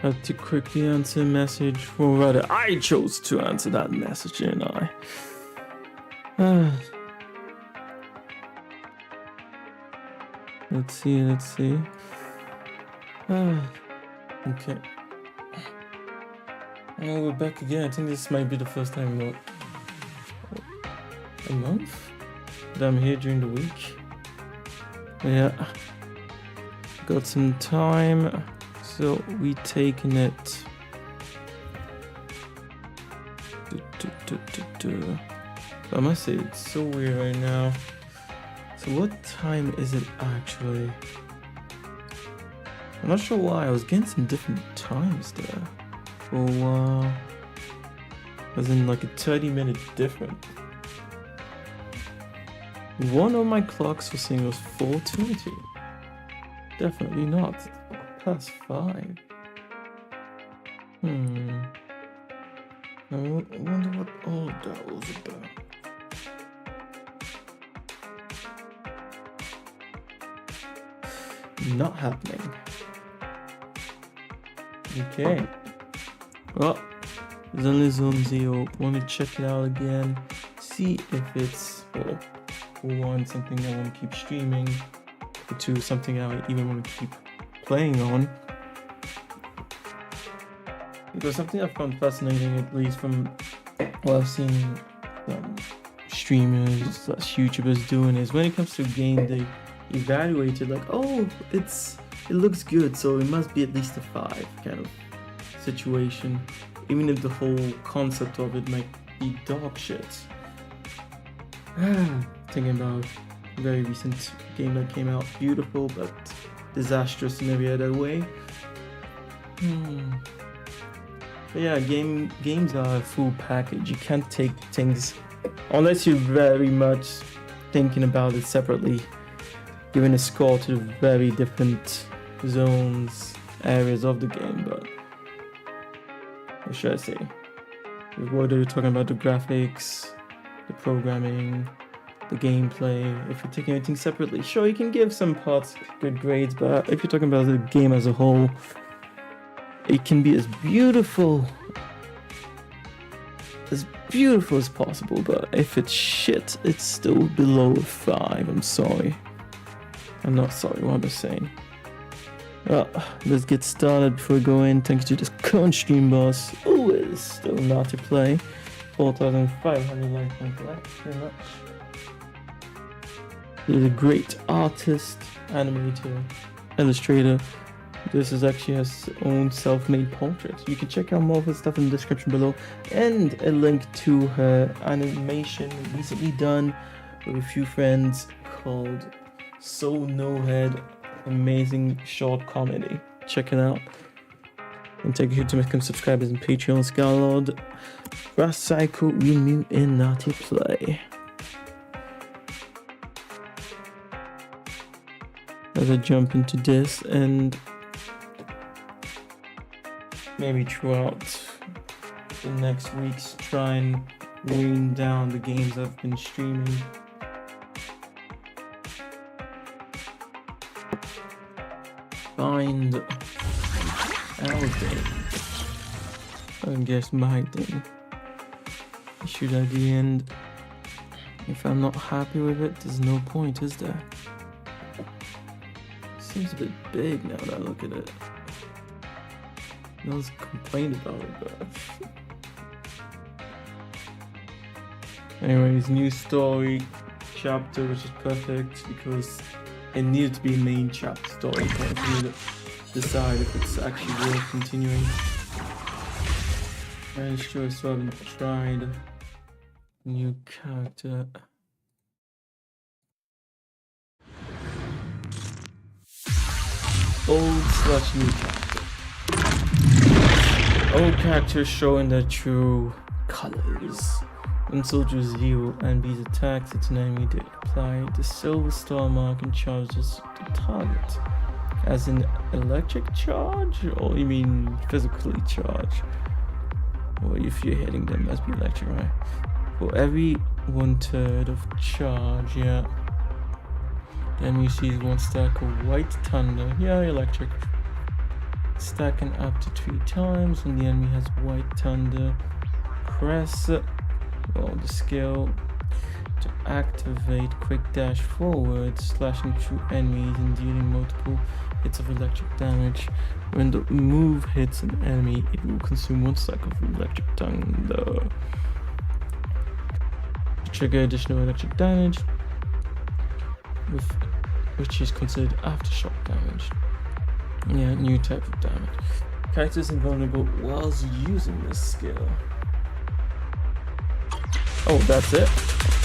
Had to quickly answer a message, or rather, I chose to answer that message, didn't I? Let's see. Okay. Oh, we're back again. I think this might be the first time in a month that I'm here during the week. Yeah. Got some time, so we taking it. I must say it's so weird right now. So what time is it actually? I'm not sure why. I was getting some different times there for a while. As in like a 30-minute difference. One of my clocks was saying it was 4:20. Definitely not. It's +5. I wonder what all that was about. Not happening. Okay. Well, Zenless on 0. Want to check it out again. See if it's, well, for one, something I want to keep streaming. For two, something I even want to keep playing on. Because something I found fascinating, at least from what I've seen streamers / YouTubers doing, is when it comes to a game, they evaluate it like, oh, it looks good, so it must be at least a 5 kind of situation, even if the whole concept of it might be dog shit. Thinking about a very recent game that came out, beautiful but disastrous in every other way. But yeah, games are a full package. You can't take things, unless you're very much thinking about it separately, giving a score to the very different zones, areas of the game. But what should I say? Whether you're talking about the graphics, the programming, the gameplay, if you're taking anything separately, sure, you can give some parts good grades, but if you're talking about the game as a whole, it can be as beautiful as possible, but if it's shit, it's still below a 5. I'm sorry. I'm not sorry, what am I saying? Well, let's get started before we go in. Thanks to this current stream boss, always still not to play. 4,500 likes on that, very much. He's a great artist, animator, illustrator. This is actually his own self-made portrait. You can check out more of his stuff in the description below, and a link to her animation recently done with a few friends called So No Head. Amazing short comedy. Check it out. And thank you to my subscribers and Patreon, Scarlord, Racial, Renew, and Nutty Play. As I jump into this, and maybe throughout the next weeks try and wean down the games I've been streaming. Find our thing. I guess my thing. Shoot at the end. If I'm not happy with it, there's no point, is there? Seems a bit big now that I look at it. No one's complained about it, but anyways, new story chapter, which is perfect because it needed to be a main chapter story for me to decide if it's actually worth continuing. I'm sure I still haven't tried a new character. Old/new character. Old characters showing their true colors. When soldiers heal and be attacked, it's an enemy to apply the silver star mark and charges the target. As an electric charge? Or you mean physically charge? Or if you're hitting them, must be electric, right? For every 1/3 of charge, yeah. The enemy sees one stack of white thunder. Yeah, electric. stacking up to 3 times. When the enemy has white thunder, press the skill to activate quick dash forward, slashing through enemies and dealing multiple hits of electric damage. When the move hits an enemy, it will consume 1 stack of electric thunder. To trigger additional electric damage, which is considered aftershock damage. Yeah, new type of damage. Characters invulnerable whilst using this skill. Oh, that's it?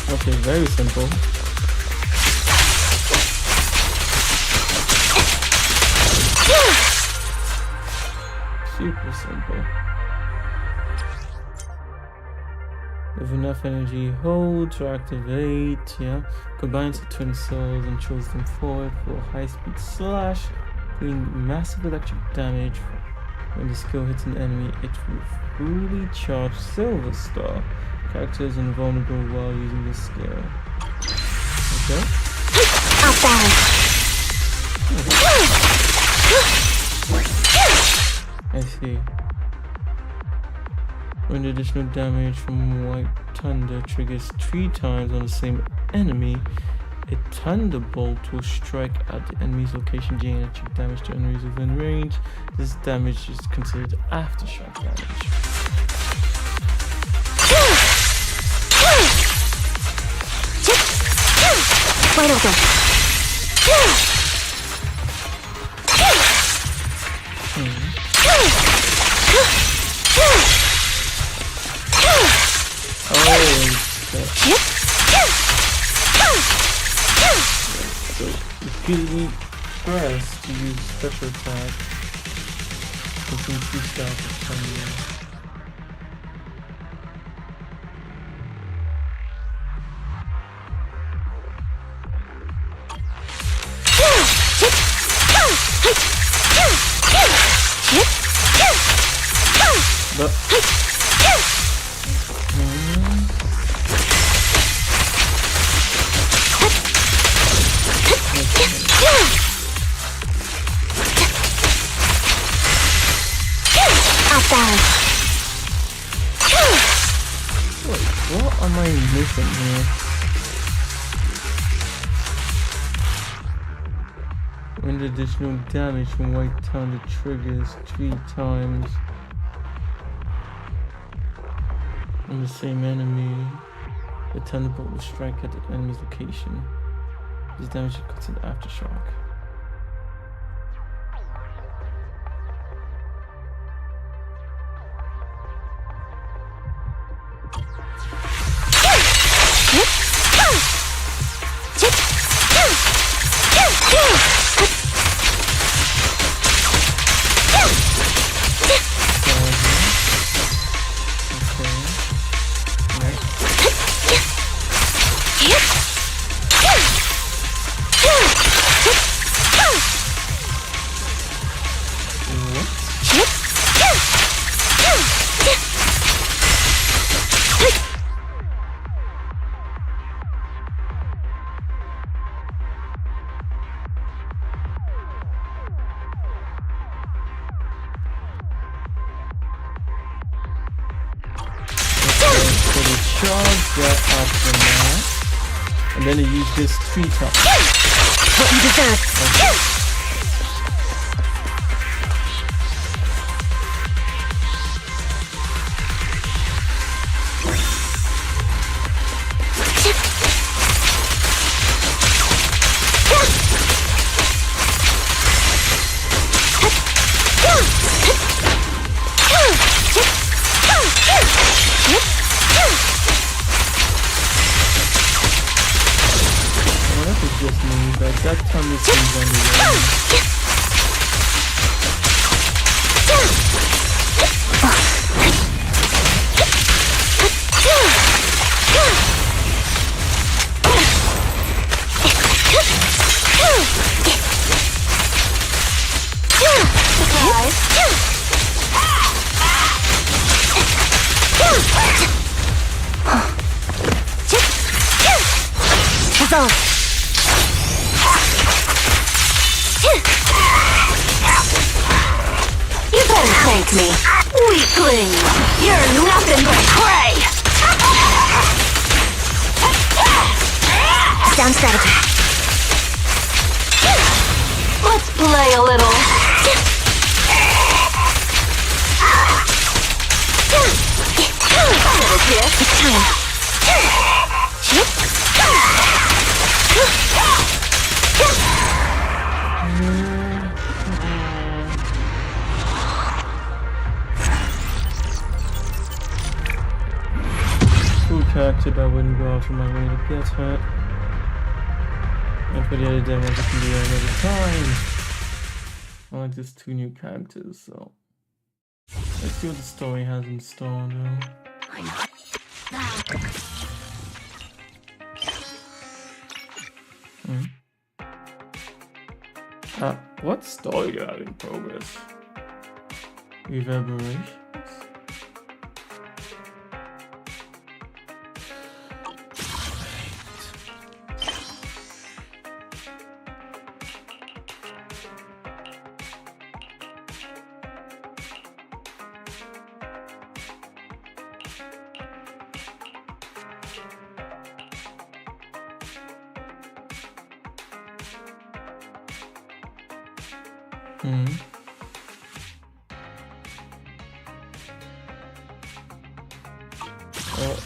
Okay, very simple. Super simple. With enough energy, hold to activate, yeah. Combines the twin souls and throws them forward for a high-speed slash, dealing massive electric damage. When the skill hits an enemy, it will fully charge Silver Star. Characters invulnerable while using this skill. Okay. I see. When the additional damage from White Thunder triggers 3 times on the same enemy, a thunderbolt will strike at the enemy's location, dealing electric damage to enemies within range. This damage is considered aftershock damage. Wide open. So repeatedly press to use special attack. Between 2 stacks of thunder. But wait, what am I missing here? When the additional damage from White Thunder triggers 3 times on the same enemy, the thunderbolt will strike at the enemy's location. This damage is considered aftershock. Charge that up from there, and then I use this 3 times. What you deserve. Okay. Just me, but that time it seems on the way. with me. Weakling! You're nothing but prey! Sound strategy. Let's play a little. It's time. Cool character, but I wouldn't go out of my way to get hurt. And for the other demos, I can do that another time. I like just 2 new characters, so let's see what the story has in store now. What story do you have in progress? Reverberations?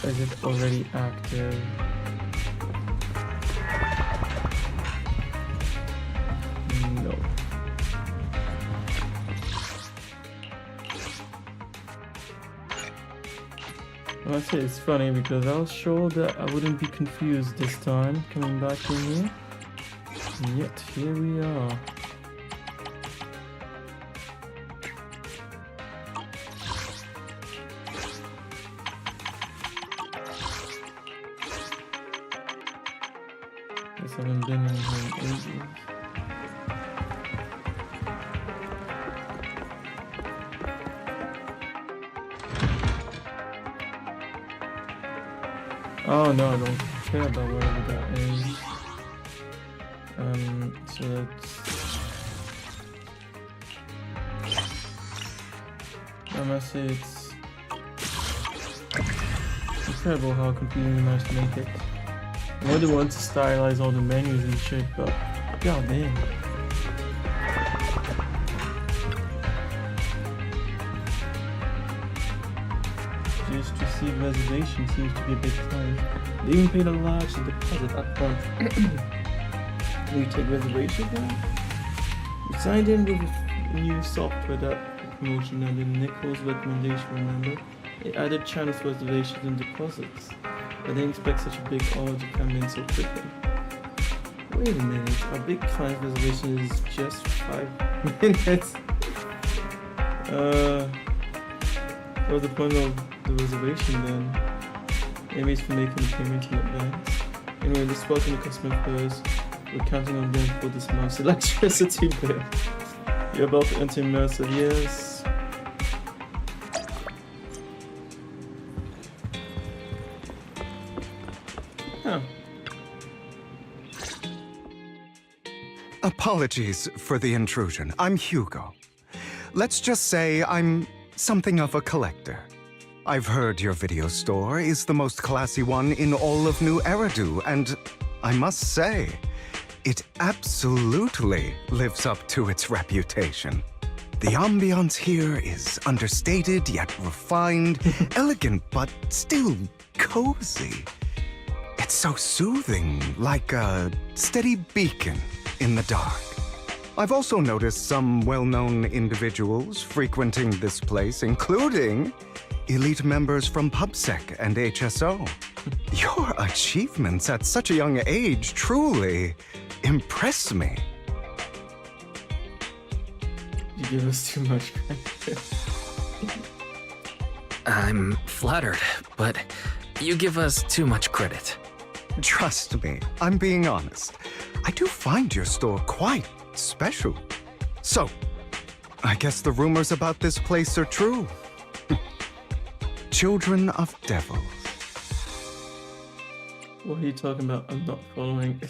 Or is it already active? No. Well, I say it's funny because I was sure that I wouldn't be confused this time coming back in here. And yet here we are. I haven't been in here in ages. Oh no, I don't care about wherever that is. So that's... I must say it's incredible how completely managed to make it. I know they want to stylize all the menus and shit, but god damn. Just to receive reservation seems to be a big price. They even paid a large deposit up front. Will you take reservation now? We signed in with a new software that promotion under Nicole's recommendation, remember? It added chance reservations and deposits. I didn't expect such a big order to come in so quickly. Wait a minute, our big client reservation is just 5 minutes. What was the point of the reservation then? Maybe it's for making the payment in advance. Anyway, let's welcome the customer first. We're counting on them for this month's electricity bill. You're about to enter immersive, yes. Apologies for the intrusion. I'm Hugo. Let's just say I'm something of a collector. I've heard your video store is the most classy one in all of New Eridu, and I must say, it absolutely lives up to its reputation. The ambiance here is understated yet refined, elegant but still cozy. It's so soothing, like a steady beacon in the dark. I've also noticed some well-known individuals frequenting this place, including elite members from PubSec and HSO. Your achievements at such a young age truly impress me. You give us too much credit. I'm flattered, but you give us too much credit. Trust me, I'm being honest. I do find your store quite special. So, I guess the rumors about this place are true. Children of devils. What are you talking about? I'm not following.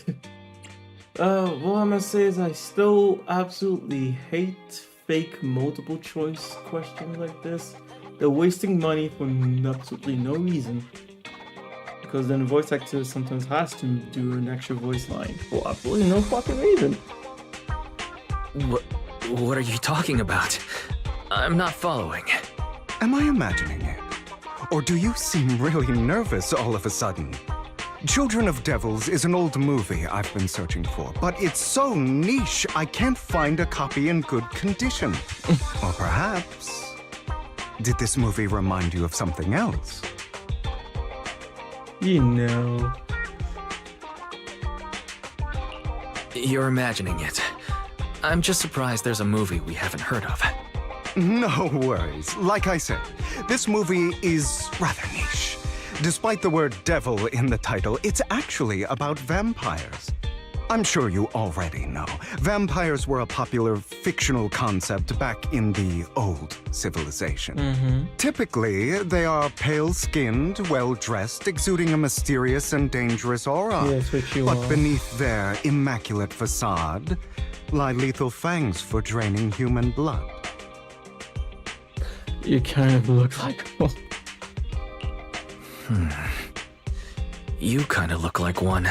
What I must say is I still absolutely hate fake multiple choice questions like this, they're wasting money for absolutely no reason. Because then voice actors sometimes has to do an extra voice line for absolutely no fucking reason. What are you talking about? I'm not following. Am I imagining it? Or do you seem really nervous all of a sudden? Children of Devils is an old movie I've been searching for, but it's so niche I can't find a copy in good condition. Or perhaps... did this movie remind you of something else? You know. You're imagining it. I'm just surprised there's a movie we haven't heard of. No worries. Like I said, this movie is rather niche. Despite the word devil in the title, it's actually about vampires. I'm sure you already know. Vampires were a popular fictional concept back in the old civilization. Typically, they are pale-skinned, well-dressed, exuding a mysterious and dangerous aura. Yes, which you but are. beneath their immaculate facade lie lethal fangs for draining human blood. You kind of look like one. You kind of look like one.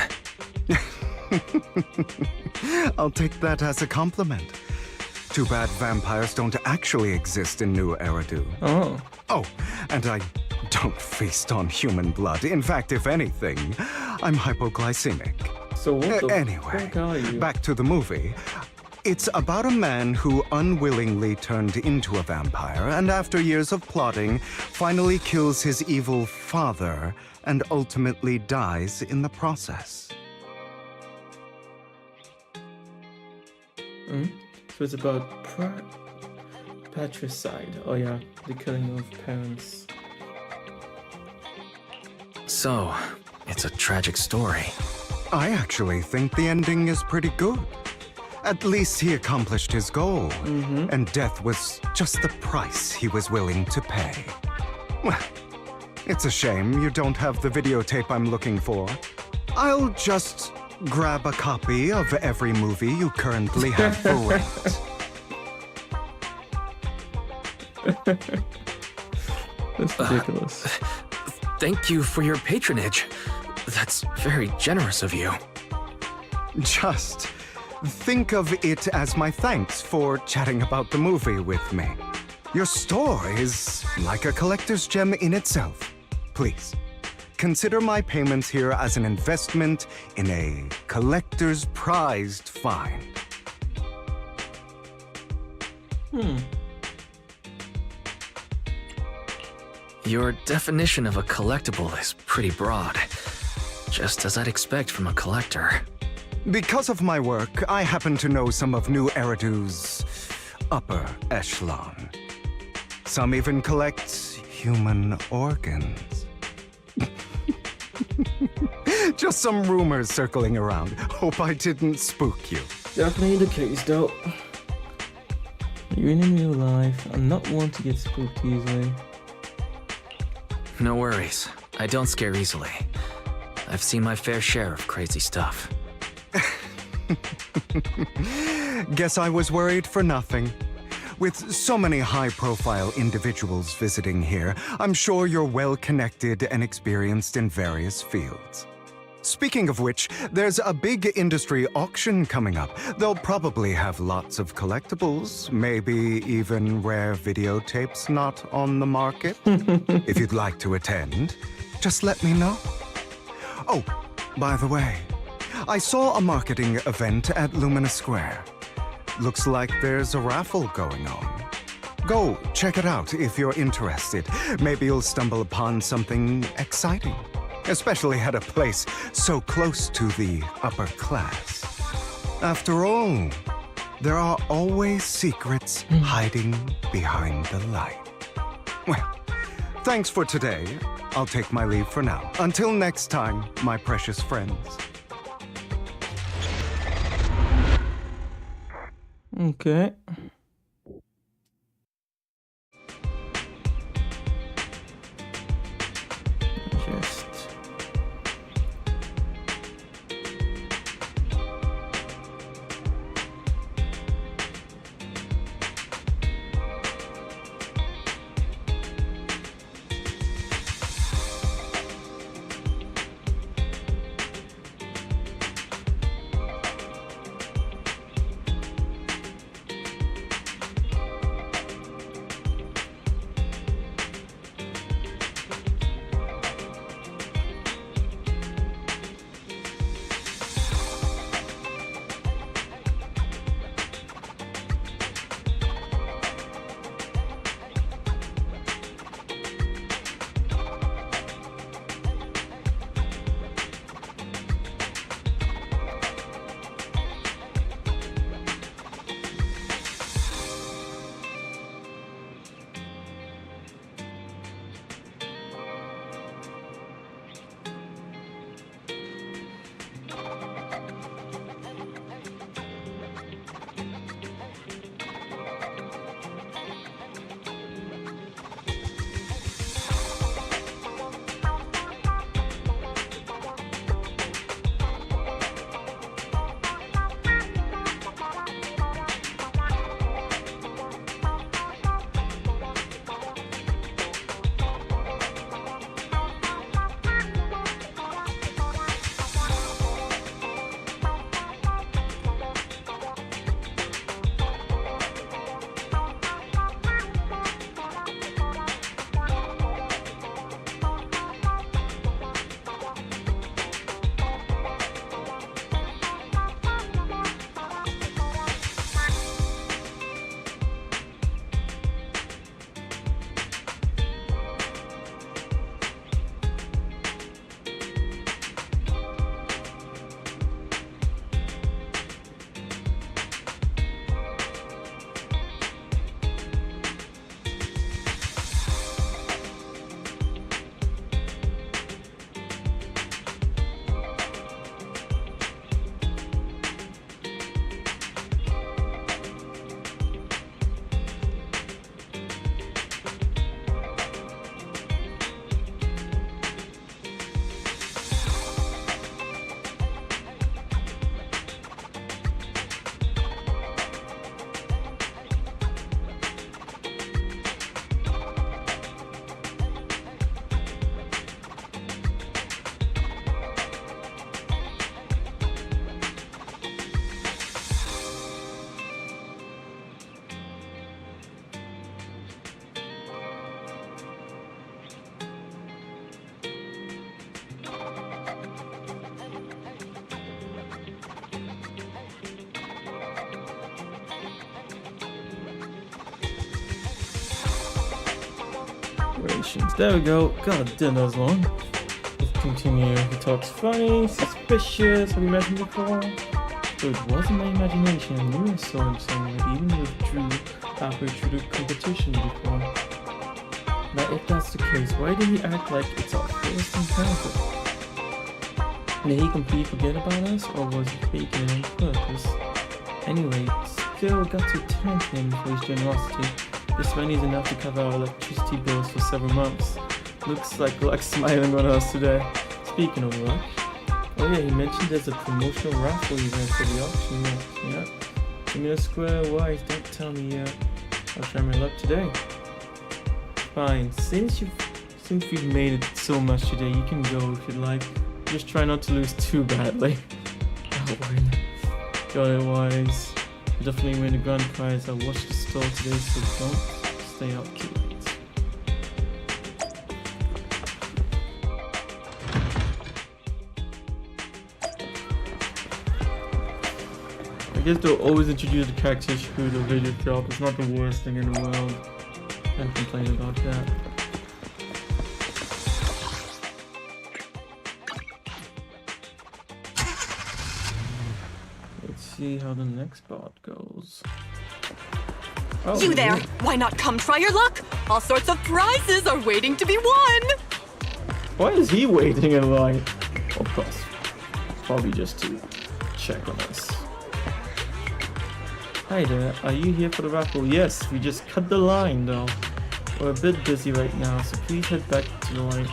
I'll take that as a compliment. Too bad vampires don't actually exist in New Eridu. Oh. Oh, and I don't feast on human blood. In fact, if anything, I'm hypoglycemic. So what the Anyway, fuck are you? back to the movie. It's about a man who unwillingly turned into a vampire and after years of plotting, finally kills his evil father and ultimately dies in the process. So it's about patricide. Oh yeah, the killing of parents. So, it's a tragic story. I actually think the ending is pretty good. At least he accomplished his goal, and death was just the price he was willing to pay. Well, it's a shame you don't have the videotape I'm looking for. I'll just grab a copy of every movie you currently have for rent. That's ridiculous. Thank you for your patronage. That's very generous of you. Just think of it as my thanks for chatting about the movie with me. Your store is like a collector's gem in itself. Please, consider my payments here as an investment in a collector's prized find. Your definition of a collectible is pretty broad. Just as I'd expect from a collector. Because of my work, I happen to know some of New Eridu's upper echelon. Some even collect human organs. Just some rumors circling around. Hope I didn't spook you. Definitely the case, though. Even in real life, I'm not one to get spooked easily. No worries. I don't scare easily. I've seen my fair share of crazy stuff. Guess I was worried for nothing. With so many high-profile individuals visiting here, I'm sure you're well-connected and experienced in various fields. Speaking of which, there's a big industry auction coming up. They'll probably have lots of collectibles, maybe even rare videotapes not on the market. If you'd like to attend, just let me know. Oh, by the way, I saw a marketing event at Lumina Square. Looks like there's a raffle going on. Go check it out if you're interested. Maybe you'll stumble upon something exciting. Especially at a place so close to the upper class. After all, there are always secrets hiding behind the light. Well, thanks for today. I'll take my leave for now. Until next time, my precious friends. Okay. Just... decorations. There we go. God damn, that was long. Let's continue. He talks funny, suspicious. Have you met him before? So it wasn't my imagination. I knew I saw him somewhere. Even withdrew halfway through the competition before. Now, if that's the case, why did he act like it's our first encounter? Did he completely forget about us, or was he faking it on purpose? Anyway, still got to thank him for his generosity. This money is enough to cover our electricity bills for several months. Looks like luck's smiling on us today. Speaking of luck, oh yeah, he mentioned there's a promotional raffle event for the auction. Yeah. Give me a square wise, don't tell me yet. I'll try my luck today. Fine, since we've made it so much today, you can go if you'd like. Just try not to lose too badly. I'll win. Got it, wise. I'll definitely win the grand prize. I'll watch the store today, so don't stay up too late. I guess they'll always introduce the characters through the video drop. It's not the worst thing in the world. Can't complain about that. See how the next part goes. Oh, You there! yeah. Why not come try your luck? All sorts of prizes are waiting to be won! Why is he waiting in line? Of course. Probably just to check on us. Hi there, are you here for the raffle? Yes, we just cut the line though. We're a bit busy right now, so please head back to the line.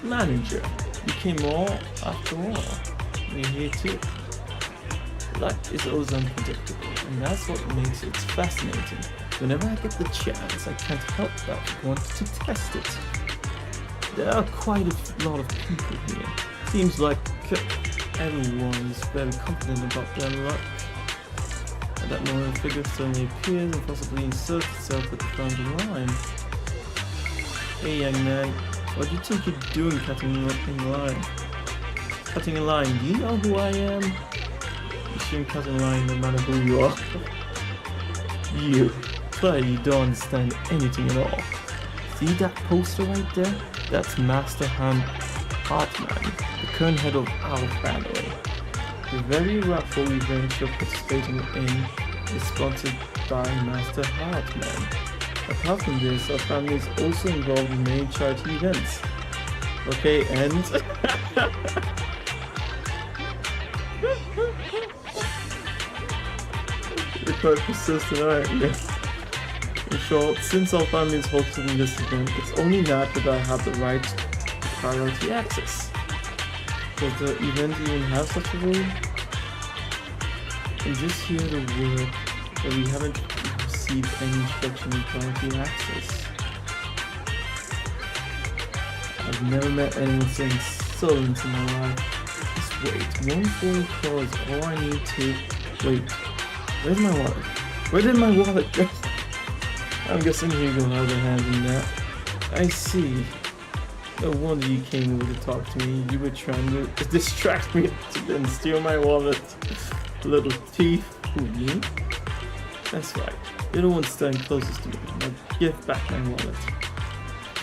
Manager, you came all after all. We're here too. Luck is always unpredictable, and that's what makes it fascinating. Whenever I get the chance, I can't help but want to test it. There are quite a lot of people here. Seems like everyone's very confident about their luck. And that moment figure suddenly appears and possibly inserts itself at the front of the line. Hey young man, what do you think you're doing cutting in line? Cutting a line, do you know who I am? You shouldn't cut in line no matter who you are. You clearly don't understand anything at all. See that poster right there? That's Master Hartman, the current head of our family. The very raffle event you're participating in is sponsored by Master Hartman. Apart from this, our family is also involved in many charity events. Okay, and... You're quite persistent, aren't you? In short, since our family is hosting this event, it's only natural that I have the right to priority access. Does the event even have such a rule? And just hear the word that we haven't received any instruction on priority access. I've never met anyone so insolent in my life. Just wait, one phone call is all I need to... Wait, where's my wallet? Where did my wallet go? I'm guessing Hugo has a hand in that. I see. No wonder you came over to talk to me. You were trying to distract me and steal my wallet. Little thief. Who, you? That's right. You're the one standing closest to me. Now give back my wallet.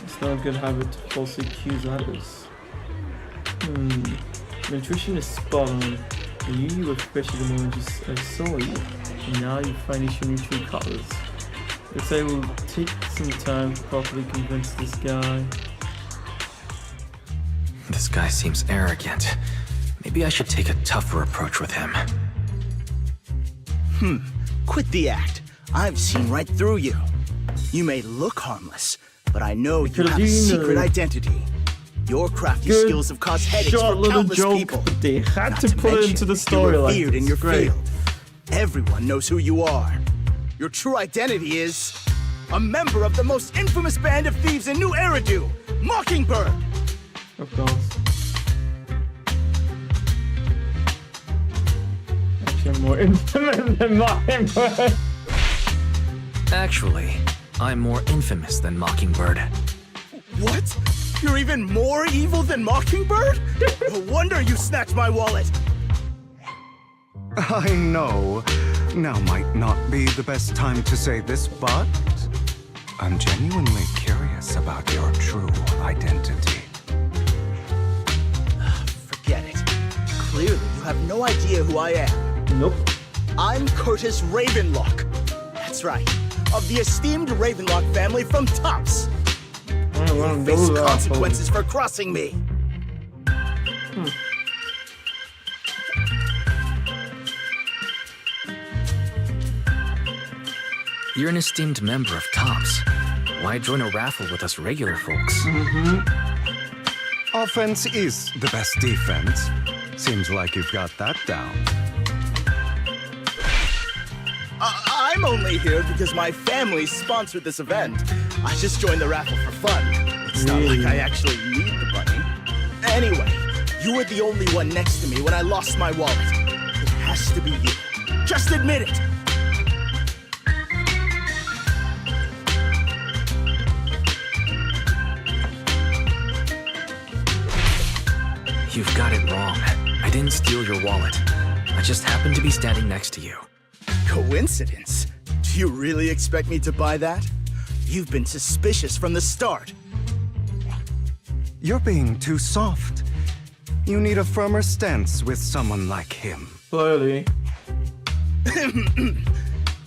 It's not a good habit to falsely accuse others. The intuition is spot on. I knew you were fresh the moment I saw you. And now you finally show me true colors. Looks like we'll take some time to properly convince this guy. This guy seems arrogant. Maybe I should take a tougher approach with him. Quit the act. I've seen right through you. You may look harmless, but I know you have a secret identity. Your crafty skills have caused headaches for countless people. But they had Not to put it into the story like feared in your great. field. Everyone knows who you are. Your true identity is a member of the most infamous band of thieves in New Eridu, Mockingbird. Of course. Actually, I'm more infamous than Mockingbird. Actually, I'm more infamous than Mockingbird. What? You're even more evil than Mockingbird? No wonder you snatched my wallet. I know. Now might not be the best time to say this, but I'm genuinely curious about your true identity. Forget it. Clearly, you have no idea who I am. Nope. I'm Curtis Ravenlock. That's right. Of the esteemed Ravenlock family from Tops. You face consequences for crossing me. You're an esteemed member of Tops. Why join a raffle with us regular folks? Offense is the best defense. Seems like you've got that down. I'm only here because my family sponsored this event. I just joined the raffle for fun. It's not like I actually need the money. Anyway, you were the only one next to me when I lost my wallet. It has to be you. Just admit it. You've got it wrong. I didn't steal your wallet. I just happened to be standing next to you. Coincidence? Do you really expect me to buy that? You've been suspicious from the start. You're being too soft. You need a firmer stance with someone like him. Clearly. In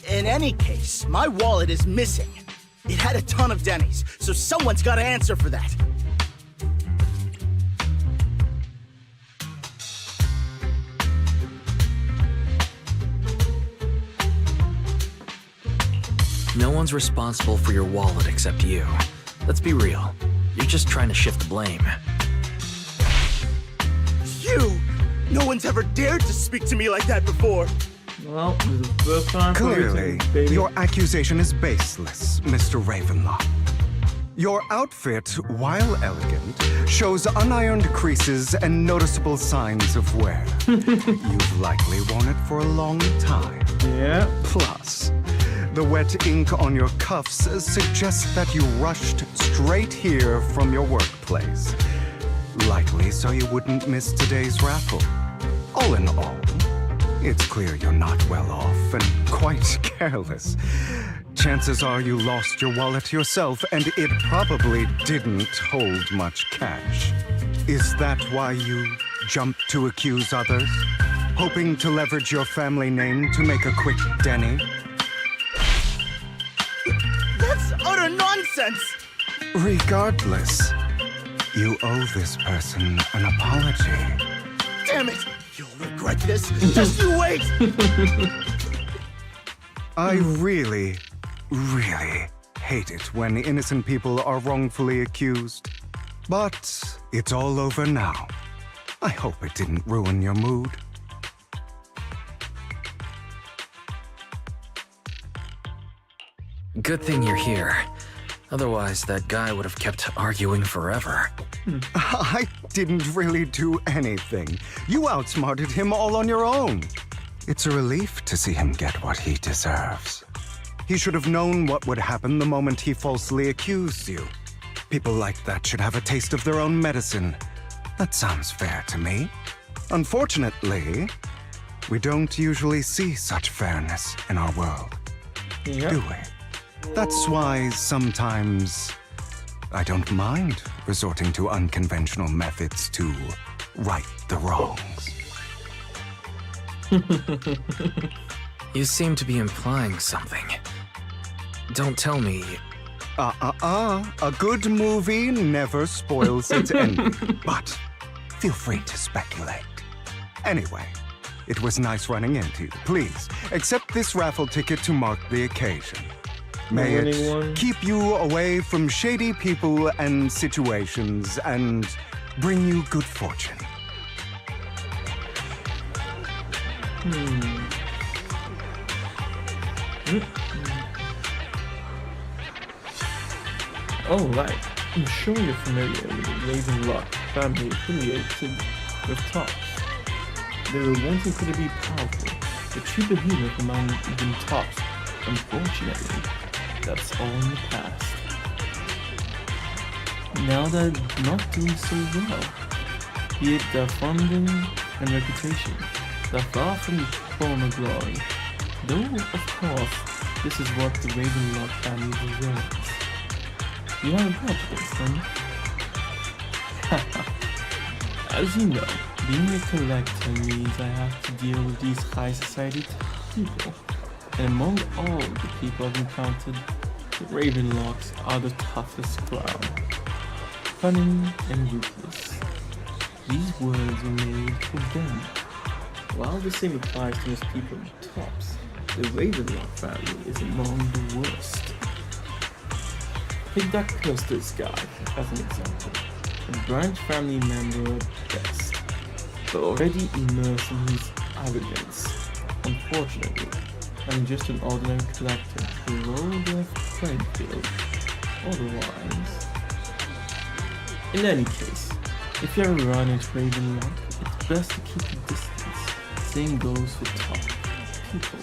any case, my wallet is missing. It had a ton of Denny's, so someone's got to answer for that. No one's responsible for your wallet except you. Let's be real. You're just trying to shift blame. You! No one's ever dared to speak to me like that before. Well, this is the first time for Clearly, you, baby. your accusation is baseless, Mr. Ravenlock. Your outfit, while elegant, shows unironed creases and noticeable signs of wear. You've likely worn it for a long time. Yeah. Plus, the wet ink on your cuffs suggests that you rushed straight here from your workplace. Likely so you wouldn't miss today's raffle. All in all, it's clear you're not well off and quite careless. Chances are you lost your wallet yourself, and it probably didn't hold much cash. Is that why you jumped to accuse others? Hoping to leverage your family name to make a quick Denny? That's utter nonsense! Regardless, you owe this person an apology. Damn it! You'll regret this. Just you wait! I really hate it when innocent people are wrongfully accused. But it's all over now. I hope it didn't ruin your mood. Good thing you're here. Otherwise, that guy would have kept arguing forever. I didn't really do anything. You outsmarted him all on your own. It's a relief to see him get what he deserves. He should have known what would happen the moment he falsely accused you. People like that should have a taste of their own medicine. That sounds fair to me. Unfortunately, we don't usually see such fairness in our world, do we? That's why sometimes I don't mind resorting to unconventional methods to right the wrongs. You seem to be implying something. Don't tell me... A good movie never spoils its ending, but feel free to speculate. Anyway, it was nice running into you. Please, accept this raffle ticket to mark the occasion. May it keep you away from shady people and situations and bring you good fortune. Oh, right. I'm sure you're familiar with the Ravenlock family affiliated with Tops. They were once incredibly powerful, the true behemoth among even Tops. Unfortunately, that's all in the past. Now they're not doing so well, be it their funding and reputation. they're far from former glory. Though, of course, this is what the Ravenlock family deserves. You have a prejudice, then? As you know, being a collector means I have to deal with these high society people. And among all the people I've encountered, the Ravenlocks are the toughest crowd. Cunning and ruthless. These words are made for them. While the same applies to most people at the tops, the Ravenlock family is among the worst. Take that Custer's guy as an example. A branch family member at best, but already immersed in his arrogance. Unfortunately, I'm just an ordinary collector below the playing field. Otherwise... In any case, if you ever run into Ravenlock, it's best to keep a distance. Same goes for top people,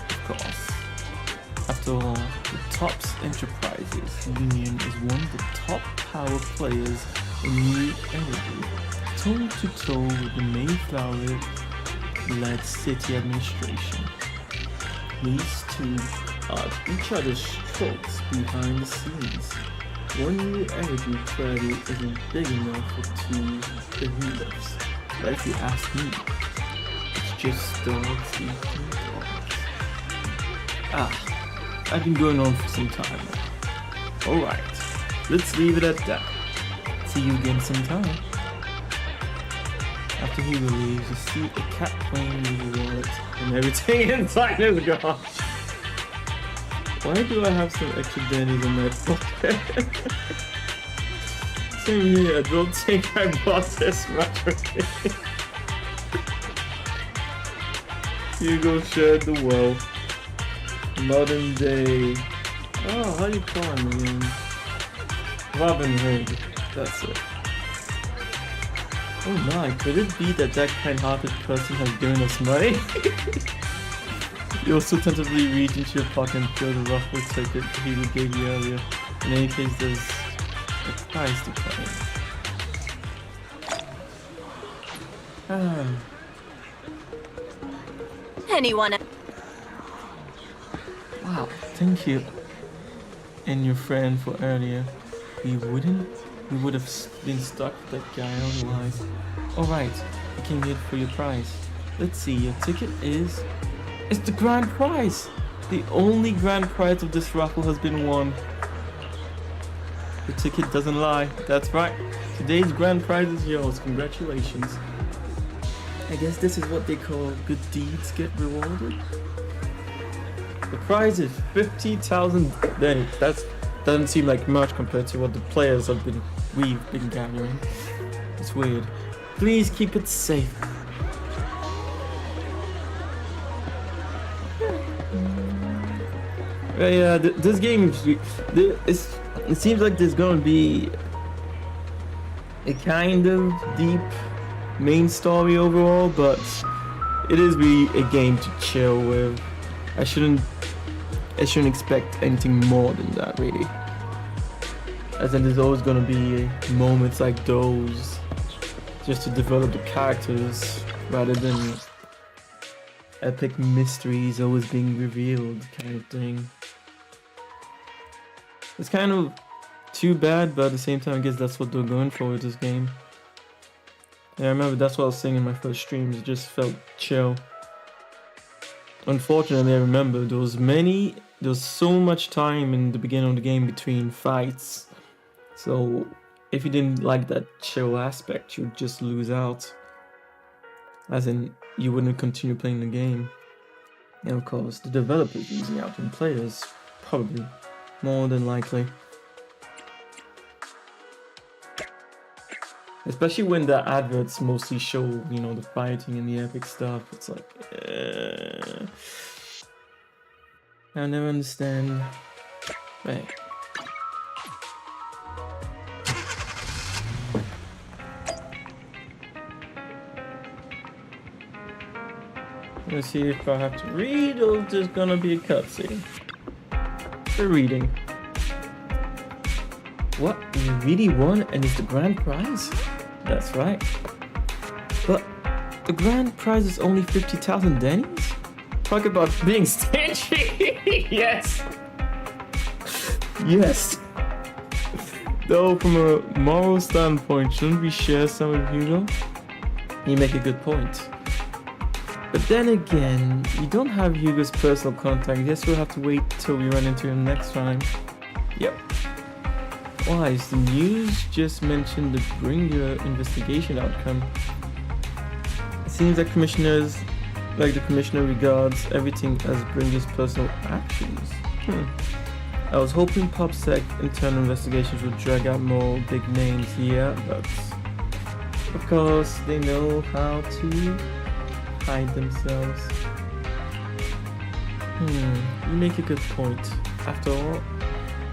of course. After all, the Tops Enterprises Union is one of the top power players in New Energy, toe-to-toe with the Mayflower-led city administration. These two are each other's strokes behind the scenes. One New Energy credit isn't big enough for two behemoths, but if you ask me, it's just dogs eating dogs. I've been going on for some time now. Alright, let's leave it at that. See you again sometime. After he leaves, you see a cat playing with the wallet, and everything inside is gone. Why do I have some extra pennies in my pocket? Same here, I don't think I bought this much of it. Hugo shared the wealth. Modern day. Oh, how you call him again? Robin Hood. That's it. Oh my, could it be that kind-hearted person has given us money? You also tentatively reach into your pocket and fill the ruffle ticket he gave you earlier. In any case, there's a price to pay. Anyone? Wow, thank you and your friend for earlier. We would have been stuck with that guy otherwise. Alright, you came here for your prize. Let's see, your ticket is... It's the grand prize! The only grand prize of this raffle has been won. The ticket doesn't lie, that's right. Today's grand prize is yours, congratulations. I guess this is what they call good deeds get rewarded. The prize is 50,000. Then that doesn't seem like much compared to what the players we've been gathering. It's weird. Please keep it safe. Yeah, this game it seems like there's gonna be a kind of deep main story overall, but it is really a game to chill with. I shouldn't expect anything more than that, really. As in, there's always gonna be moments like those just to develop the characters rather than epic mysteries always being revealed kind of thing. It's kind of too bad, but at the same time, I guess that's what they're going for with this game. Yeah, I remember that's what I was saying in my first streams. It just felt chill. Unfortunately, I remember there was so much time in the beginning of the game between fights. So if you didn't like that chill aspect, you'd just lose out. As in, you wouldn't continue playing the game. And of course, the developers losing out on players, probably, more than likely. Especially when the adverts mostly show, you know, the fighting and the epic stuff. It's like, I'll never understand. Right. Let's see if I have to read or if there's gonna be a cutscene. The reading. What? You really won and it's the grand prize? That's right. But The grand prize is only 50,000 dennies? Talk about being stingy! Yes! Yes! Though from a moral standpoint, shouldn't we share some with Hugo? You make a good point. But then again, you don't have Hugo's personal contact. Guess we'll have to wait till we run into him next time. Yep. Why, is the news just mentioned the Bringer investigation outcome? It seems that the commissioner regards everything as Bringer's personal actions. I was hoping PopSec internal investigations would drag out more big names here, but of course they know how to hide themselves. You make a good point. After all,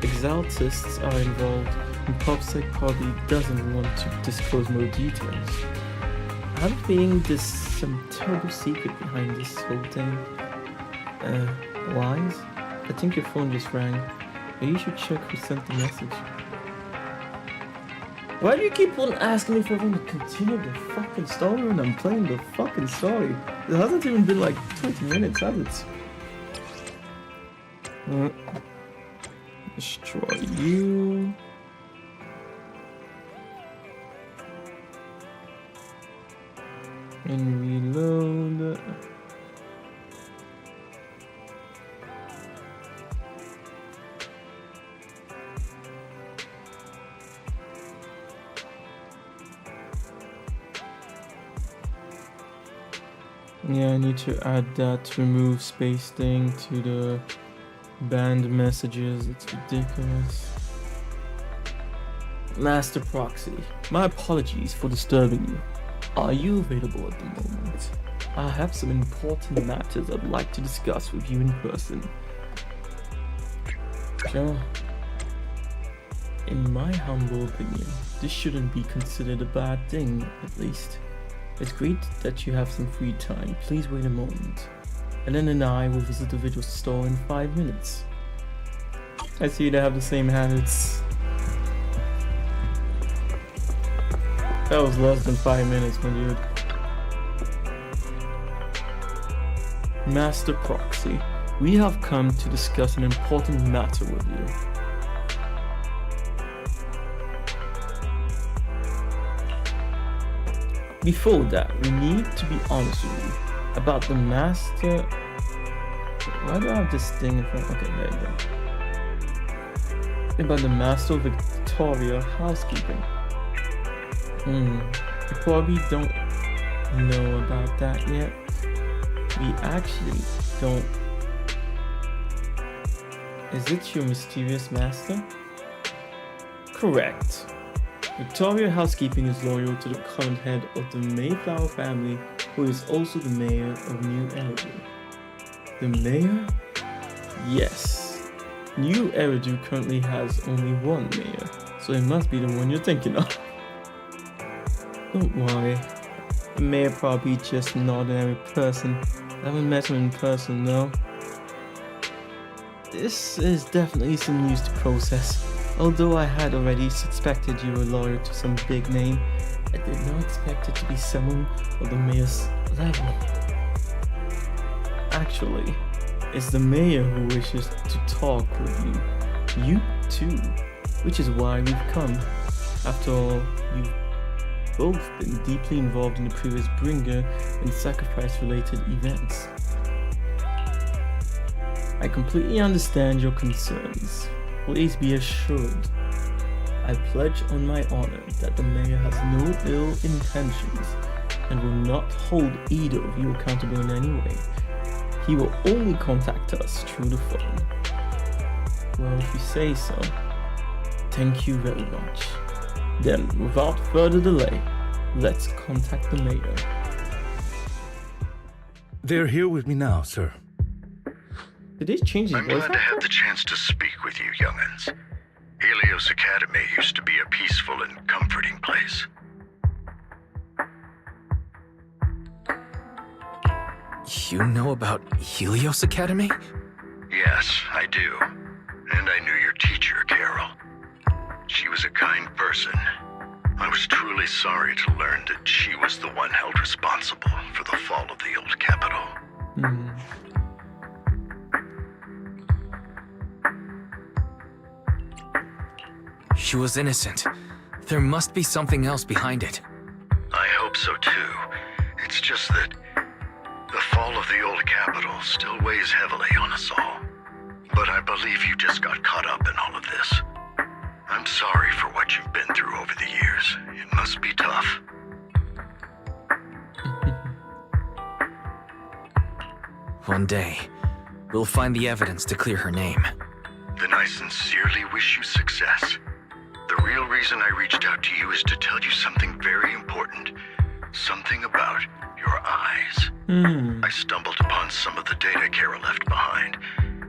exaltists are involved, and PopSec probably doesn't want to disclose more details. I have a feeling there's some terrible secret behind this whole thing. Wise? I think your phone just rang. Maybe you should check who sent the message. Why do you keep on asking me if I want to continue the fucking story when I'm playing the fucking story? It hasn't even been like 20 minutes, has it? Destroy you. And reload. Yeah, I need to add that remove space thing to the banned messages. It's ridiculous. Master Proxy, my apologies for disturbing you. Are you available at the moment? I have some important matters I'd like to discuss with you in person. Sure. In my humble opinion, this shouldn't be considered a bad thing, at least. It's great that you have some free time. Please wait a moment. Ellen and I will visit the video store in 5 minutes. I see they have the same habits. That was less than 5 minutes, my dude. Master Proxy, we have come to discuss an important matter with you. Before that, we need to be honest with you about the master. Why do I have this thing in front? Okay, there you go. About the master Victoria housekeeping. You probably don't know about that yet. We actually don't. Is it your mysterious master? Correct. Victoria Housekeeping is loyal to the current head of the Mayflower family, who is also the mayor of New Eridu. The mayor? Yes. New Eridu currently has only one mayor, so it must be the one you're thinking of. Don't worry. The mayor probably just an ordinary person. I haven't met him in person though. This is definitely some news to process. Although I had already suspected you were loyal to some big name, I did not expect it to be someone of the mayor's level. Actually, it's the mayor who wishes to talk with you. You too. Which is why we've come. After all, you've both been deeply involved in the previous Bringer and sacrifice-related events. I completely understand your concerns. Please be assured, I pledge on my honor that the mayor has no ill intentions and will not hold either of you accountable in any way. He will only contact us through the phone. Well, if you say so, thank you very much. Then, without further delay, let's contact the mayor. They're here with me now, sir. Did they change his I'm voice glad to have actor? the chance to speak with you, young'uns. Helios Academy used to be a peaceful and comforting place. You know about Helios Academy? Yes, I do. And I knew your teacher, Carol. She was a kind person. I was truly sorry to learn that she was the one held responsible She was innocent. There must be something else behind it. I hope so too. It's just that the fall of the old capital still weighs heavily on us all. But I believe you just got caught up in all of this. I'm sorry for what you've been through over the years. It must be tough. One day, we'll find the evidence to clear her name. Then I sincerely wish you success. The real reason I reached out to you is to tell you something very important. Something about your eyes. I stumbled upon some of the data Kara left behind.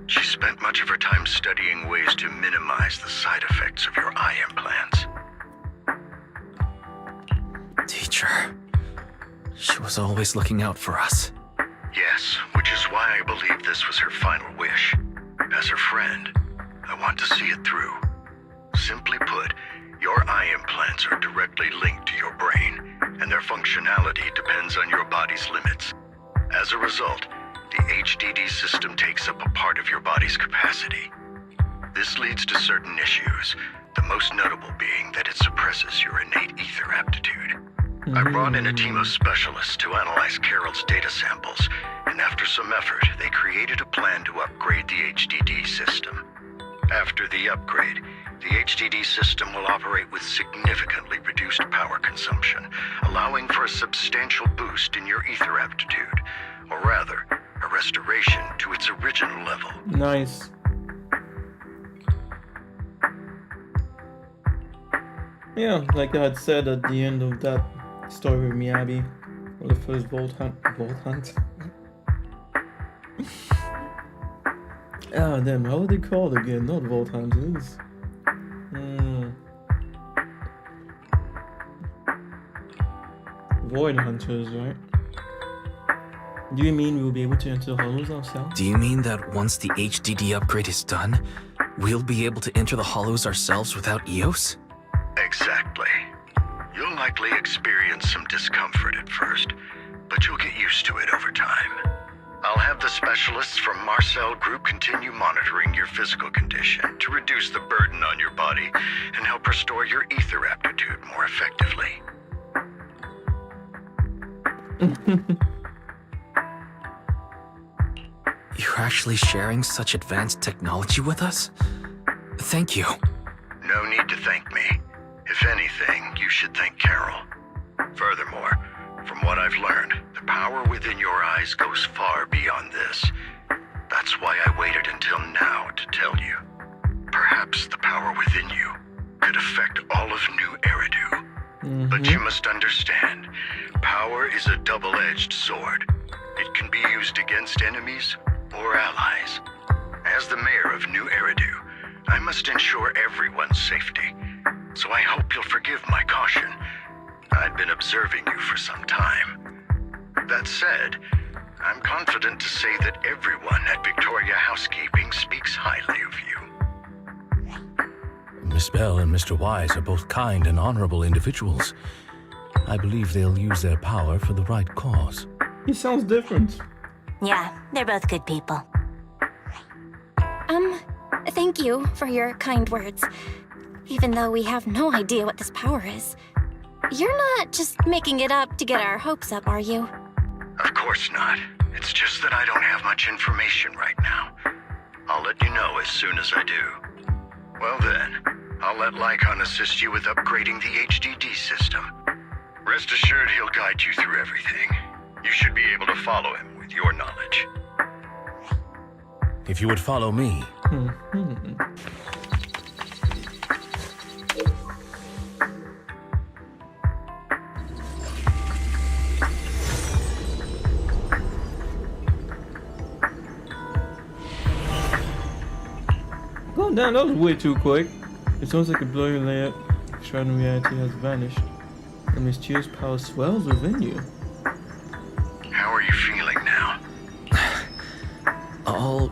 She spent much of her time studying ways to minimize the side effects of your eye implants. Teacher. She was always looking out for us. Yes, which is why I believe this was her final wish. As her friend, I want to see it through. Simply put, your eye implants are directly linked to your brain, and their functionality depends on your body's limits. As a result, the HDD system takes up a part of your body's capacity. This leads to certain issues, the most notable being that it suppresses your innate ether aptitude. I brought in a team of specialists to analyze Carol's data samples, and after some effort, they created a plan to upgrade the HDD system. After the upgrade, the HDD system will operate with significantly reduced power consumption, allowing for a substantial boost in your ether aptitude, or rather, a restoration to its original level. Nice. Yeah, like I had said at the end of that story with Miyabi, or the first Vault Hunt. Ah, damn, how are they called again? Not Vault Hunt, it is. Void Hunters, right? Do you mean we'll be able to enter hollows ourselves? Do you mean that once the HDD upgrade is done, we'll be able to enter the hollows ourselves without EOS? Exactly. You'll likely experience some discomfort at first, but you'll get used to it over time. I'll have the specialists from Marcel Group continue monitoring your physical condition to reduce the burden on your body and help restore your ether aptitude more effectively. You're actually sharing such advanced technology with us? Thank you. No need to thank me. If anything, you should thank Carol. Furthermore, from what I've learned, the power within your eyes goes far beyond this. That's why I waited until now to tell you. Perhaps the power within you could affect all of New Eridu. But you must understand, power is a double-edged sword. It can be used against enemies or allies. As the mayor of New Eridu, I must ensure everyone's safety. So I hope you'll forgive my caution. I'd been observing you for some time. That said, I'm confident to say that everyone at Victoria Housekeeping speaks highly of you. Miss Bell and Mr. Wise are both kind and honorable individuals. I believe they'll use their power for the right cause. He sounds different. Yeah, they're both good people. Thank you for your kind words. Even though we have no idea what this power is. You're not just making it up to get our hopes up, are you? Of course not. It's just that I don't have much information right now. I'll let you know as soon as I do. Well then, I'll let Lycon assist you with upgrading the HDD system. Rest assured he'll guide you through everything. You should be able to follow him with your knowledge. If you would follow me. Oh damn, that was way too quick. It sounds like a blurry layer. Shrouding reality has vanished. The mysterious power swells within you. How are you feeling now? All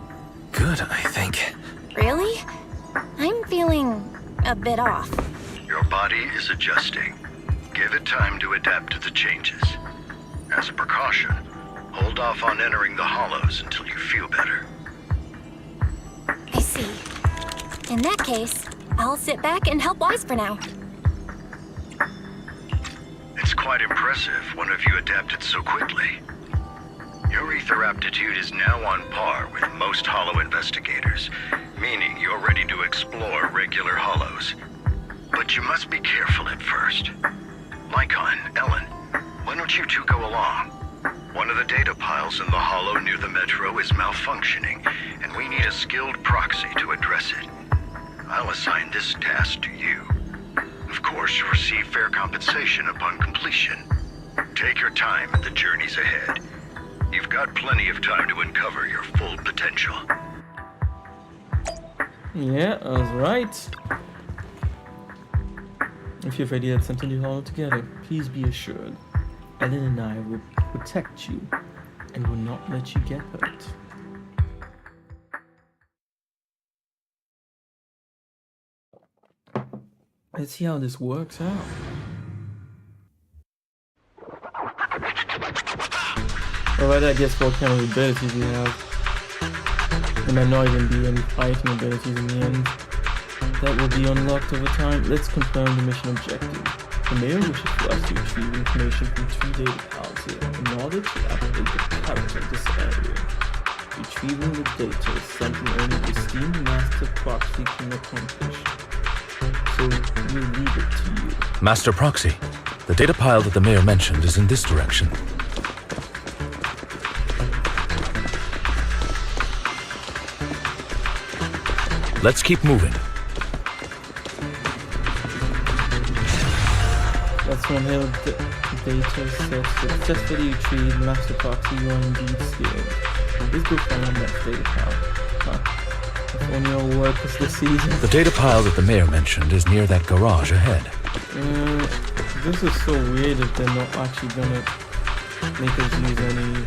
good, I think. Really? I'm feeling a bit off. Your body is adjusting. Give it time to adapt to the changes. As a precaution, Hold off on entering the hollows until you feel better. I see. In that case, I'll sit back and help Wise for now. It's quite impressive one of you adapted so quickly. Your ether aptitude is now on par with most hollow investigators, meaning you're ready to explore regular hollows. But you must be careful at first. Lycon, Ellen, why don't you two go along? One of the data piles in the hollow near the metro is malfunctioning, and we need a skilled proxy to address it. I'll assign this task to you. Of course, you'll receive fair compensation upon completion. Take your time, the journey's ahead. You've got plenty of time to uncover your full potential. Yeah, I was right. If you've already had something to hollow together, please be assured, Ellen and I will protect you and will not let you get hurt. Let's see how this works out. Alright, I guess what kind of abilities we have. There might not even be any fighting abilities in the end. That will be unlocked over time. Let's confirm the mission objective. The mayor wishes for us to retrieve information from 3 data piles here in order to update the character of this area. Retrieving the data is something only the esteemed Master Proxy can accomplish. So we'll leave it to you. Master Proxy, the data pile that the mayor mentioned is in this direction. Let's keep moving. That's one hill data says successfully retrieved Master Proxy, you are indeed skilled. Please go find that data pile. Huh. If only our work was this easy. The data pile that the mayor mentioned is near that garage ahead. This is so weird if they're not actually gonna make us use any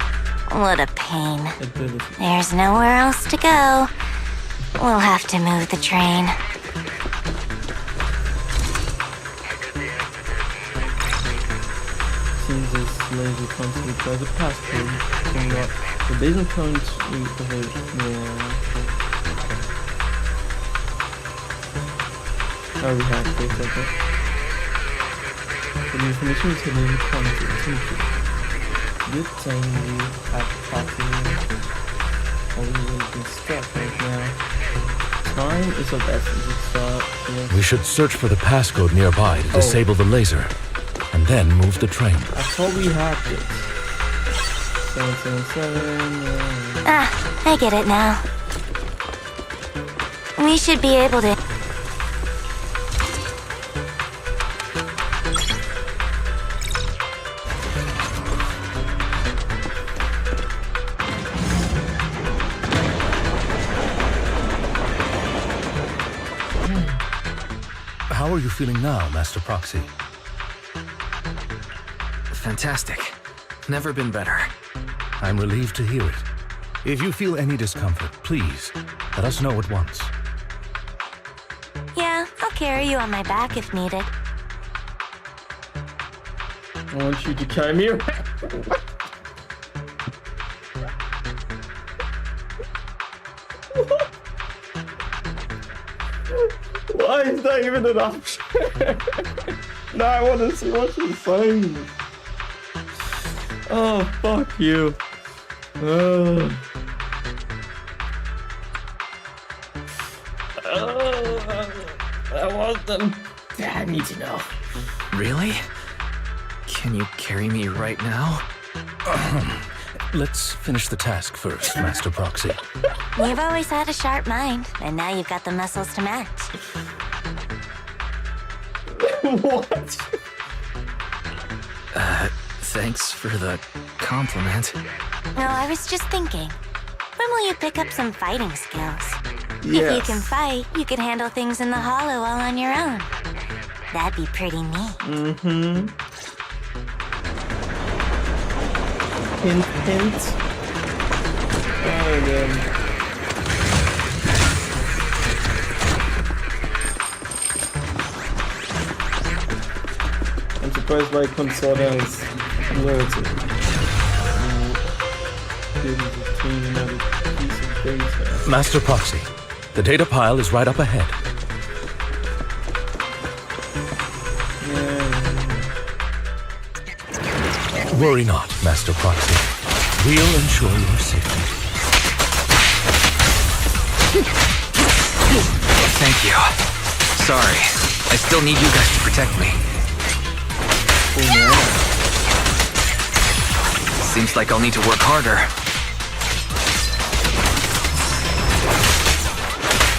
What a pain. ability. There's nowhere else to go. We'll have to move the train. Seems this laser constantly tries a passcode to unlock the basal current of it. Oh, we have this, okay. The information is hidden in the content. Good thing we have properly. All we will be stuck right now. Time is of essence. Yes. We should search for the passcode nearby to disable the laser, and then move the train. I thought we had this. 777. I get it now. We should be able to... How are you feeling now, Master Proxy? Fantastic. Never been better. I'm relieved to hear it. If you feel any discomfort, please let us know at once. Yeah, I'll carry you on my back if needed. I want you to carry me around. Why is that even an option? Now I want to see what she's saying. Oh, fuck you. I want them. I need to know. Really? Can you carry me right now? Let's finish the task first, Master Proxy. You've always had a sharp mind, and now you've got the muscles to match. What? Thanks for the compliment. No, I was just thinking. When will you pick up some fighting skills? If you Yes. can fight, you can handle things in the hollow all on your own. That'd be pretty neat. Mm-hmm. Hint, hint. Oh, man. I'm surprised by Consorda's loyalty. contain another piece of data. Master Proxy, the data pile is right up ahead. Yeah. Worry not, Master Proxy. We'll ensure your safety. Thank you. Sorry. I still need you guys to protect me. Seems like I'll need to work harder.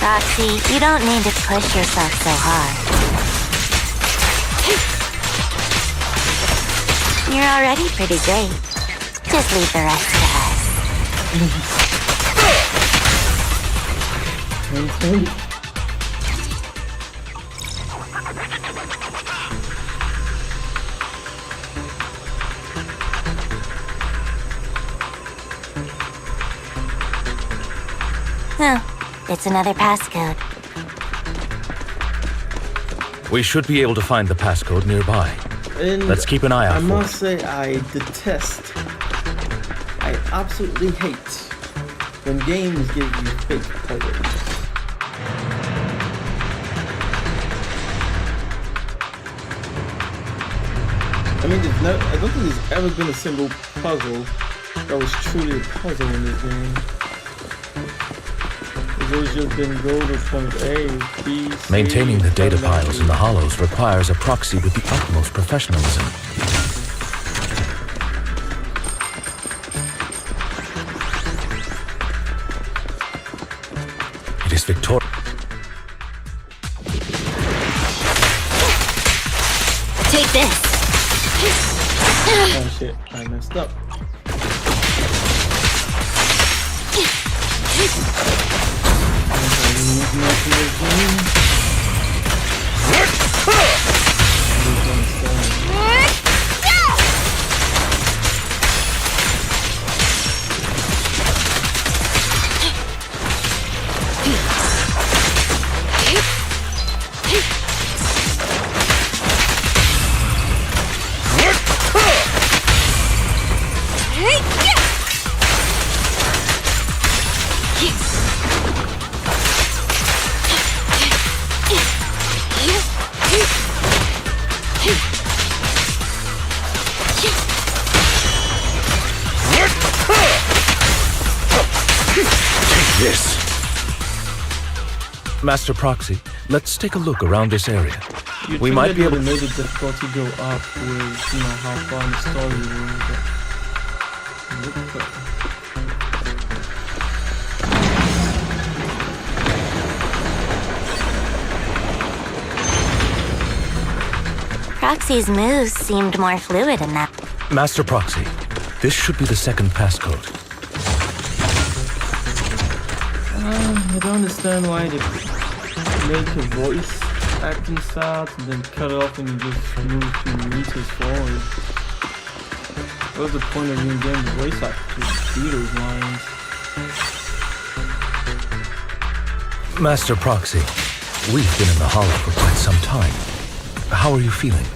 Roxy, you don't need to push yourself so hard. You're already pretty great. Just leave the rest to us. Okay. Oh, it's another passcode. We should be able to find the passcode nearby. And let's keep an eye out I for must it. say, I absolutely hate when games give you fake puzzles. I mean, I don't think there's ever been a single puzzle that was truly a puzzle in this game. It's always just been go to point A, B, C. Maintaining the data piles in the hollows requires a proxy with the utmost professionalism. It is victorious. Take this. Oh shit, I messed up. This. Master Proxy, let's take a look around this area. We might be able to make the difficulty go up with, you know, how far in the story we're in. Proxy's moves seemed more fluid in that. Master Proxy, this should be the second passcode. I don't understand why they make a voice acting style and then cut it off and you just move 2 meters forward. What's the point of even getting the voice actor to do those lines? Master Proxy, we've been in the Hollow for quite some time. How are you feeling?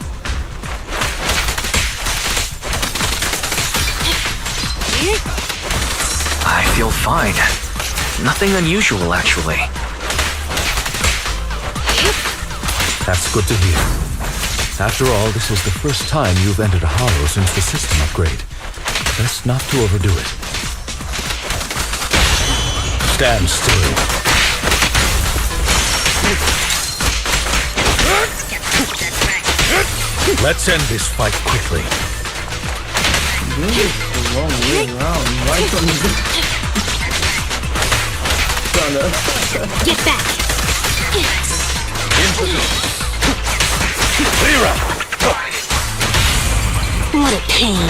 I feel fine. Nothing unusual, actually. That's good to hear. After all, this is the first time you've entered a Hollow since the system upgrade. Best not to overdo it. Stand still. Let's end this fight quickly. This is a long way around. Right from the... Get back. In position. Clear out. What a pain.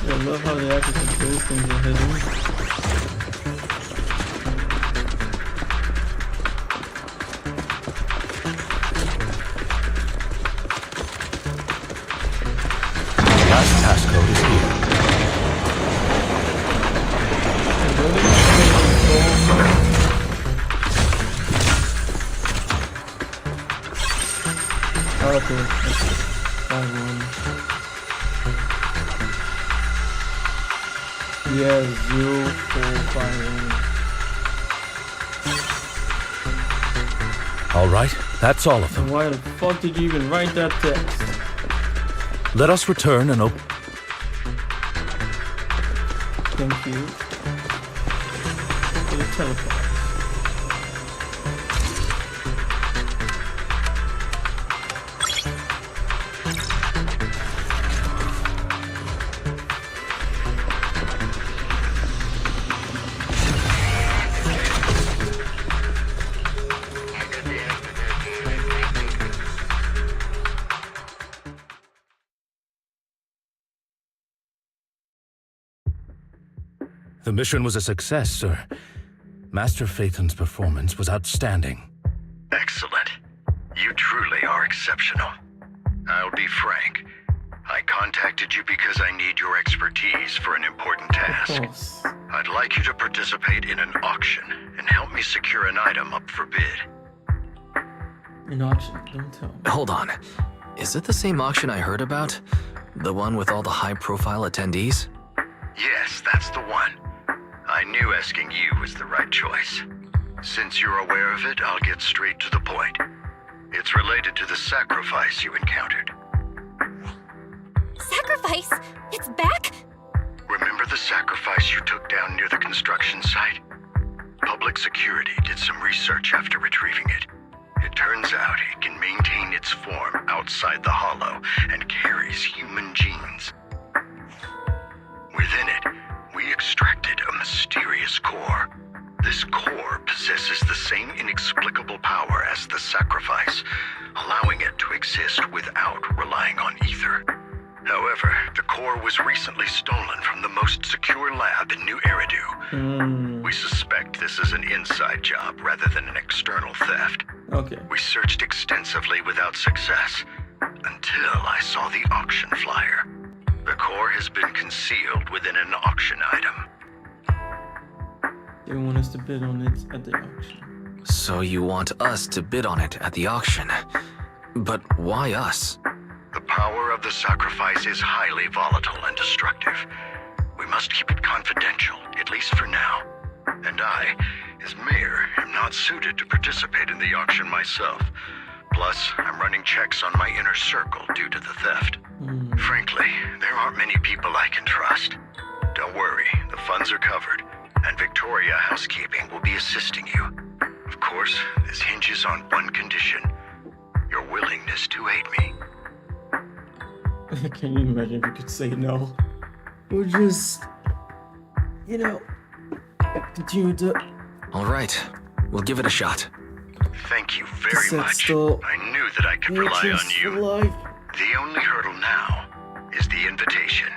I love how the actors of those things are hidden. Passcode is here. Okay. 5-1. Yeah, 0, 4, 5-1. All right, that's all of them. Why the fuck did you even write that text? Let us return and open. Thank you. For the teleport. The mission was a success, sir. Master Phaethon's performance was outstanding. Excellent. You truly are exceptional. I'll be frank. I contacted you because I need your expertise for an important Of task. course. I'd like you to participate in an auction and help me secure an item up for bid. An auction, don't tell me. Hold on. Is it the same auction I heard about? The one with all the high-profile attendees? Yes, that's the one. I knew asking you was the right choice. Since you're aware of it, I'll get straight to the point. It's related to the sacrifice you encountered. Sacrifice? It's back? Remember the sacrifice you took down near the construction site? Public security did some research after retrieving it. It turns out it can maintain its form outside the hollow and carries human genes. Within it, we extracted a mysterious core. This core possesses the same inexplicable power as the sacrifice, allowing it to exist without relying on ether. However, the core was recently stolen from the most secure lab in New Eridu. We suspect this is an inside job rather than an external theft. Okay. We searched extensively without success, until I saw the auction flyer. The core has been concealed within an auction item. They want us to bid on it at the auction. So you want us to bid on it at the auction. But why us? The power of the sacrifice is highly volatile and destructive. We must keep it confidential, at least for now. And I, as mayor, am not suited to participate in the auction myself. Plus, I'm running checks on my inner circle due to the theft. Frankly, there aren't many people I can trust. Don't worry, the funds are covered, and Victoria Housekeeping will be assisting you. Of course, this hinges on one condition: your willingness to aid me. Can you imagine if you could say no? Or just, you know, continue to All right, we'll give it a shot. Thank you very set much. still. I knew that I could rely on you. Life. The only hurdle now is the invitation.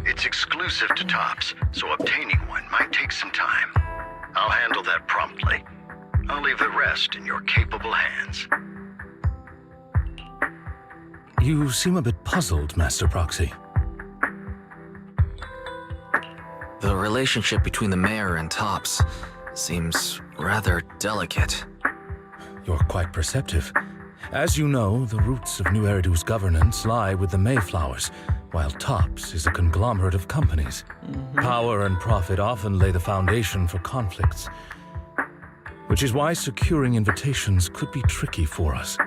It's exclusive to Tops, so obtaining one might take some time. I'll handle that promptly. I'll leave the rest in your capable hands. You seem a bit puzzled, Master Proxy. The relationship between the mayor and Tops seems rather delicate. You're quite perceptive. As you know, the roots of New Eridu's governance lie with the Mayflowers, while Tops is a conglomerate of companies. Power and profit often lay the foundation for conflicts, which is why securing invitations could be tricky for us.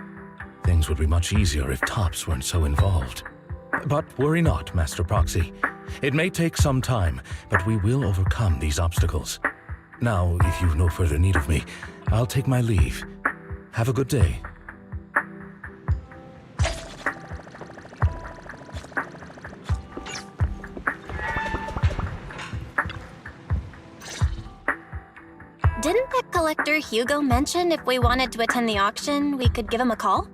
Things would be much easier if Tops weren't so involved. But worry not, Master Proxy. It may take some time, but we will overcome these obstacles. Now, if you've no further need of me, I'll take my leave. Have a good day. Didn't that collector Hugo mention if we wanted to attend the auction, we could give him a call?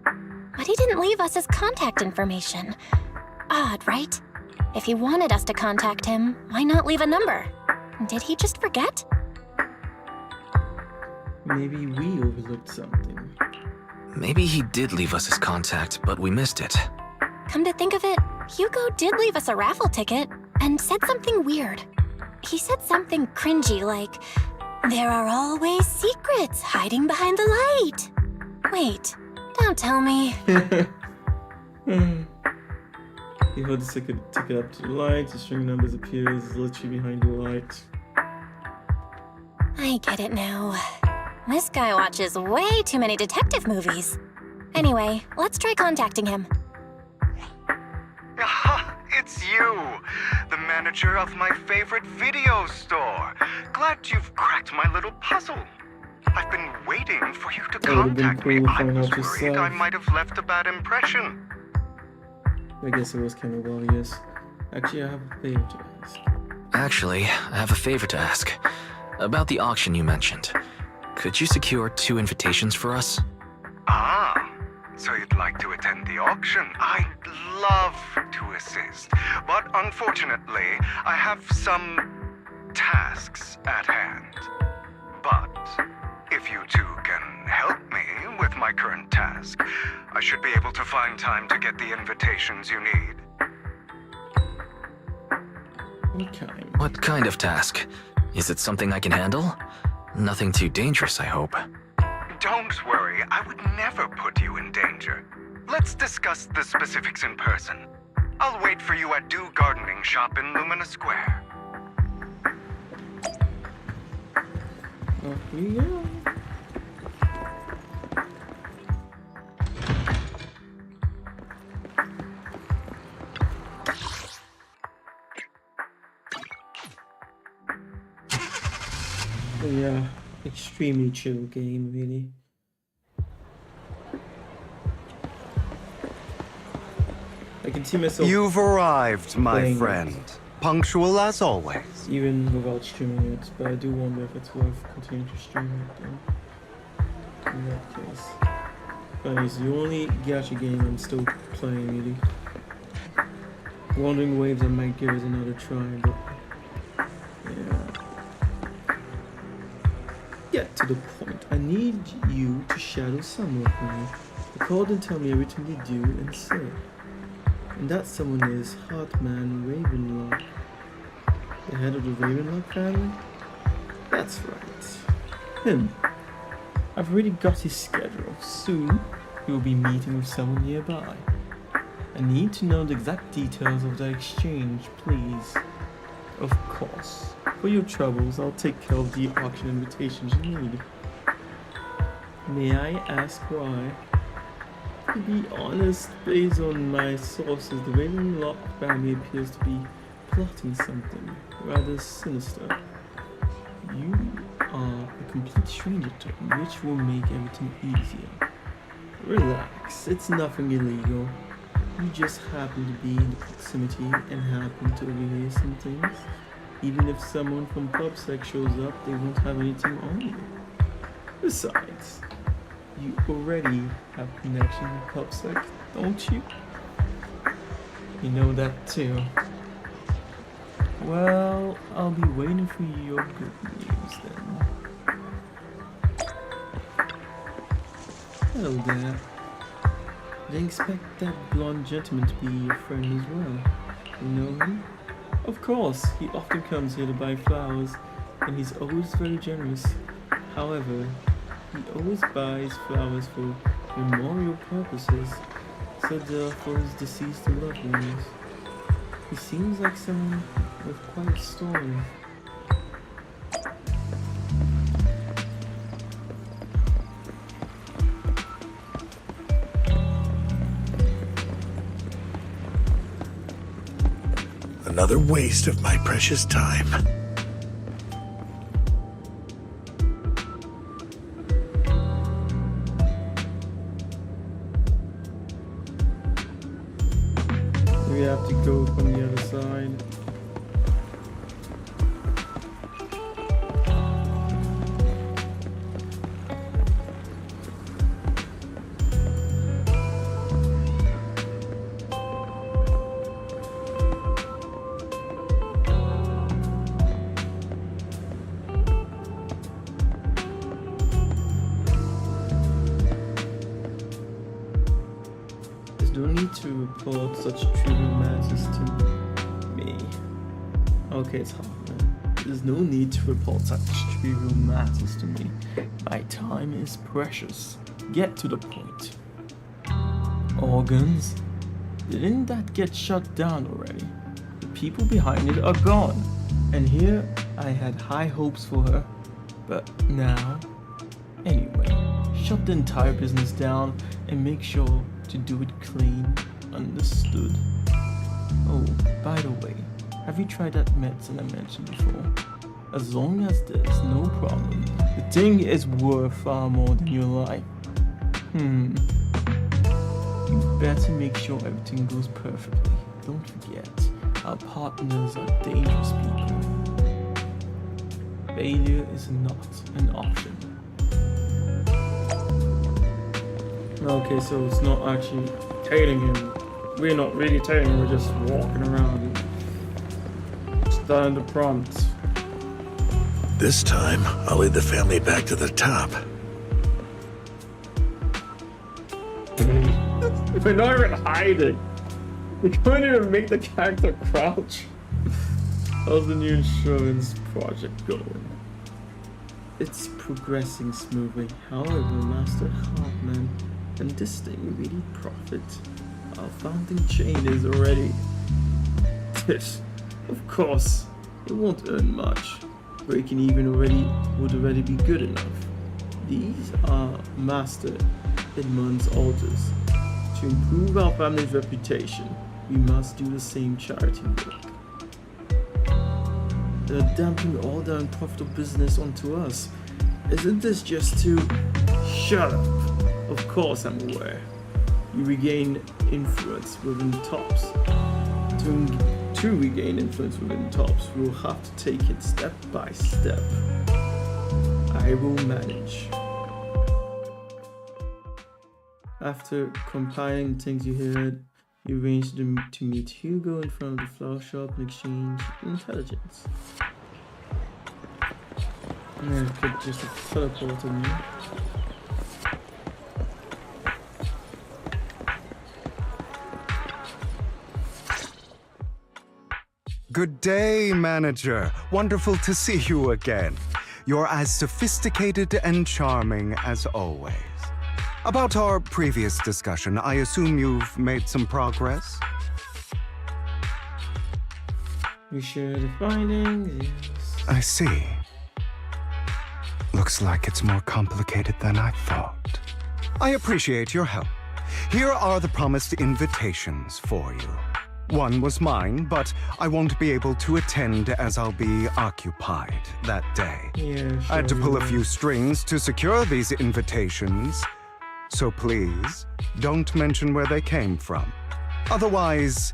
But he didn't leave us his contact information. Odd, right? If he wanted us to contact him, why not leave a number? Did he just forget? Maybe we overlooked something. Maybe he did leave us his contact, but we missed it. Come to think of it, Hugo did leave us a raffle ticket and said something weird. He said something cringy like, "There are always secrets hiding behind the light." Wait, don't tell me. You hold the ticket up to the light, the string numbers appears literally behind the light. I get it now. This guy watches way too many detective movies. Anyway, let's try contacting him. Aha, it's you, the manager of my favorite video store. Glad you've cracked my little puzzle. I've been waiting for you to contact me. I was worried I might have left a bad impression. I guess it was kind of obvious. Actually, I have a favor to ask. Actually, I have a favor to ask. About the auction you mentioned. Could you secure 2 invitations for us? Ah, so you'd like to attend the auction? I'd love to assist, but unfortunately, I have some tasks at hand. But if you two can help me with my current task, I should be able to find time to get the invitations you need. Okay. What kind of task? Is it something I can handle? Nothing too dangerous, I hope. Don't worry, I would never put you in danger. Let's discuss the specifics in person. I'll wait for you at Do Gardening Shop in Lumina Square. Off we go. So yeah, extremely chill game, really. I can see myself You've arrived, my playing friend. it, Punctual as always. even without streaming it, but I do wonder if it's worth continuing to stream it though. In that case. But it's the only gacha game I'm still playing, really. Wandering Waves I might give it another try, but yeah. Get to the point. I need you to shadow someone for me. Record and tell me everything they do and say. And that someone is Heartman Ravenlock. The head of the Ravenlock family? That's right. Him. I've already got his schedule. Soon, he will be meeting with someone nearby. I need to know the exact details of the exchange, please. Of course. For your troubles, I'll take care of the auction invitations you need. May I ask why? To be honest, based on my sources, the Ravenlock family appears to be plotting something rather sinister. You are a complete stranger to them, which will make everything easier. Relax, it's nothing illegal. You just happen to be in the proximity and happen to overhear some things. Even if someone from PubSec shows up, they won't have anything on you. Besides, you already have connection with PubSec, don't you? You know that too. Well, I'll be waiting for your good news then. Hello there. Didn't expect that blonde gentleman to be your friend as well. You know him? Of course, he often comes here to buy flowers, and he's always very generous. However, he always buys flowers for memorial purposes, so they're for his deceased loved ones. He seems like someone with quite a story. Another waste of my precious time. We have to go from the other side. No need to report such trivial matters to me. Okay, it's Hoffman. There's no need to report such trivial matters to me. My time is precious. Get to the point. Organs? Didn't that get shut down already? The people behind it are gone. And here I had high hopes for her. But now... Anyway, shut the entire business down and make sure to do it clean. Understood? Oh, by the way, have you tried that medicine I mentioned before? As long as there's no problem, the thing is worth far more than your life. You better make sure everything goes perfectly. Don't forget, our partners are dangerous people. Failure is not an option. Okay, so it's not actually tailing him. We're not really tailing him, we're just walking around and starting the prompt. This time, I'll lead the family back to the top. We're not even hiding. We couldn't even make the character crouch. How's the new insurance project going? It's progressing smoothly. However, Master Hartman and this thing really profit. Our founding chain is already... Of course, it won't earn much. Breaking even would already be good enough. These are Master Edmund's orders. To improve our family's reputation, we must do the same charity work. They're dumping all their unprofitable business onto us. Isn't this just too... Shut up! Of course I'm aware. You regain influence within tops. To regain influence within tops, we'll have to take it step by step. I will manage. After compiling things you heard, you arranged to meet Hugo in front of the flower shop and exchange intelligence. And then I could just teleport to me. Good day, manager. Wonderful to see you again. You're as sophisticated and charming as always. About our previous discussion, I assume you've made some progress? We share the findings, yes. I see. Looks like it's more complicated than I thought. I appreciate your help. Here are the promised invitations for you. One was mine, but I won't be able to attend as I'll be occupied that day. Yeah, sure. I had to pull a few strings to secure these invitations, so please don't mention where they came from. Otherwise,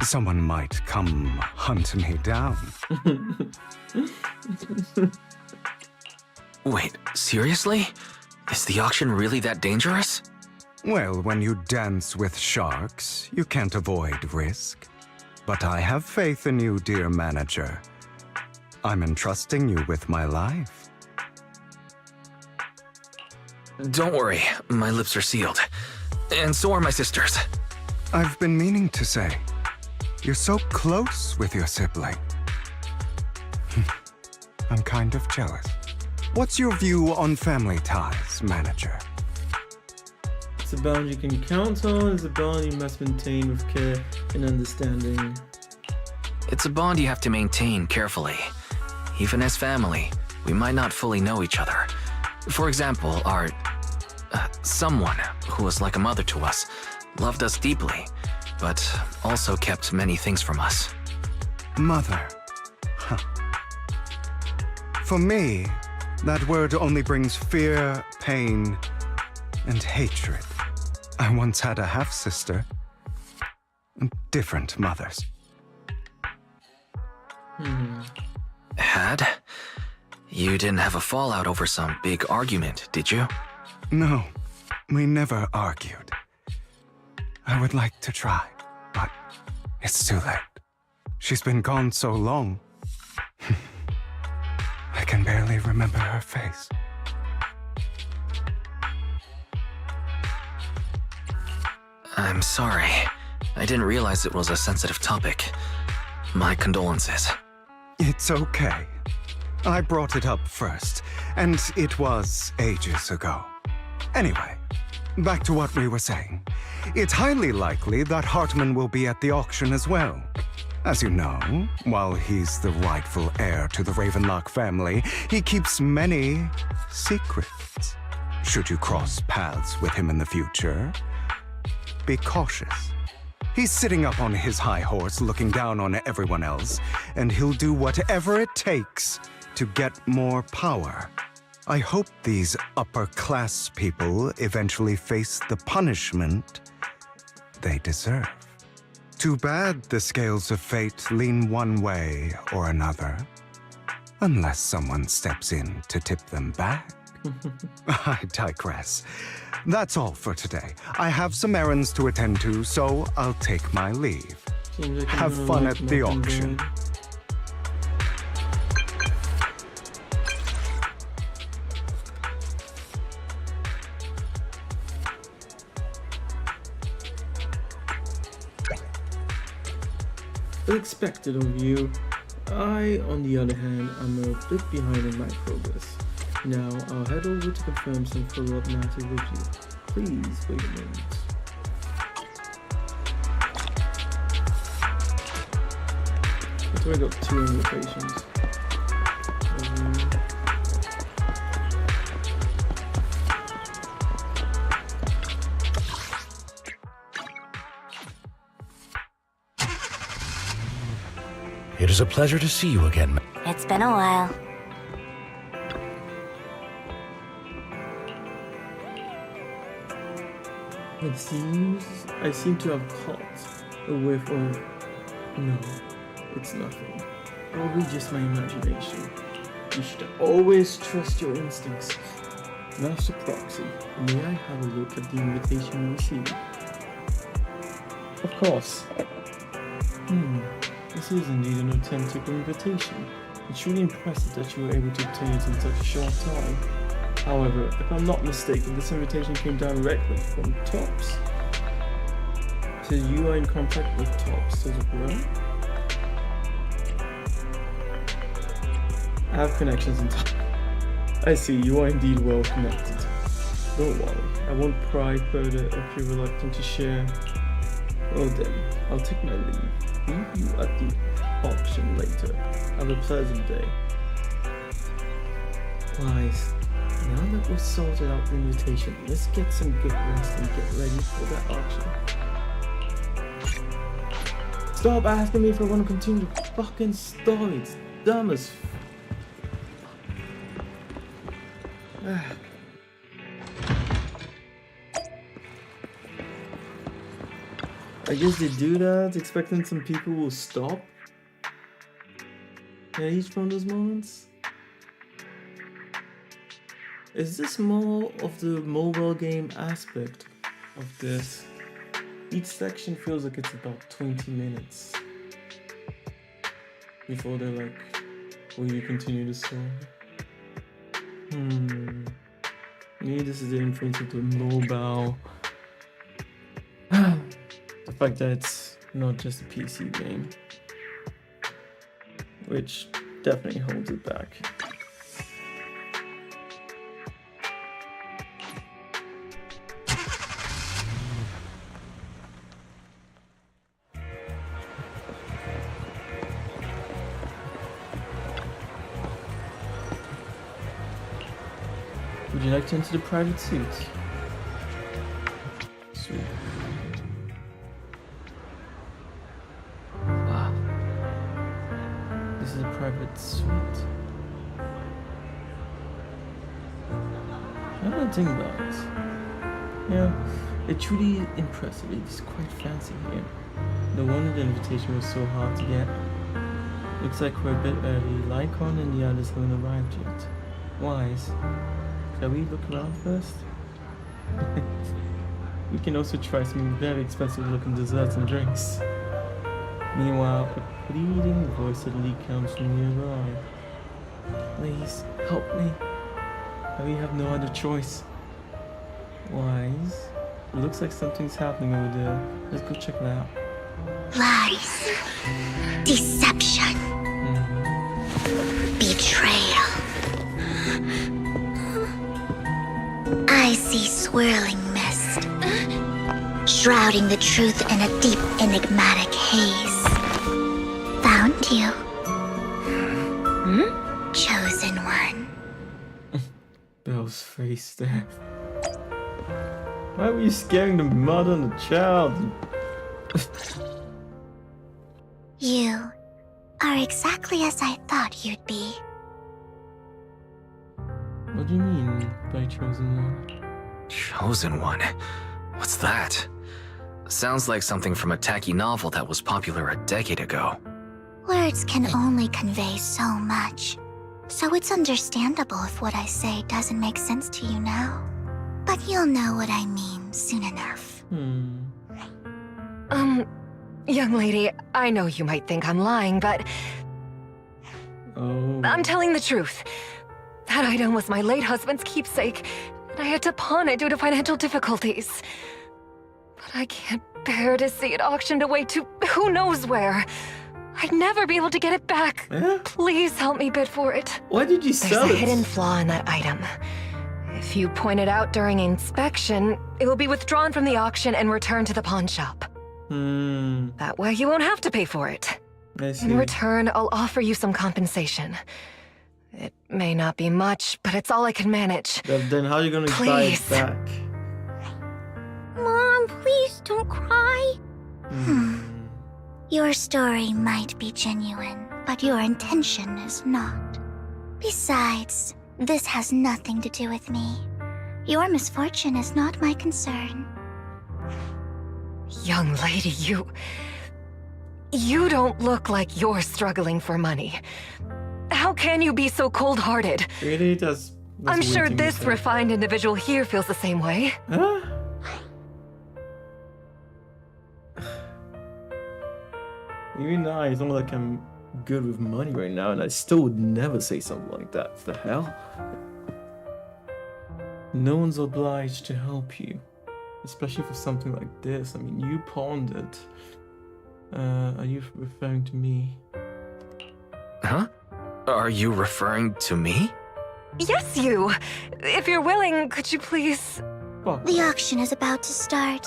someone might come hunt me down. Wait, seriously? Is the auction really that dangerous? Well, when you dance with sharks, you can't avoid risk. But I have faith in you, dear manager. I'm entrusting you with my life. Don't worry, my lips are sealed. And so are my sisters. I've been meaning to say, you're so close with your sibling. I'm kind of jealous. What's your view on family ties, manager? It's a bond you can count on, it's a bond you must maintain with care and understanding. It's a bond you have to maintain carefully. Even as family, we might not fully know each other. For example, our... someone who was like a mother to us, loved us deeply, but also kept many things from us. Mother. Huh. For me, that word only brings fear, pain, and hatred. I once had a half-sister. Different mothers. Had? You didn't have a fallout over some big argument, did you? No, we never argued. I would like to try, but it's too late. She's been gone so long. I can barely remember her face. I'm sorry. I didn't realize it was a sensitive topic. My condolences. It's okay. I brought it up first, and it was ages ago. Anyway, back to what we were saying. It's highly likely that Hartman will be at the auction as well. As you know, while he's the rightful heir to the Ravenlock family, he keeps many secrets. Should you cross paths with him in the future, be cautious. He's sitting up on his high horse looking down on everyone else, and he'll do whatever it takes to get more power. I hope these upper-class people eventually face the punishment they deserve. Too bad the scales of fate lean one way or another, unless someone steps in to tip them back. I digress. That's all for today. I have some errands to attend to, so I'll take my leave. Seems like Have fun at the auction. Expected of you. I, on the other hand, am a bit behind in my progress. Now, I'll head over to confirm some follow-up matter with you. Please wait a moment. I've already got 2 invitations. It is a pleasure to see you again. It's been a while. It seems I seem to have caught a whiff of... No, it's nothing. Probably just my imagination. You should always trust your instincts. Master Proxy, may I have a look at the invitation you received? Of course. This is indeed an authentic invitation. It's really impressive that you were able to obtain it in such a short time. However, if I'm not mistaken, this invitation came directly from Tops. So you are in contact with Tops as well? I have connections in Tops. I see, you are indeed well connected. Don't worry, I won't pry further if you're reluctant to share. Well then, I'll take my leave. Meet you at the auction later. Have a pleasant day. Wise. Now that we've sorted out the invitation, let's get some good rest and get ready for that auction. Stop asking me if I want to continue the fucking story. It's dumb as I guess they do that, expecting some people will stop at each one of those moments. Is this more of the mobile game aspect of this? Each section feels like it's about 20 minutes before they're like, will you continue the story? Maybe this is the influence of the mobile. The fact that it's not just a PC game, which definitely holds it back. Would you like to enter the private suite? Sweet. Wow. This is a private suite. I don't think about it. Yeah, it's truly impressive. It's quite fancy here. No wonder the invitation was so hard to get. Looks like we're a bit early. Lycon and the others haven't arrived yet. Wise. Shall we look around first? We can also try some very expensive looking desserts and drinks. Meanwhile, a pleading voice suddenly comes from nearby. Please, help me. We have no other choice. Wise, it looks like something's happening over there. Let's go check it out. Lies. Deception. Betrayal. I see swirling mist. lost, shrouding the truth in a deep, enigmatic haze. Found you. Chosen one. Bell's face there. Why were you scaring the mother and the child? You are exactly as I thought you'd be. What do you mean by chosen one? Chosen one? What's that? Sounds like something from a tacky novel that was popular a decade ago. Words can only convey so much, so it's understandable if what I say doesn't make sense to you now. But you'll know what I mean soon enough. Young lady, I know you might think I'm lying, but I'm telling the truth. That item was my late husband's keepsake, and I had to pawn it due to financial difficulties. But I can't bear to see it auctioned away to who knows where. I'd never be able to get it back. Please help me bid for it. Why did you sell There's it? a hidden flaw in that item. If you point it out during inspection, it will be withdrawn from the auction and returned to the pawn shop. That way you won't have to pay for it. I see. In return, I'll offer you some compensation. It may not be much, but it's all I can manage. Then how are you gonna buy it back? Mom, please don't cry. Your story might be genuine, but your intention is not. Besides, this has nothing to do with me. Your misfortune is not my concern. Young lady, you don't look like you're struggling for money. How can you be so cold-hearted? Really? That's I'm sure weird thing to this say. refined individual here feels the same way. Huh? Even now, it's not like I'm good with money right now, and I still would never say something like that. What the hell? No one's obliged to help you, especially for something like this. I mean, you pawned it. Are you referring to me? Huh? Are you referring to me? Yes, you. If you're willing, could you please... The auction is about to start.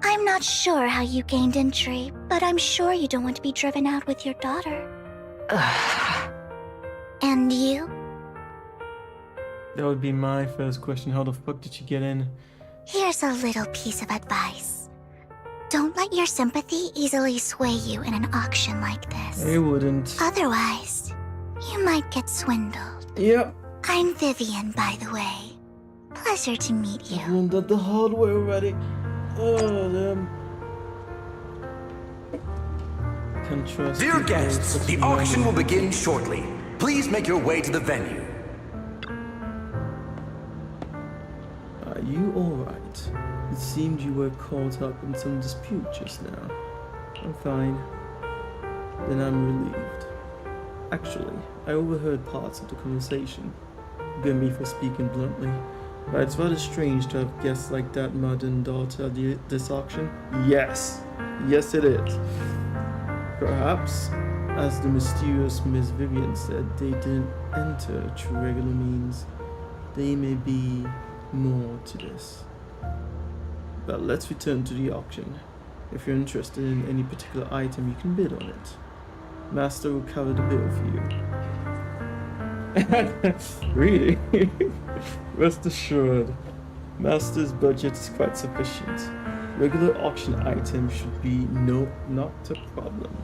I'm not sure how you gained entry, but I'm sure you don't want to be driven out with your daughter. And you? That would be my first question. How the fuck did you get in? Here's a little piece of advice. Don't let your sympathy easily sway you in an auction like this. I wouldn't. Otherwise, you might get swindled. Yep. I'm Vivian, by the way. Pleasure to meet you. I learned that the hard way already. Oh, damn. Contrast. Dear guests, the auction will begin shortly. Please make your way to the venue. Are you alright? It seemed you were caught up in some dispute just now. I'm fine. Then I'm relieved. Actually, I overheard parts of the conversation. Forgive me for speaking bluntly, but it's rather strange to have guests like that mother and daughter at this auction. Yes. Yes, it is. Perhaps, as the mysterious Miss Vivian said, they didn't enter through regular means. There may be more to this. But let's return to the auction. If you're interested in any particular item, you can bid on it. Master will cover the bill for you. Really? Rest assured, Master's budget is quite sufficient. Regular auction items should be not a problem.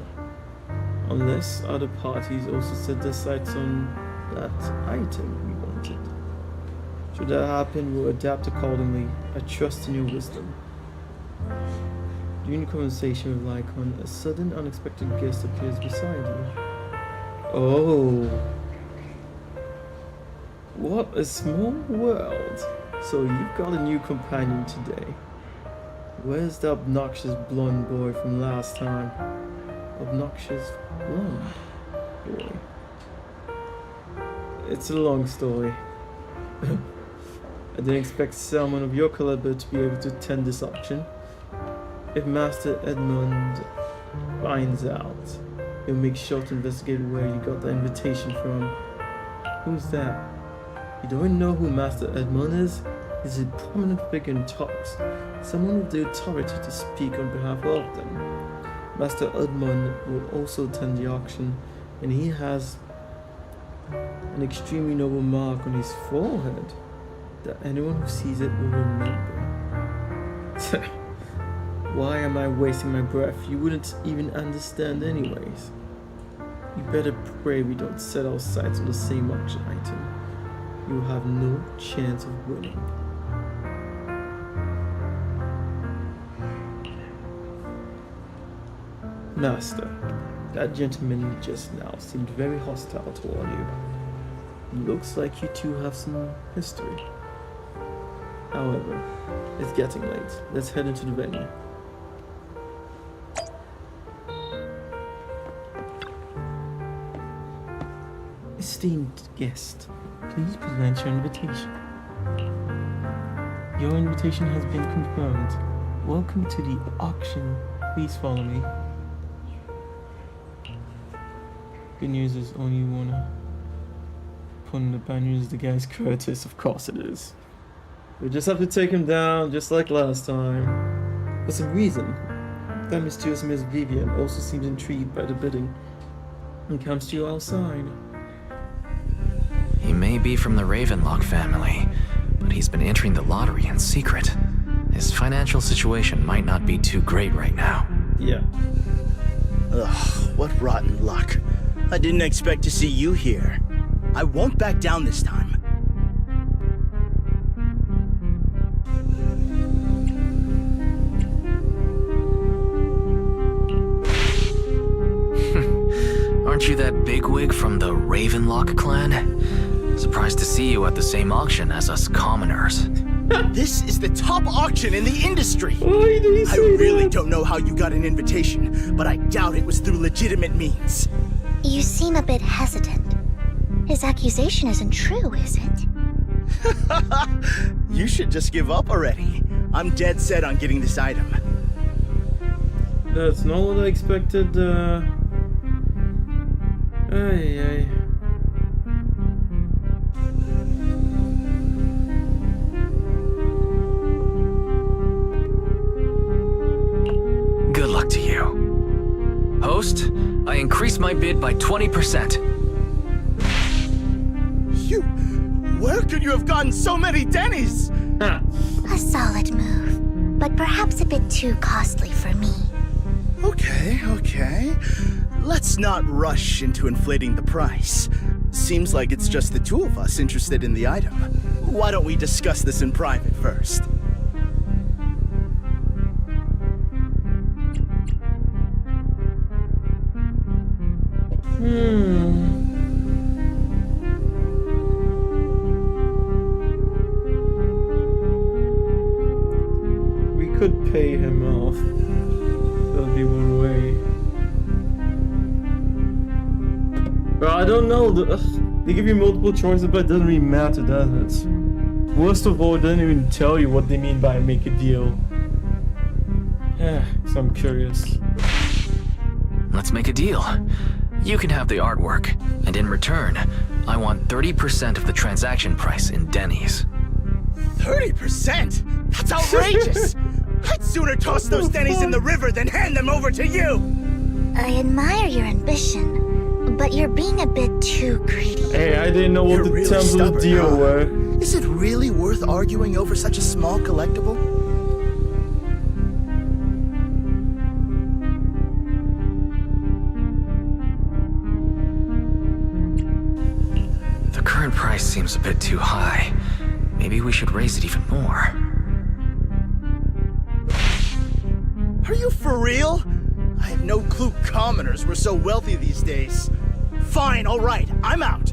Unless other parties also set their sights on that item we wanted. Should that happen, we'll adapt accordingly. I trust in your wisdom. During the conversation with Lycon, a sudden unexpected guest appears beside you. Oh. What a small world. So you've got a new companion today. Where's the obnoxious blonde boy from last time? Obnoxious blonde boy. It's a long story. I didn't expect someone of your caliber to be able to attend this auction. If Master Edmund finds out, he'll make sure to investigate where you got the invitation from. Who's that? You don't know who Master Edmund is? is a prominent figure in talks, someone with the authority to speak on behalf of them. Master Udmon will also attend the auction, and he has an extremely noble mark on his forehead that anyone who sees it will remember. Why am I wasting my breath? You wouldn't even understand anyways. You better pray we don't set our sights on the same auction item. You have no chance of winning. Master, that gentleman just now seemed very hostile toward you. Looks like you two have some history. However, it's getting late. Let's head into the venue. Esteemed guest, please present your invitation. Your invitation has been confirmed. Welcome to the auction. Please follow me. Good news is only wanna put in the bad news the guy's Curtis. Of course it is. We just have to take him down just like last time. For some reason, that mysterious Miss Vivian also seems intrigued by the bidding and comes to you outside. He may be from the Ravenlock family, but he's been entering the lottery in secret. His financial situation might not be too great right now. Yeah. Ugh, what rotten luck. I didn't expect to see you here. I won't back down this time. Aren't you that bigwig from the Ravenlock clan? Surprised to see you at the same auction as us commoners. This is the top auction in the industry. Why do you I say really that? don't know how you got an invitation, but I doubt it was through legitimate means. You seem a bit hesitant. His accusation isn't true, is it? You should just give up already. I'm dead set on getting this item. That's not what I expected. Ay. Good luck to you. Host, I increased my bid by 20%. Where could you have gotten so many Denny's? A solid move, but perhaps a bit too costly for me. Okay. Let's not rush into inflating the price. Seems like it's just the two of us interested in the item. Why don't we discuss this in private first? We could pay him off. That'll be one way. But I don't know. They give you multiple choices, but it doesn't really matter, does it? Worst of all, it doesn't even tell you what they mean by make a deal. Yeah, so I'm curious. Let's make a deal. You can have the artwork, and in return, I want 30% of the transaction price in Denny's. 30%? That's outrageous! I'd sooner toss those Denny's in the river than hand them over to you! I admire your ambition, but you're being a bit too greedy. Hey, I didn't know what You're the really terms of the stubborn, deal huh? were. Is it really worth arguing over such a small collectible? The current price seems a bit too high. Maybe we should raise it even more. Are you for real? I had no clue commoners were so wealthy these days. Fine, alright, I'm out.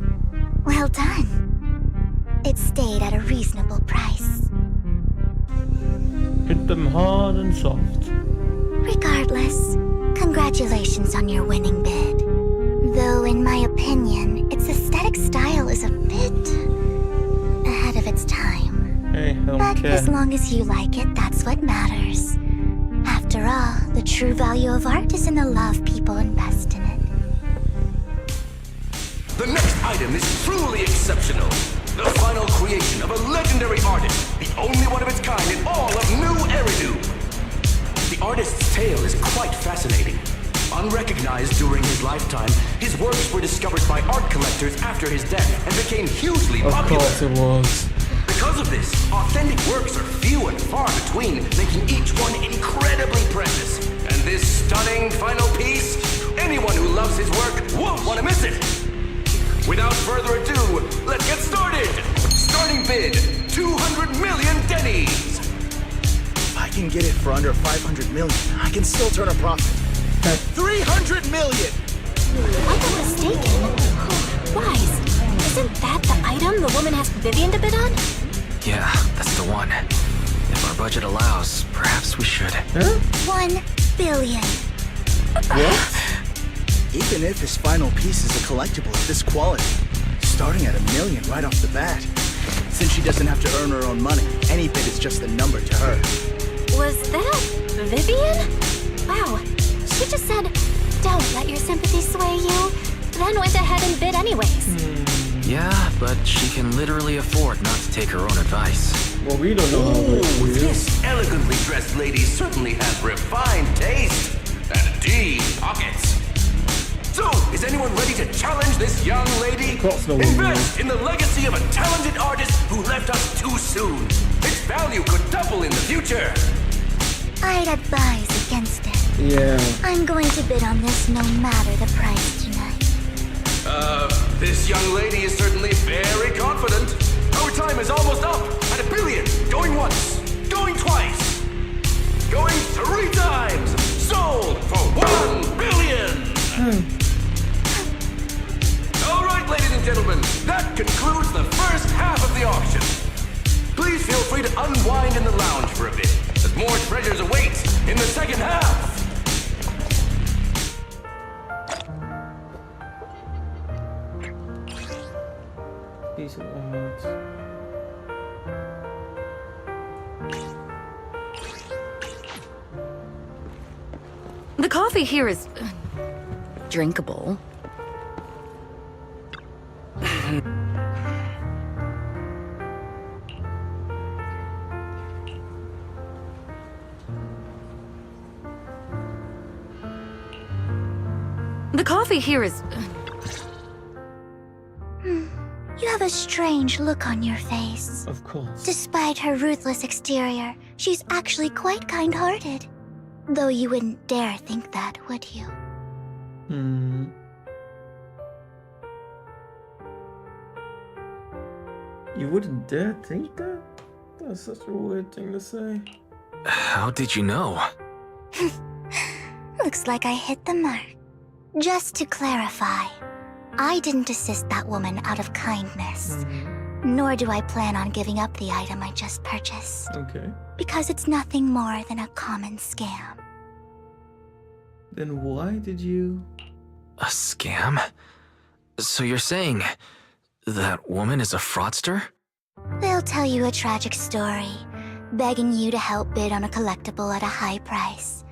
Well done. It stayed at a reasonable price. Hit them hard and soft. Regardless, congratulations on your winning bid. Though, in my opinion, its aesthetic style is a bit ahead of its time. Hey, I don't But care. as long as you like it, that's what matters. After all, the true value of art is in the love people invest in it. The next item is truly exceptional. the final creation of a legendary artist, the only one of its kind in all of New Eridu. The artist's tale is quite fascinating. Unrecognized during his lifetime, his works were discovered by art collectors after his death and became hugely popular. Of course it was. Because of this, authentic works are few and far between, making each one incredibly precious. And this stunning final piece, anyone who loves his work won't want to miss it. Without further ado, let's get started! Starting bid, 200 million dennies! If I can get it for under 500 million, I can still turn a profit. 300 million! I'm not mistaken. Wise, isn't that the item the woman asked Vivian to bid on? Yeah, that's the one. If our budget allows, perhaps we should. Huh? 1 billion. What? Even if his final piece is a collectible of this quality, starting at $1 million right off the bat. Since she doesn't have to earn her own money, any bid is just a number to her. Was that Vivian? Wow, she just said, don't let your sympathy sway you, then went ahead and bid anyways. Yeah, but she can literally afford not to take her own advice. Well, we don't know how Ooh, to do. this elegantly dressed lady certainly has refined taste and deep pockets. So, is anyone ready to challenge this young lady? Of course no one will. Invest in the legacy of a talented artist who left us too soon. Its value could double in the future. I'd advise against it. Yeah. I'm going to bid on this no matter the price tonight. This young lady is certainly very confident. Our time is almost up at $1 billion. Going once, going twice, going 3 times. Sold for $1 billion. All right, ladies and gentlemen, that concludes the first half of the auction. Please feel free to unwind in the lounge for a bit, as more treasures await in the second half. Piece of art. The coffee here is drinkable. The coffee here is You have a strange look on your face. Of course. Despite her ruthless exterior, she's actually quite kind-hearted. Though you wouldn't dare think that, would you? You wouldn't dare think that? That's such a weird thing to say. How did you know? Looks like I hit the mark. Just to clarify, I didn't assist that woman out of kindness. Nor do I plan on giving up the item I just purchased. Okay. Because it's nothing more than a common scam. Then why did you... A scam? So you're saying that woman is a fraudster? They'll tell you a tragic story, begging you to help bid on a collectible at a high price.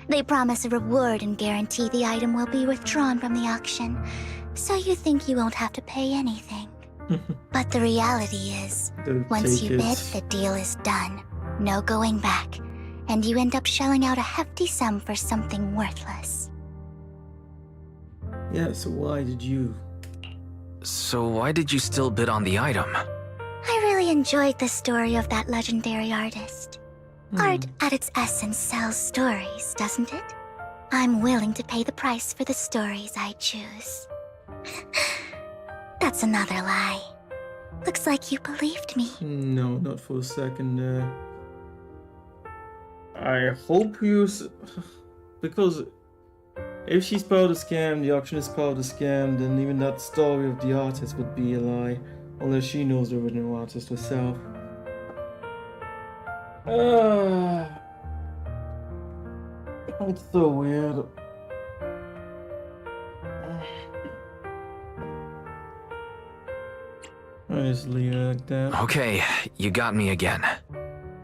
They promise a reward and guarantee the item will be withdrawn from the auction, so you think you won't have to pay anything. But the reality is, Don't once take you it. bid, the deal is done. No going back. And you end up shelling out a hefty sum for something worthless. Yeah, so why did you... So why did you still bid on the item? I really enjoyed the story of that legendary artist. Art, at its essence, sells stories, doesn't it? I'm willing to pay the price for the stories I choose. That's another lie. Looks like you believed me. No, not for a second there. I hope you... Because if she's part of the scam, the auction is part of the scam, then even that story of the artist would be a lie. Unless she knows the original artist herself. It's so weird. I just leave it like that. Okay, you got me again.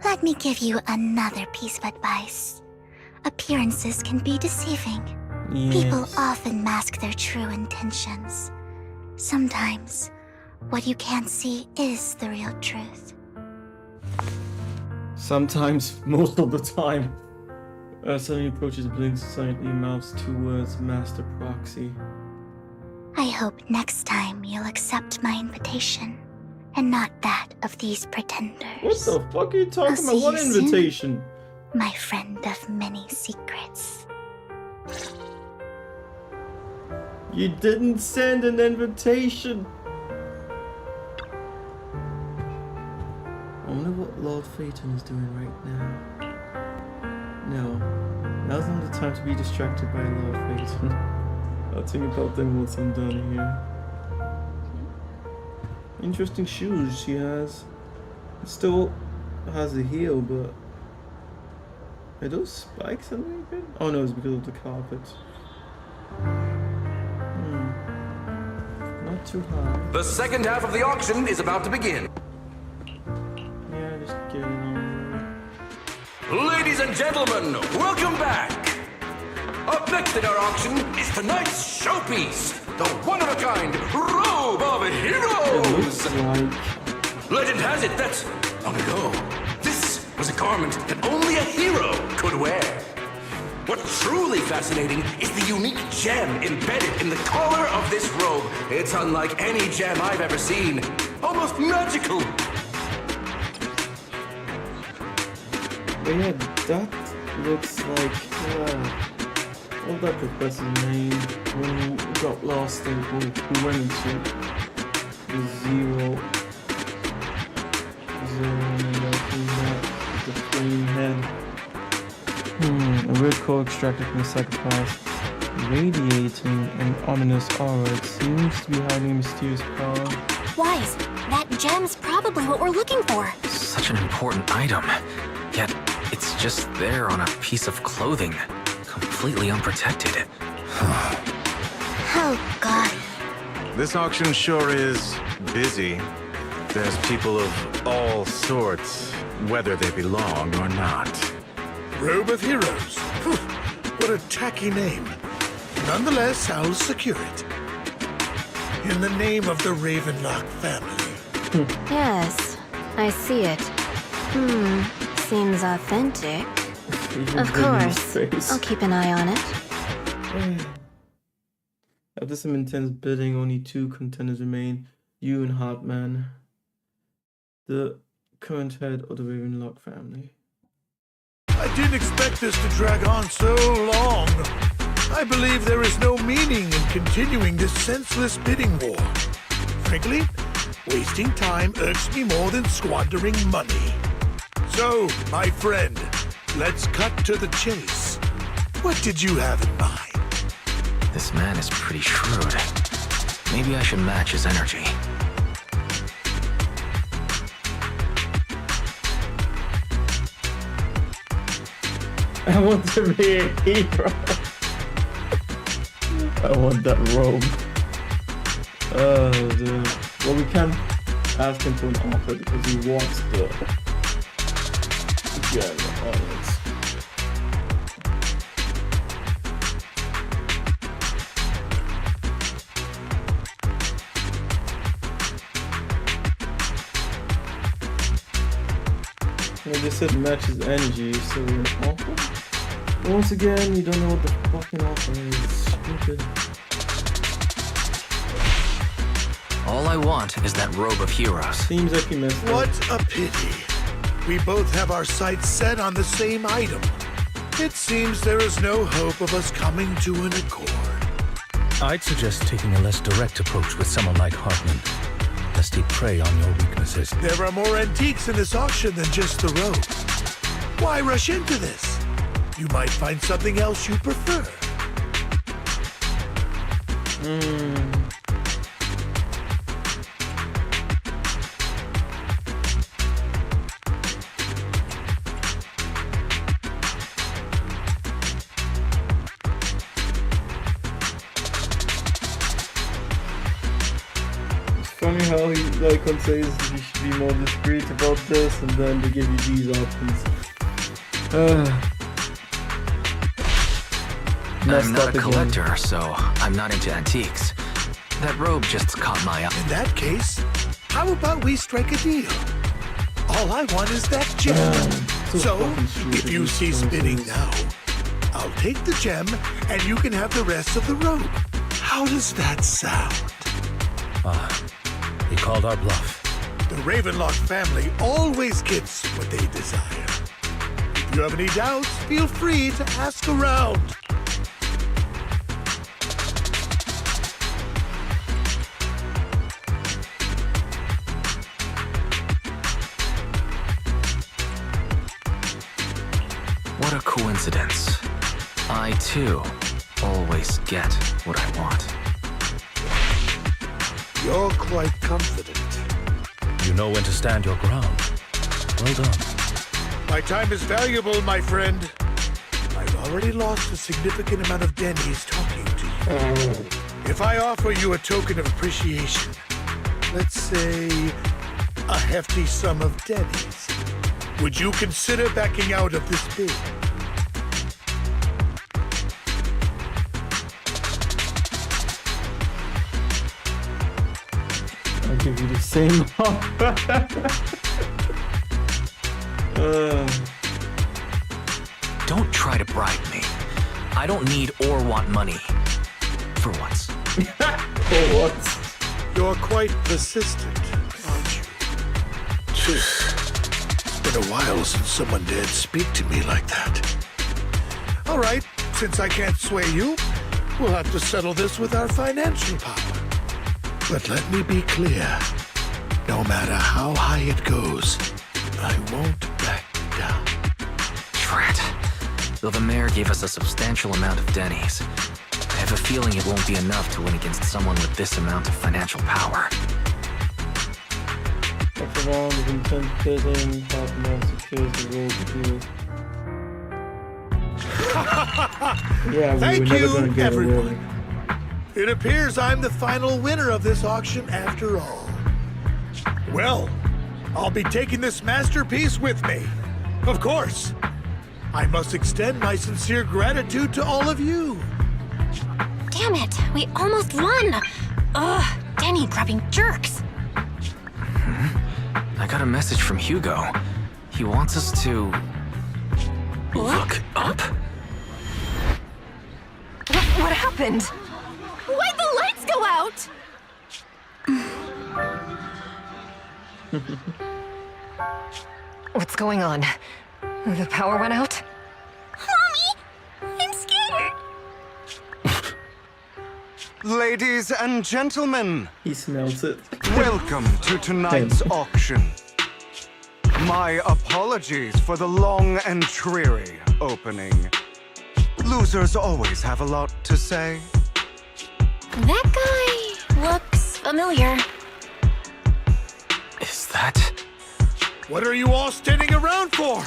Let me give you another piece of advice. Appearances can be deceiving. People Yes. often mask their true intentions. Sometimes, What you can't see is the real truth. Sometimes, most of the time. Suddenly approaches, blinks silently, mouths 2 words, Master Proxy. I hope next time you'll accept my invitation, and not that of these pretenders. What the fuck are you talking I'll about? see What you soon, invitation? my friend of many secrets. You didn't send an invitation. I wonder what Lord Phaeton is doing right now. No, now's not the time to be distracted by Lord Phaeton. I'll think about them once I'm done here. Interesting shoes she has. It still has a heel, but are those spikes a little bit? Oh no, it's because of the carpet. Not too high. The second half of the auction is about to begin. Yeah, just get it on. Ladies and gentlemen, welcome back! Up next in our auction is tonight's showpiece, the one-of-a-kind Robe of It Heroes! looks like... Legend has it that, long ago, this was a garment that only a hero could wear. What's truly fascinating is the unique gem embedded in the collar of this robe. It's unlike any gem I've ever seen. Almost magical. But yeah, that looks like... what's that professor's name? When we got lost and we went into the zero zone and the flame head. A weird core extracted from the sacrifice, radiating an ominous aura. It seems to be hiding a mysterious power. Wise, that gem's probably what we're looking for. Such an important item, yet it's just there on a piece of clothing, completely unprotected. Oh, God. This auction sure is busy. There's people of all sorts, whether they belong or not. Robe of Heroes. Phew, what a tacky name. Nonetheless, I'll secure it. In the name of the Ravenlock family. Yes, I see it. Seems authentic. Of course, I'll keep an eye on it. After some intense bidding, only 2 contenders remain, you and Heartman, the current head of the Ravenlock family. I didn't expect this to drag on so long. I believe there is no meaning in continuing this senseless bidding war. Frankly, wasting time irks me more than squandering money. So, my friend, let's cut to the chase. What did you have in mind? This man is pretty shrewd. Maybe I should match his energy. I want to be a hero. I want that robe. Oh, dude. Well, we can't ask him for an offer because he wants the gem on it. I just said matches energy, so an offer? Once again, you don't know what the fucking offer is. Stupid. All I want is that Robe of Heroes. Seems like you messed up. What a pity. We both have our sights set on the same item. It seems there is no hope of us coming to an accord. I'd suggest taking a less direct approach with someone like Hartman, lest he prey on your weaknesses. There are more antiques in this auction than just the robe. Why rush into this? You might find something else you prefer. Funny how he says you should be more discreet about this, and then they give you these options. I'm not a collector, so I'm not into antiques. That robe just caught my eye. In that case, How about we strike a deal? All I want is that gem. So, if you cease bidding now, I'll take the gem and you can have the rest of the robe. How does that sound? He called our bluff. The Ravenlock family always gets what they desire. If you have any doubts, feel free to ask around. What a coincidence. I, too, always get what I want. You're quite confident. You know when to stand your ground. Well done. My time is valuable, my friend. I've already lost a significant amount of dennies talking to you. If I offer you a token of appreciation, let's say a hefty sum of dennies, would you consider backing out of this bid? I'll give you the same offer. Don't try to bribe me. I don't need or want money. For once. For what? You're quite persistent, aren't you? It's been a while since someone dared speak to me like that. All right, since I can't sway you, we'll have to settle this with our financial power. But let me be clear. No matter how high it goes, I won't back down. Drat. Though the mayor gave us a substantial amount of dennies, I have a feeling it won't be enough to win against someone with this amount of financial power. That's around with intent bidding, half man secures the role to yeah, Thank we were never you, gonna get everyone. away. It appears I'm the final winner of this auction after all. Well, I'll be taking this masterpiece with me. Of course. I must extend my sincere gratitude to all of you. Damn it, we almost won! Ugh, denny-grubbing jerks! I got a message from Hugo. He wants us to... look up? What happened? Why'd the lights go out? What's going on? The power went out? Mommy, I'm scared. Ladies and gentlemen, He smells it. welcome to tonight's auction. My apologies for the long and dreary opening. Losers always have a lot to say. That guy looks familiar. Is that... What are you all standing around for?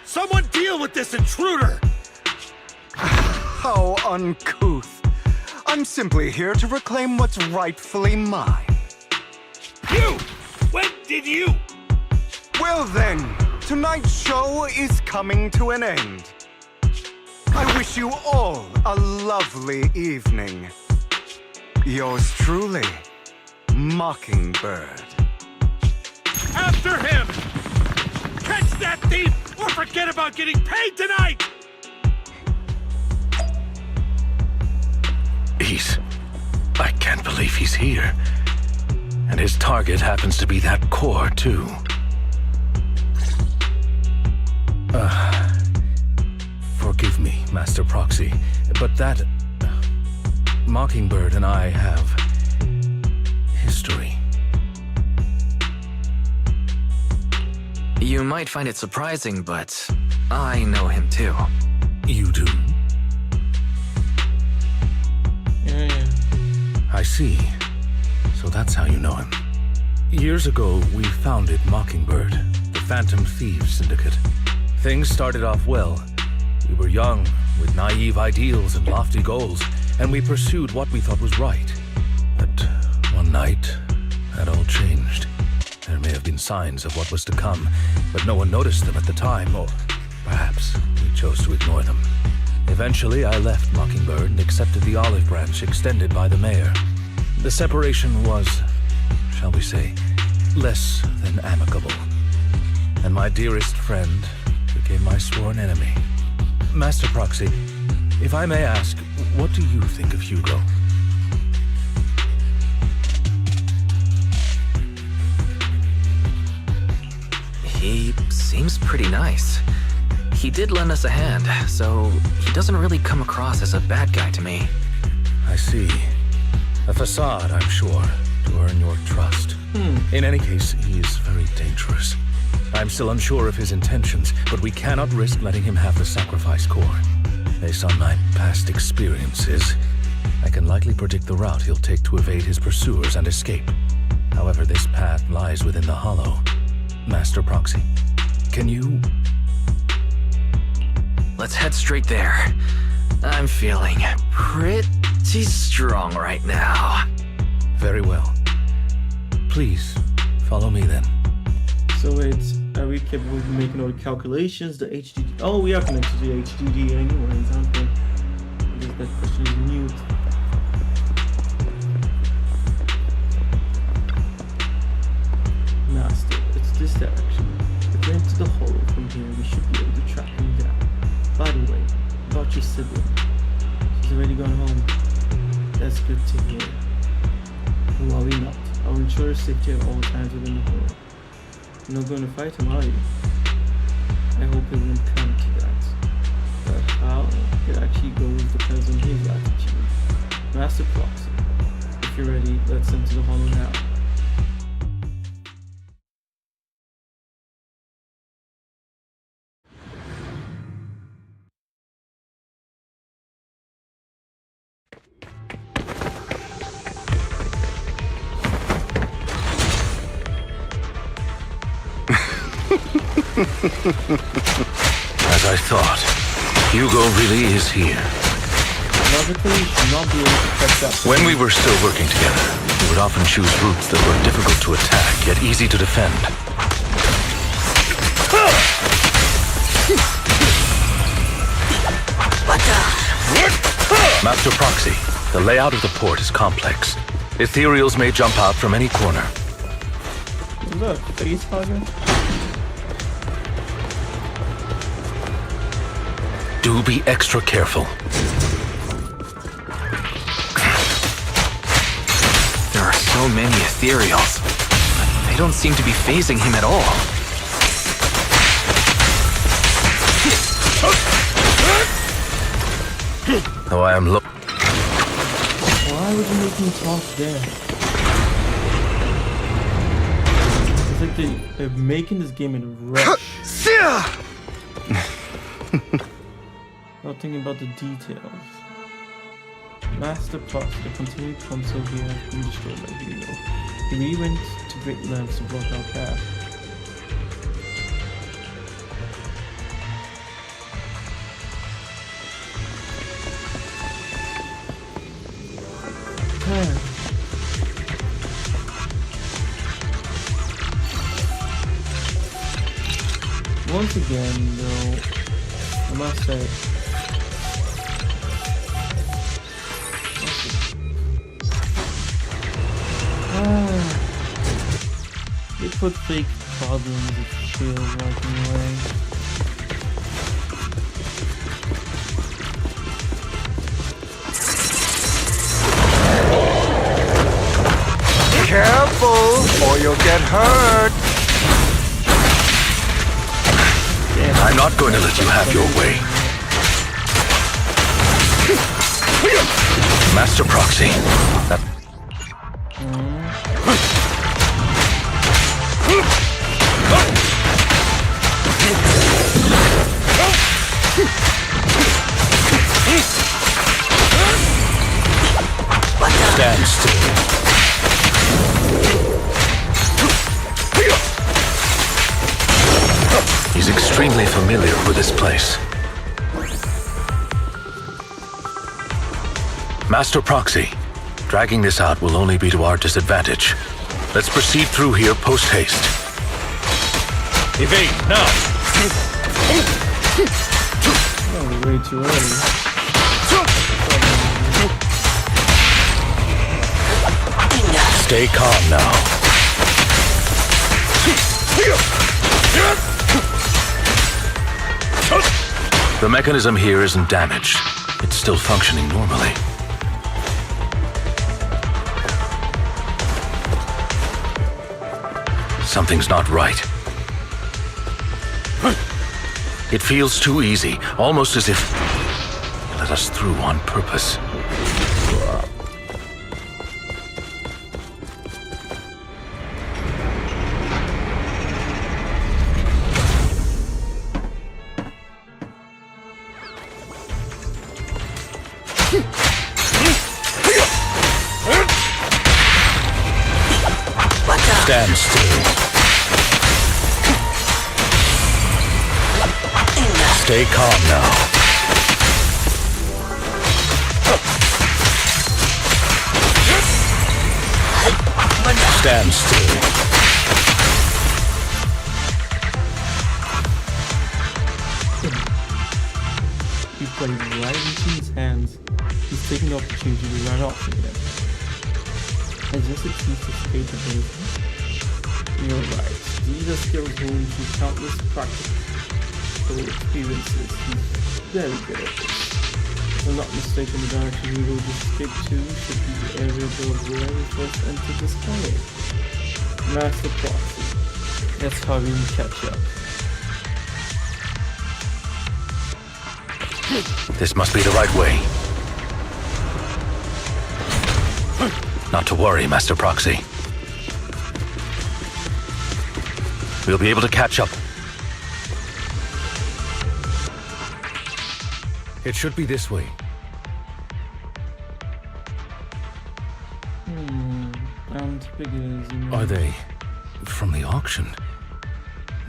Someone deal with this intruder! How uncouth. I'm simply here to reclaim what's rightfully mine. You! When did you? Well then, tonight's show is coming to an end. I wish you all a lovely evening. Yours truly, Mockingbird. After him! Catch that thief or forget about getting paid tonight! I can't believe he's here. And his target happens to be that core, too. Forgive me, Master Proxy, but that... Mockingbird and I have... history. You might find it surprising, but I know him too. You do? I see. So that's how you know him. Years ago, we founded Mockingbird, the Phantom Thieves Syndicate. Things started off well. We were young, with naive ideals and lofty goals, and we pursued what we thought was right. But one night, that all changed. There may have been signs of what was to come, but no one noticed them at the time, or perhaps we chose to ignore them. Eventually, I left Mockingbird and accepted the olive branch extended by the mayor. The separation was, shall we say, less than amicable. And my dearest friend became my sworn enemy. Master Proxy, if I may ask, what do you think of Hugo? He seems pretty nice. He did lend us a hand, so he doesn't really come across as a bad guy to me. I see. A facade, I'm sure, to earn your trust. In any case, he is very dangerous. I'm still unsure of his intentions, but we cannot risk letting him have the sacrifice core. Based on my past experiences, I can likely predict the route he'll take to evade his pursuers and escape. However, this path lies within the Hollow. Master Proxy, can you... Let's head straight there. I'm feeling pretty strong right now. Very well. Please, follow me then. So it's a recap. We'll be making all the calculations, the HDD. Oh, we are connected to the HDD anyways, aren't we? I guess that question is mute. Master, it's this direction. If we're into the Hollow from here, we should be able to track him down. By the way, about your sibling. She's already gone home. That's good to hear. Worry not. I'll ensure her safety at all times within the Hollow. You're not going to fight him, are you? I hope it won't come to that. But how it actually goes depends on his attitude. Master Proxy, if you're ready, let's enter the Hollow now. As I thought, Hugo really is here. Logically, you should not be able to catch up. When we were still working together, we would often choose routes that were difficult to attack, yet easy to defend. Master Proxy, the layout of the port is complex. Ethereals may jump out from any corner. Look, face hugger. Do be extra careful. There are so many ethereals, but they don't seem to be phasing him at all. Though I am low. Why would you make me talk there? It's like they're making this game in a rush. Not thinking about the details. Master Proxy, the continued console here has been destroyed by Hugo. He really went to great lengths to block our path. Once again, though, I must say, they put fake problems with shield walking away. Careful, or you'll get hurt. I'm not going to let you have your way. Master Proxy. Stand still. He's extremely familiar with this place. Master Proxy, dragging this out will only be to our disadvantage. Let's proceed through here post-haste. Evade, now! Oh, way too early. Stay calm now. The mechanism here isn't damaged. It's still functioning normally. Something's not right. It feels too easy, almost as if you let us through on purpose. Stand still. Stay calm now. Stand still. He played right into his hands. He's taking the opportunity to run off again. As this achieves his capability. You're right. These are skills honed through countless practical experiences. He's very good at this. If I'm not mistaken, the direction we will escape to should be the area where we first entered this planet. Master Proxy. Let's hurry and catch up. This must be the right way. Not to worry, Master Proxy. We'll be able to catch up. It should be this way. Are they from the auction?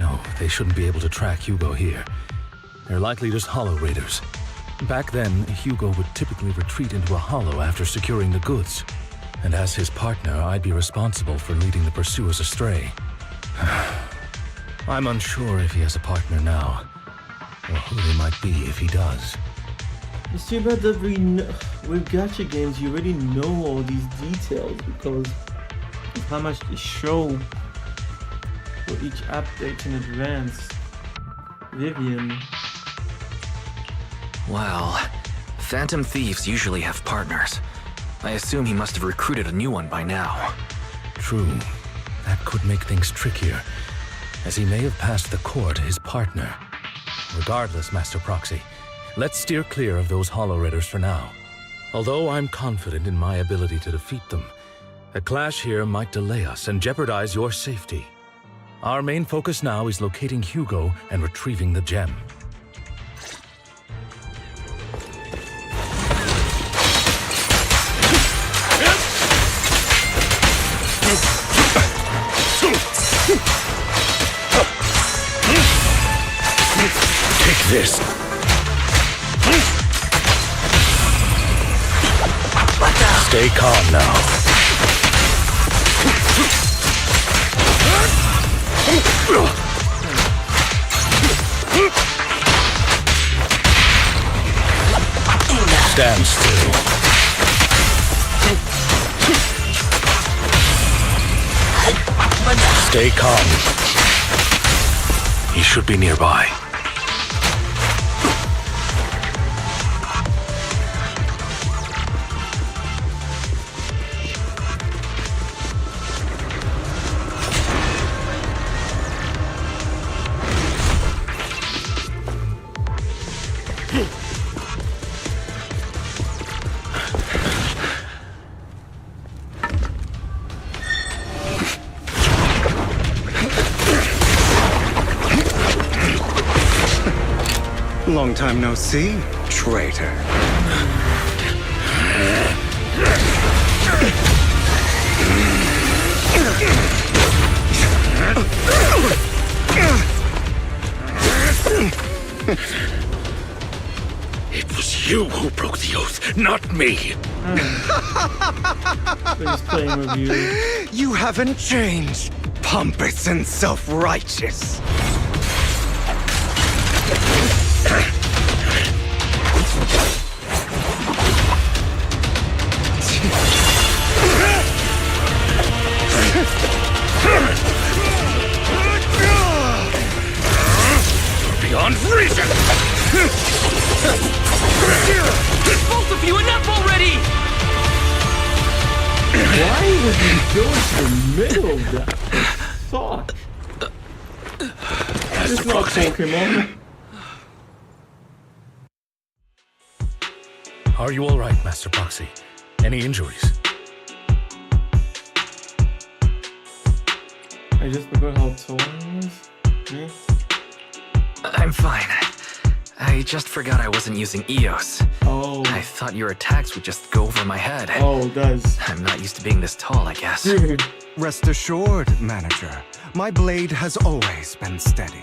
No, they shouldn't be able to track Hugo here. They're likely just hollow raiders. Back then, Hugo would typically retreat into a hollow after securing the goods. And as his partner, I'd be responsible for leading the pursuers astray. I'm unsure if he has a partner now, or who they might be if he does. It's too bad that with gacha games you already know all these details because of how much they show for each update in advance. Vivian. Well, Phantom Thieves usually have partners. I assume he must have recruited a new one by now. True. That could make things trickier, as he may have passed the court his partner. Regardless, Master Proxy, let's steer clear of those Hollow Raiders for now. Although I'm confident in my ability to defeat them, a clash here might delay us and jeopardize your safety. Our main focus now is locating Hugo and retrieving the gem. Take this. Stay calm now. Stand still. Stay calm. He should be nearby. Long time no see, traitor. It was you who broke the oath, not me. He's playing with you. You haven't changed, pompous and self-righteous. unfreeze it! Both of you, enough already! Why would you go into the middle of that? Fuck. It's not Pokemon. Are you all right, Master Proxy? Any injuries? I just forgot how tall he was. Yeah. I'm fine. I just forgot I wasn't using EOS. Oh. I thought your attacks would just go over my head. Oh, it does. I'm not used to being this tall, I guess. Dude. Rest assured, Manager, my blade has always been steady.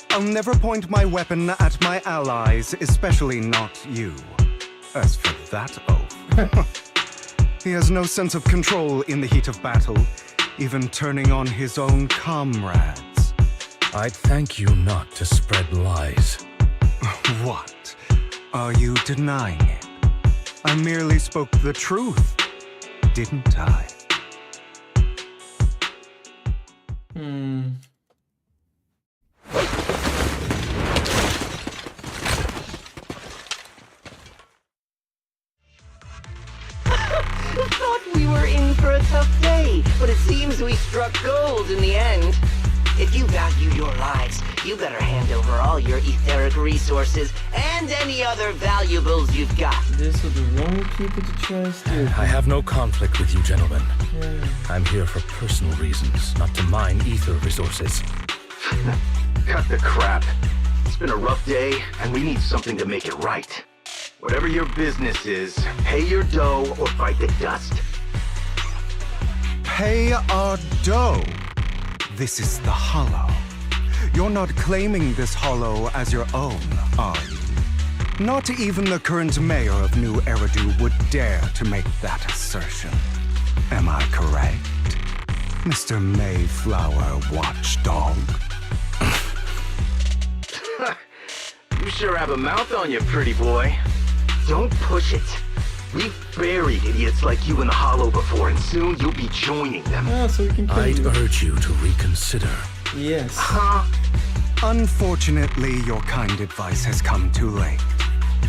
I'll never point my weapon at my allies, especially not you. As for that oath, he has no sense of control in the heat of battle, even turning on his own comrades. I'd thank you not to spread lies. What? Are you denying it? I merely spoke the truth, didn't I? Thought we were in for a tough day, but it seems we struck gold in the end. If you value your lives, you better hand over all your etheric resources and any other valuables you've got. These are the wrong people to trust. I have no conflict with you, gentlemen. Yeah. I'm here for personal reasons, not to mine ether resources. Cut the crap. It's been a rough day, and we need something to make it right. Whatever your business is, pay your dough or bite the dust. Pay our dough. This is the Hollow. You're not claiming this Hollow as your own, are you? Not even the current mayor of New Eridu would dare to make that assertion. Am I correct, Mr. Mayflower Watchdog? You sure have a mouth on you, pretty boy. Don't push it. We've buried idiots like you in the Hollow before, and soon you'll be joining them. Ah, so we can kill I'd you. urge you to reconsider. Yes. Huh? Unfortunately, your kind advice has come too late.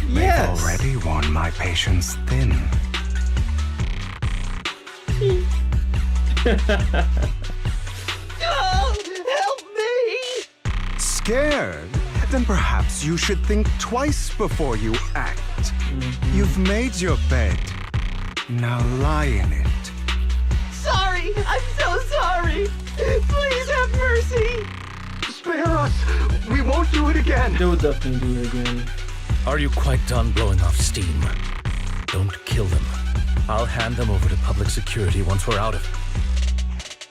Yes. They've already worn my patience thin. Oh, help me! Scared? Then perhaps you should think twice before you act. You've made your bed. Now lie in it. Sorry, I'm so sorry. Please have mercy. Spare us. We won't do it again. They will definitely do it again. Are you quite done blowing off steam? Don't kill them. I'll hand them over to public security once we're out of it.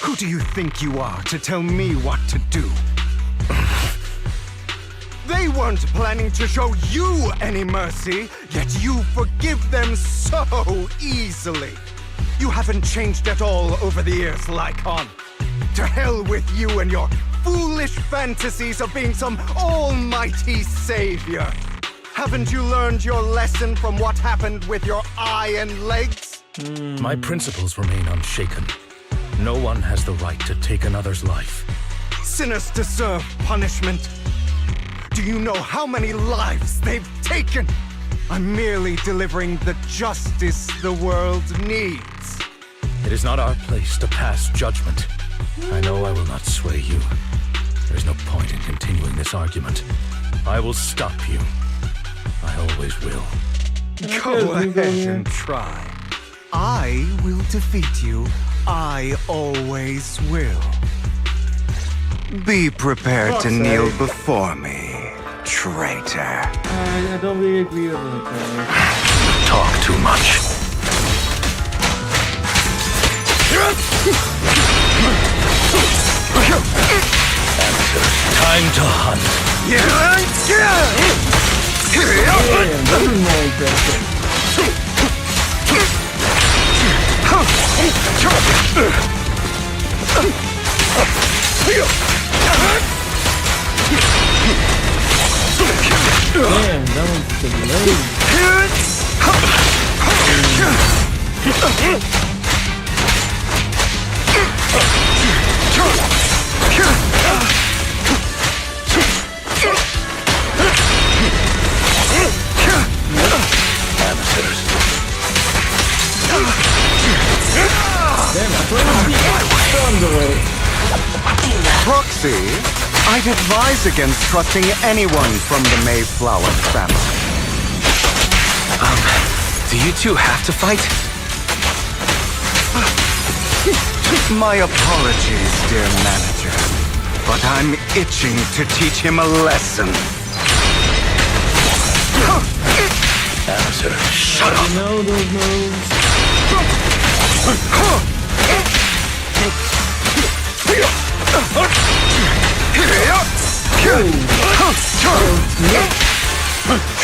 Who do you think you are to tell me what to do? They weren't planning to show you any mercy, yet you forgive them so easily. You haven't changed at all over the years, Lycon. To hell with you and your foolish fantasies of being some almighty savior. Haven't you learned your lesson from what happened with your eye and legs? My principles remain unshaken. No one has the right to take another's life. Sinners deserve punishment. Do you know how many lives they've taken? I'm merely delivering the justice the world needs. It is not our place to pass judgment. I know I will not sway you. There's no point in continuing this argument. I will stop you. I always will. Go ahead and try. I will defeat you. I always will. Be prepared to kneel before me, traitor. I don't really agree with it. Talk too much. Time to hunt. Damn, that was more impressive. Damn, that was delayed. Amateurs. Proxy, I'd advise against trusting anyone from the Mayflower family. Do you two have to fight? My apologies, dear manager, but I'm itching to teach him a lesson. Amateur. Shut up! No, those moves.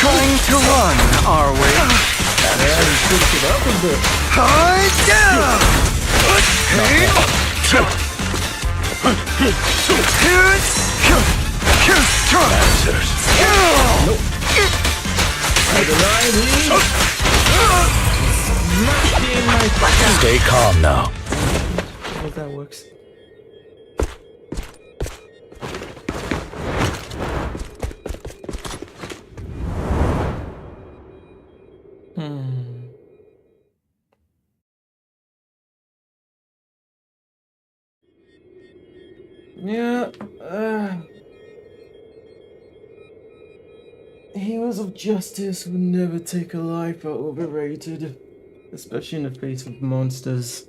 Trying to run, are we? Switch it up a bit. Stay calm now. I hope that works. Yeah, heroes of justice would never take a life, are overrated, especially in the face of monsters.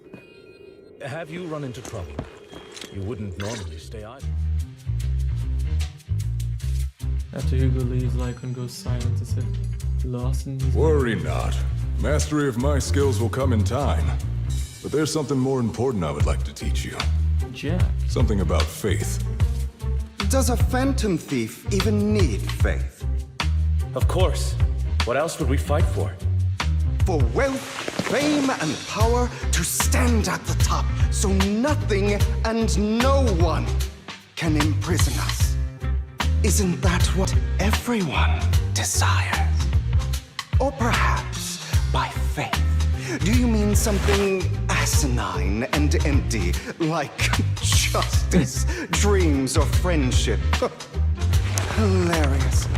Have you run into trouble? You wouldn't normally stay idle. After Hugo leaves, Lycon goes silent as if lost in his... Worry not. Mastery of my skills will come in time. But there's something more important I would like to teach you. Jack. Something about faith. Does a phantom thief even need faith? Of course. What else would we fight for? For wealth, fame, and power to stand at the top, so nothing and no one can imprison us. Isn't that what everyone desires? Or perhaps by faith, do you mean something asinine and empty, like justice, dreams, or friendship? Hilarious.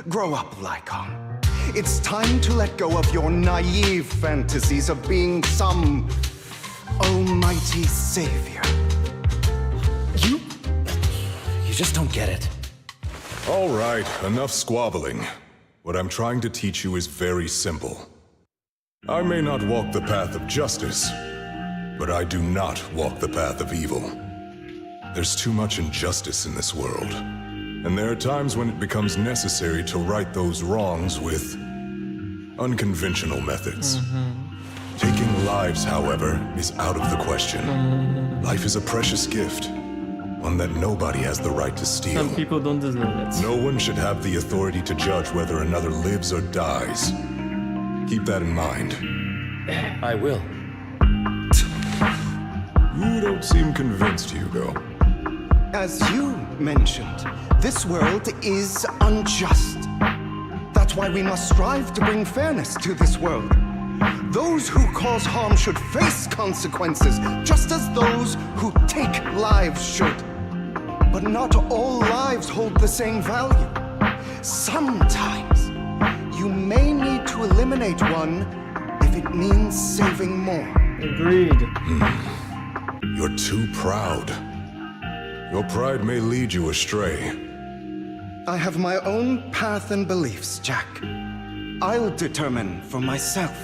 Grow up, Lycon. It's time to let go of your naive fantasies of being some almighty savior. You just don't get it. All right, enough squabbling. What I'm trying to teach you is very simple. I may not walk the path of justice, but I do not walk the path of evil. There's too much injustice in this world, and there are times when it becomes necessary to right those wrongs with unconventional methods. Taking lives, however, is out of the question. Life is a precious gift, one that nobody has the right to steal. Some people don't deserve it. No one should have the authority to judge whether another lives or dies. Keep that in mind. I will. You don't seem convinced, Hugo. As you mentioned, this world is unjust. That's why we must strive to bring fairness to this world. Those who cause harm should face consequences, just as those who take lives should. But not all lives hold the same value. Sometimes, you may need to eliminate one if it means saving more. Agreed. You're too proud. Your pride may lead you astray. I have my own path and beliefs, Jack. I'll determine for myself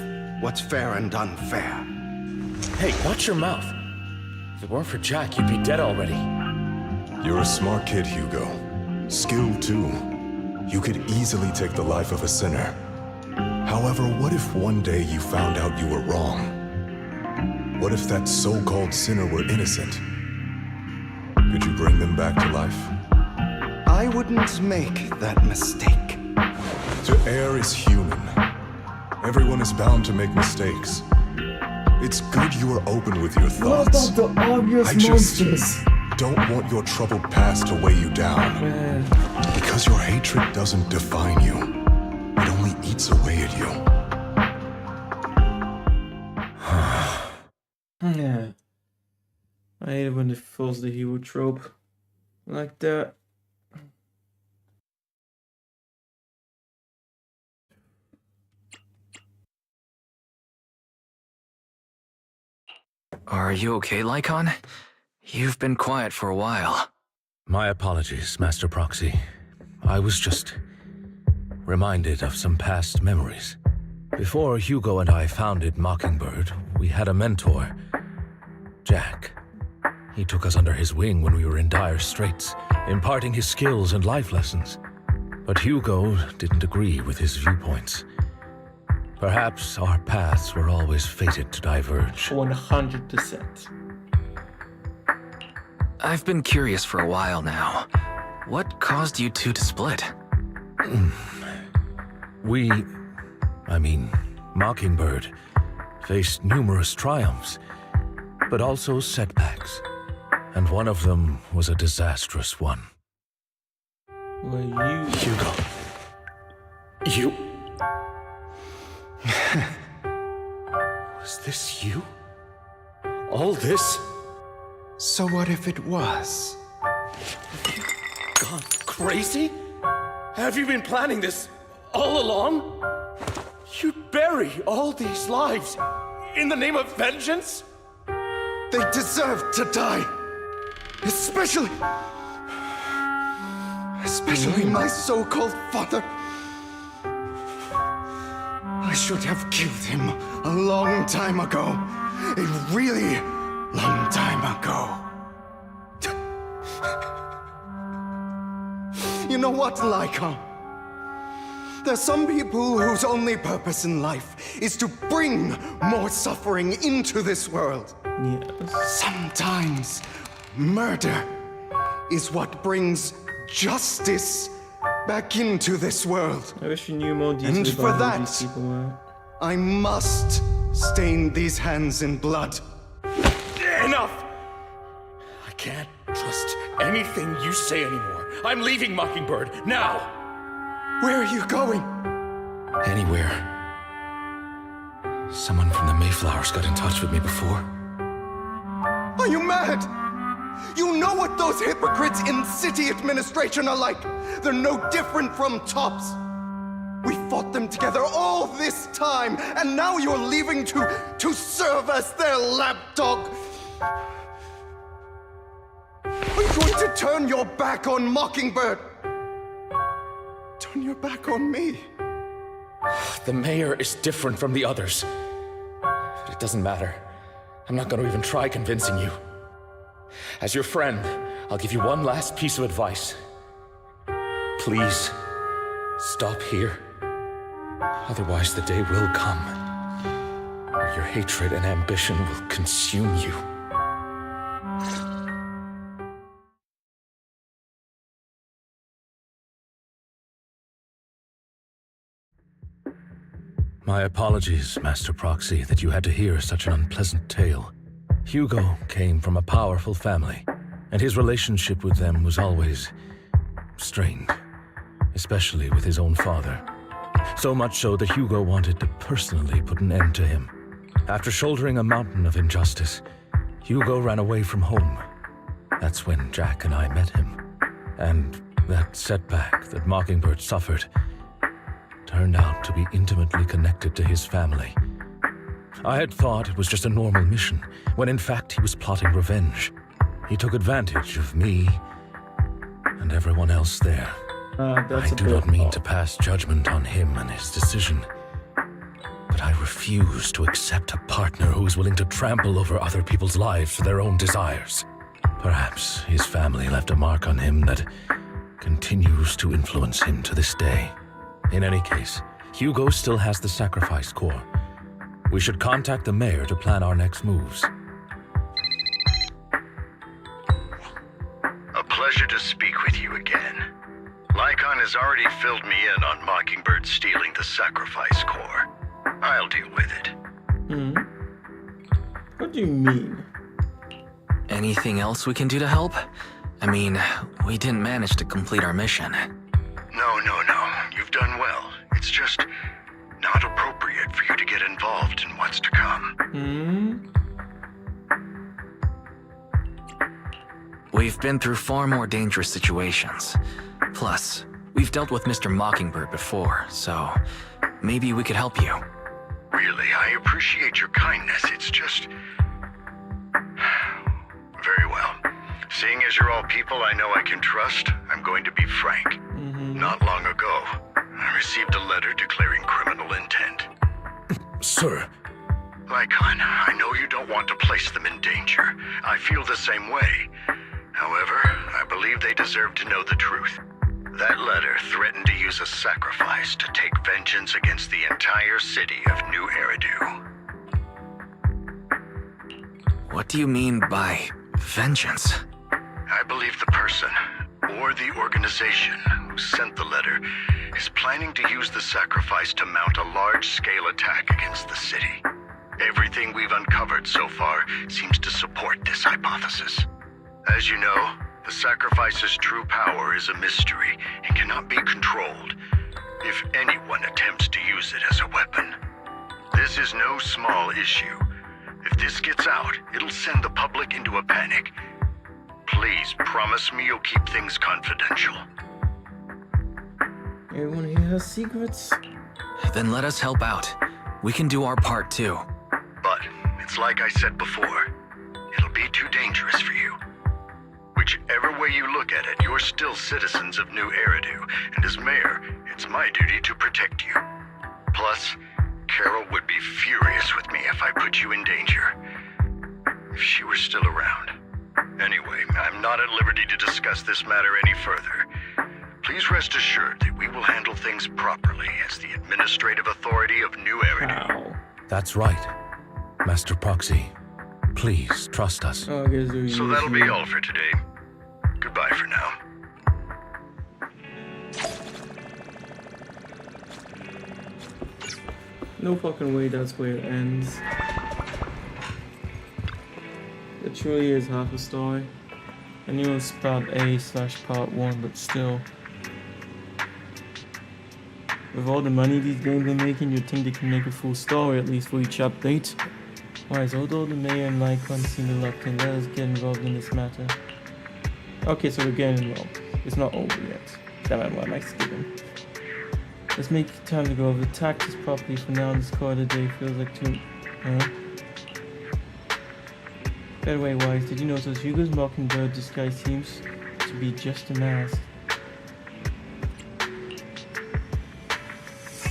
what's fair and unfair. Hey, watch your mouth. If it weren't for Jack, you'd be dead already. You're a smart kid, Hugo. Skilled too. You could easily take the life of a sinner. However, what if one day you found out you were wrong? What if that so-called sinner were innocent? Could you bring them back to life? I wouldn't make that mistake. To err is human. Everyone is bound to make mistakes. It's good you are open with your thoughts. What about the obvious I just monsters? don't want your troubled past to weigh you down. Because your hatred doesn't define you. It only eats away at you. Yeah. I hate it when they force the hero trope like that. Are you okay, Lycon? You've been quiet for a while. My apologies, Master Proxy. I was just reminded of some past memories. Before Hugo and I founded Mockingbird, we had a mentor, Jack. He took us under his wing when we were in dire straits, imparting his skills and life lessons. But Hugo didn't agree with his viewpoints. Perhaps our paths were always fated to diverge. 100%. I've been curious for a while now. What caused you two to split? Mockingbird, faced numerous triumphs, but also setbacks. And one of them was a disastrous one. Were you... Hugo. You... Was this you? All this? So what if it was? Gone crazy? Have you been planning this all along? You'd bury all these lives in the name of vengeance? They deserve to die. Especially my so-called father. I should have killed him a long time ago. A really long time ago. You know what, Lycon? There's some people whose only purpose in life is to bring more suffering into this world. Yes. Sometimes murder is what brings justice back into this world. I wish you knew more details And for about who that, these people were. I must stain these hands in blood. Enough! I can't trust anything you say anymore. I'm leaving Mockingbird, now! Where are you going? Anywhere. Someone from the Mayflowers got in touch with me before. Are you mad? You know what those hypocrites in city administration are like. They're no different from tops. We fought them together all this time, and now you're leaving to serve as their lapdog. Are you going to turn your back on Mockingbird? Turn your back on me? The mayor is different from the others. But it doesn't matter. I'm not going to even try convincing you. As your friend, I'll give you one last piece of advice. Please, stop here. Otherwise, the day will come where your hatred and ambition will consume you. My apologies, Master Proxy, that you had to hear such an unpleasant tale. Hugo came from a powerful family, and his relationship with them was always strained, especially with his own father. So much so that Hugo wanted to personally put an end to him. After shouldering a mountain of injustice, Hugo ran away from home. That's when Jack and I met him. And that setback that Mockingbird suffered turned out to be intimately connected to his family. I had thought it was just a normal mission, when in fact he was plotting revenge. He took advantage of me and everyone else there. I do not mean to pass judgment on him and his decision, but I refuse to accept a partner who is willing to trample over other people's lives for their own desires. Perhaps his family left a mark on him that continues to influence him to this day. In any case, Hugo still has the sacrifice core. We should contact the mayor to plan our next moves. A pleasure to speak with you again. Lycon has already filled me in on Mockingbird stealing the sacrifice core. I'll deal with it. What do you mean? Anything else we can do to help? I mean, we didn't manage to complete our mission. No. You've done well. It's just not appropriate for you to get involved in what's to come. We've been through far more dangerous situations. Plus, we've dealt with Mr. Mockingbird before, so maybe we could help you. Really, I appreciate your kindness. It's just... Seeing as you're all people I know I can trust, I'm going to be frank. Not long ago, I received a letter declaring criminal intent. Sir. Lycon, I know you don't want to place them in danger. I feel the same way. However, I believe they deserve to know the truth. That letter threatened to use a sacrifice to take vengeance against the entire city of New Eridu. What do you mean by vengeance? I believe the person, or the organization, who sent the letter is planning to use the sacrifice to mount a large-scale attack against the city. Everything we've uncovered so far seems to support this hypothesis. As you know, the sacrifice's true power is a mystery and cannot be controlled, if anyone attempts to use it as a weapon. This is no small issue. If this gets out, it'll send the public into a panic. Please promise me you'll keep things confidential. You wanna hear her secrets? Then let us help out. We can do our part too. But it's like I said before, it'll be too dangerous for you. Whichever way you look at it, you're still citizens of New Eridu, and as mayor, it's my duty to protect you. Plus, Carol would be furious with me if I put you in danger. If she were still around. Anyway, I'm not at liberty to discuss this matter any further. Please rest assured that we will handle things properly as the administrative authority of New Eridu. That's right, Master Proxy. Please trust us. So that'll be all for today. Goodbye for now. No fucking way that's where it ends. It truly is half a story. I knew it was part A/part 1, but still. With all the money these games are making, you'd think they can make a full story, at least for each update. Alright, so although the mayor and Lycon seem reluctant, let us get involved in this matter. Okay, so we're getting involved. It's not over yet. Damn it, why am I skipping? Let's make time to go over the taxes properly. For now, this quarter day feels like too... By the way, Wise, did you notice Hugo's mockingbird disguise seems to be just a mask?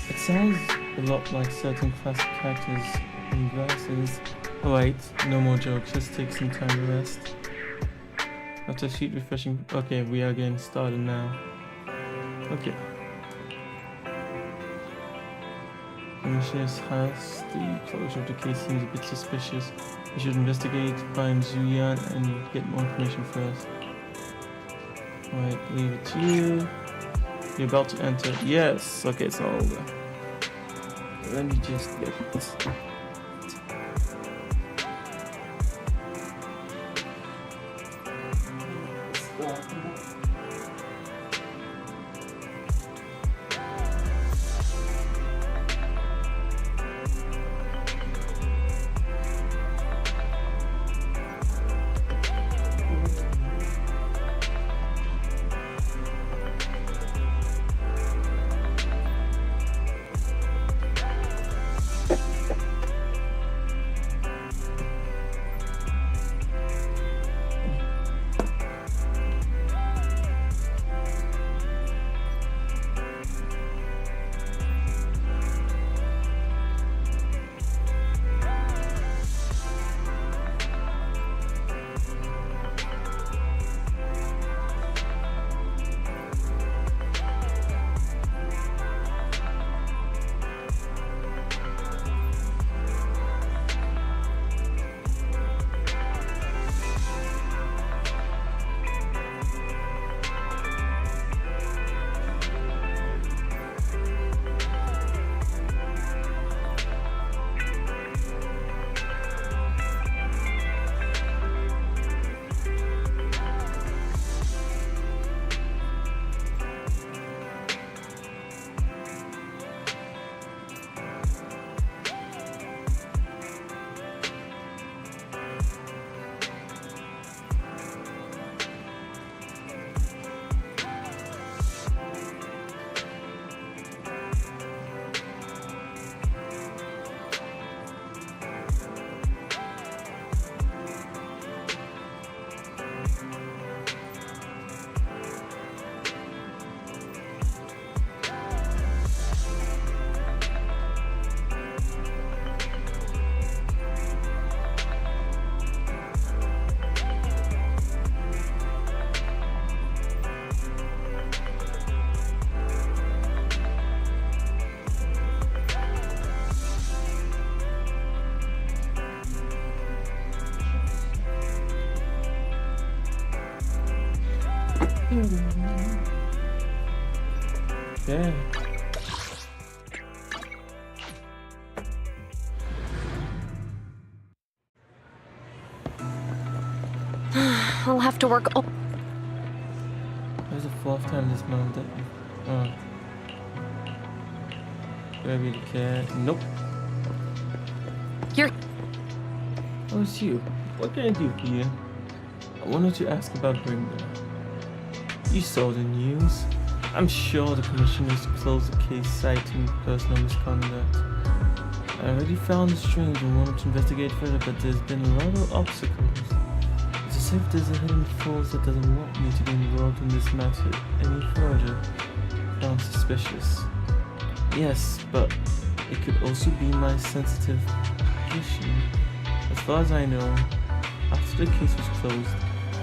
It sounds a lot like certain classic characters in glasses. Alright, no more jokes, let's take some time to rest. After sheet refreshing... Okay, we are getting started now. Okay. Commissioner's house, the closure of the case seems a bit suspicious. We should investigate, find Zuyan, and get more information first. Alright, leave it to you. You're about to enter. Yes! Okay, it's all over. Let me just get this. Yeah. I'll have to work. There's the 4th time this month that Baby the cat. Nope. You're. Oh, it's you. What can I do for you? I wanted to ask about Brenda. You saw the news. I'm sure the commissioners closed the case citing personal misconduct. I already found the strange and wanted to investigate further, but there's been a lot of obstacles. It's as if there's a hidden force that doesn't want me to get involved in this matter any further. Sounds suspicious. Yes, but it could also be my sensitive position. As far as I know, after the case was closed,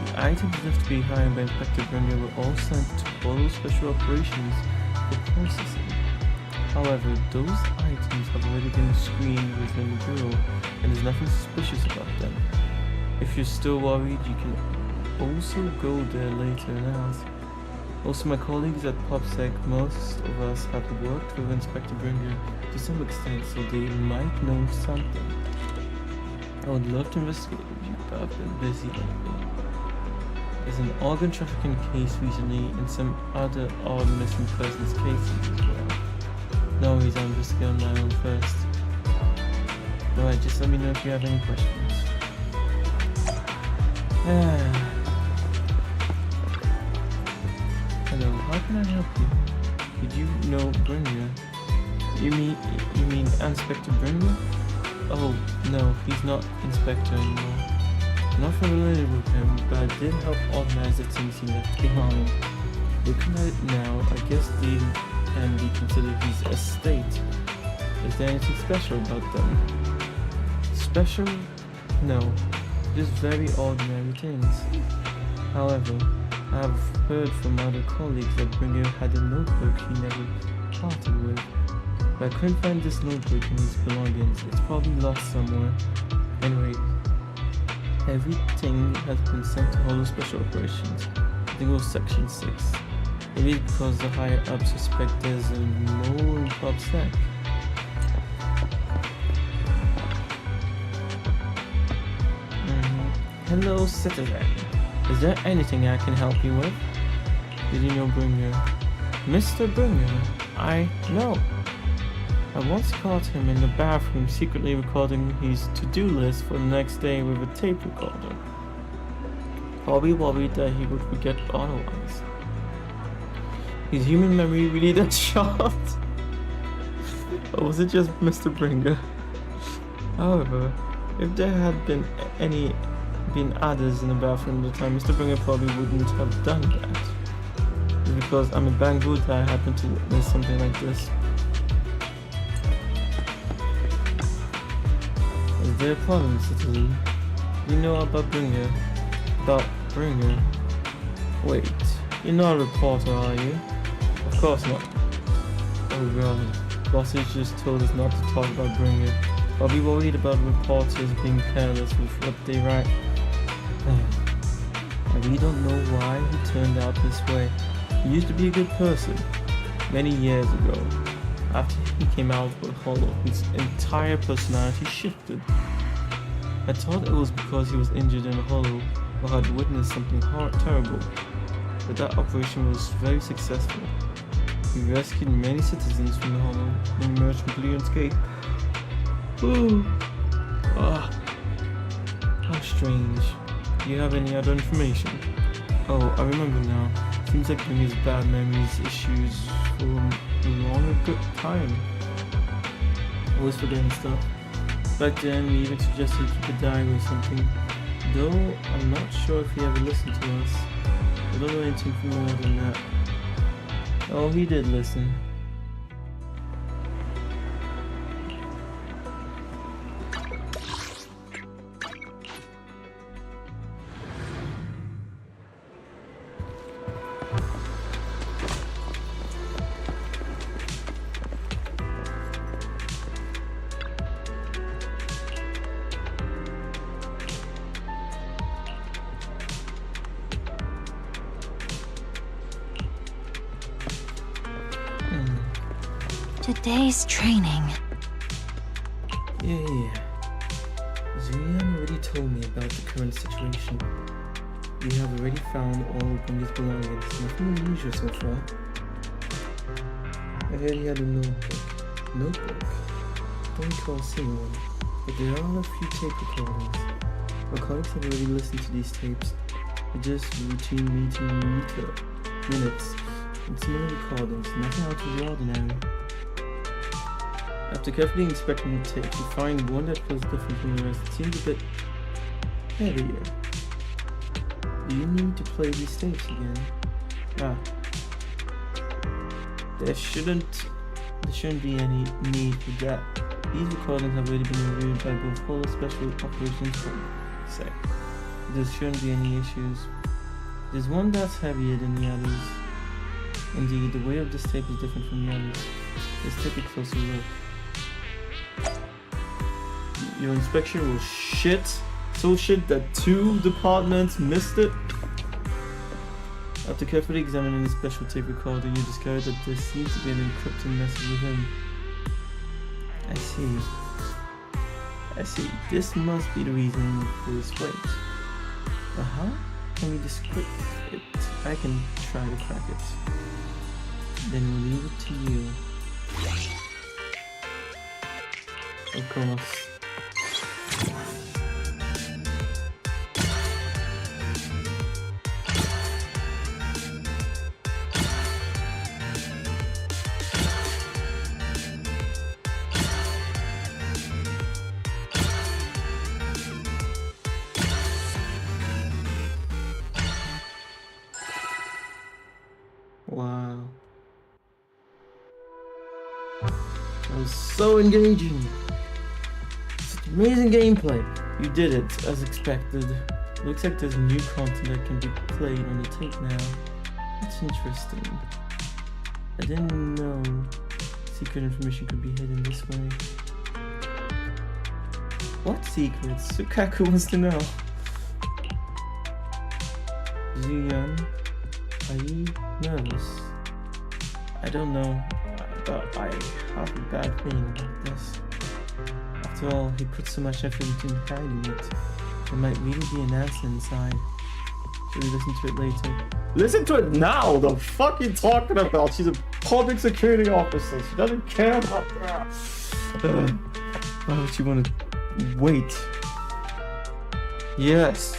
the items left behind by Inspector Brenda were all sent to Polo Special Operations for processing. However, those items have already been screened within the Bureau, and there's nothing suspicious about them. If you're still worried, you can also go there later and ask. Also, my colleagues at PopSec, most of us have worked with Inspector Brenda to some extent, so they might know something. I would love to investigate with you, but I've been busy lately. There's an organ trafficking case recently and some other odd missing persons cases as well. No worries, I'll investigate on my own first. Alright, just let me know if you have any questions. Hello, how can I help you? Did you know Brenda? You mean Inspector Brenda? Oh, no, he's not Inspector anymore. I'm not familiar with him, but I did help organize the things he left behind. Looking at it now, I guess they can be considered his estate. Is there anything special about them? Special? No, just very ordinary things. However, I've heard from other colleagues that Brenda had a notebook he never parted with. But I couldn't find this notebook in his belongings. It's probably lost somewhere. Anyway, everything has been sent to Holo Special Operations. I think it was Section 6. Maybe because the higher ups suspect there's a mole in PopSec. Hello, citizen. Is there anything I can help you with? Did you know Bringer? Mr. Bringer? I know. I once caught him in the bathroom secretly recording his to-do list for the next day with a tape recorder. Probably worried that he would forget otherwise. His human memory really that short? Or was it just Mr. Bringer? However, if there had been others in the bathroom at the time, Mr. Bringer probably wouldn't have done that. It's because I'm a Banggood that I happen to witness something like this. Is there a problem, citizen? You know about Bringer? About Bringer? Wait, you're not a reporter, are you? Of course not. Oh god, bosses just told us not to talk about Bringer. I'll be worried about reporters being careless with what they write. I really don't know why he turned out this way. He used to be a good person. Many years ago, after he came out with Holo, his entire personality shifted. I thought it was because he was injured in a Holo or had witnessed something terrible, but that operation was very successful. He rescued many citizens from the Holo and emerged completely unscathed. Ooh. Ah. How strange. Do you have any other information? Oh, I remember now. Seems like Bringer's bad memories issues for a long good time. Always forgetting stuff. Back then, we even suggested he keep a diary or something. Though, I'm not sure if he ever listened to us. I don't know anything more than that. Oh, he did listen. Today's training. Yeah. Zuyan already told me about the current situation. We have already found all of Bundy's belongings. Nothing unusual so far. I heard he had a notebook. Don't recall seeing one, but there are a few tape recordings. My colleagues have already listened to these tapes. They're just routine meeting minutes and similar recordings, nothing out of the ordinary. After carefully inspecting the tape, we find one that feels different from the rest. It seems a bit heavier. Do you need to play these tapes again? There shouldn't be any need for that. These recordings have already been reviewed by both Holo Special Operations Sec. There shouldn't be any issues. There's one that's heavier than the others. Indeed, the weight of this tape is different from the others. Let's take a closer look. Your inspection was shit. So shit that 2 departments missed it. After carefully examining the special tape recorder, you discover that there seems to be an encrypted message within. I see. This must be the reason for this wait. But how can we decrypt it? I can try to crack it. Then we'll leave it to you. Of course. Wow. That was so engaging. Such amazing gameplay. You did it, as expected. Looks like there's new content that can be played on the tape now. That's interesting. I didn't know secret information could be hidden this way. What secrets? Sukaku wants to know. Zuyan, are you nervous? I don't know, but I have a bad feeling about this. After all, he put so much effort into hiding it. There might really be an answer inside. Should we listen to it later? Listen to it now! The fuck are you talking about? She's a public security officer. She doesn't care about that. Why would she want to wait? Yes.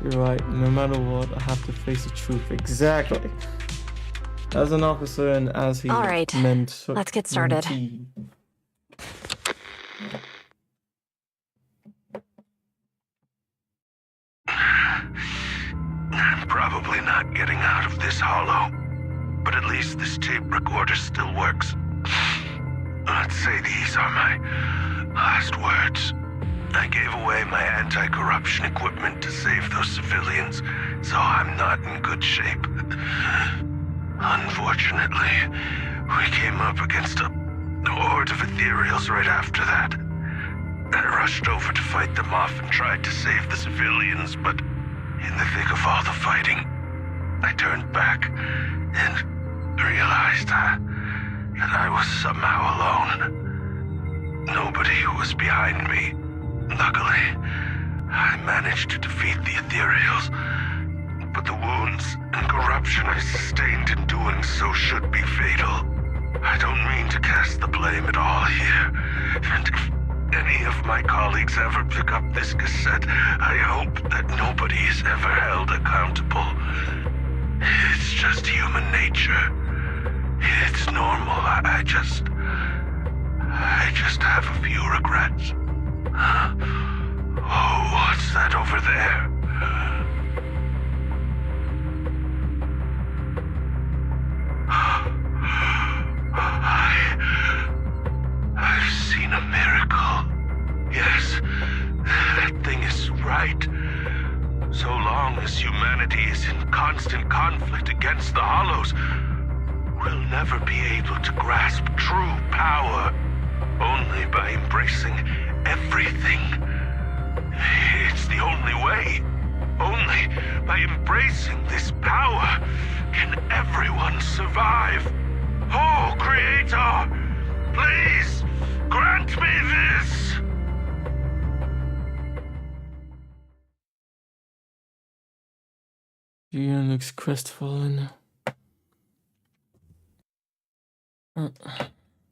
You're right. No matter what, I have to face the truth. Exactly. As an officer and as he All right. meant. Let's get started. I'm probably not getting out of this hollow, but at least this tape recorder still works. Let's say these are my last words. I gave away my anti-corruption equipment to save those civilians, so I'm not in good shape. Unfortunately, we came up against a horde of ethereals right after that. I rushed over to fight them off and tried to save the civilians, but in the thick of all the fighting, I turned back and realized that I was somehow alone. Nobody was behind me. Luckily, I managed to defeat the ethereals, but the wounds and corruption I sustained in doing so should be fatal. I don't mean to cast the blame at all here, and if any of my colleagues ever pick up this cassette, I hope that nobody is ever held accountable. It's just human nature. It's normal. I just have a few regrets. Oh, what's that over there? I've seen a miracle. Yes, that thing is right. So long as humanity is in constant conflict against the Hollows, we'll never be able to grasp true power. Only by embracing everything. It's the only way. Only by embracing this power can everyone survive. Oh, Creator, looks crestfallen.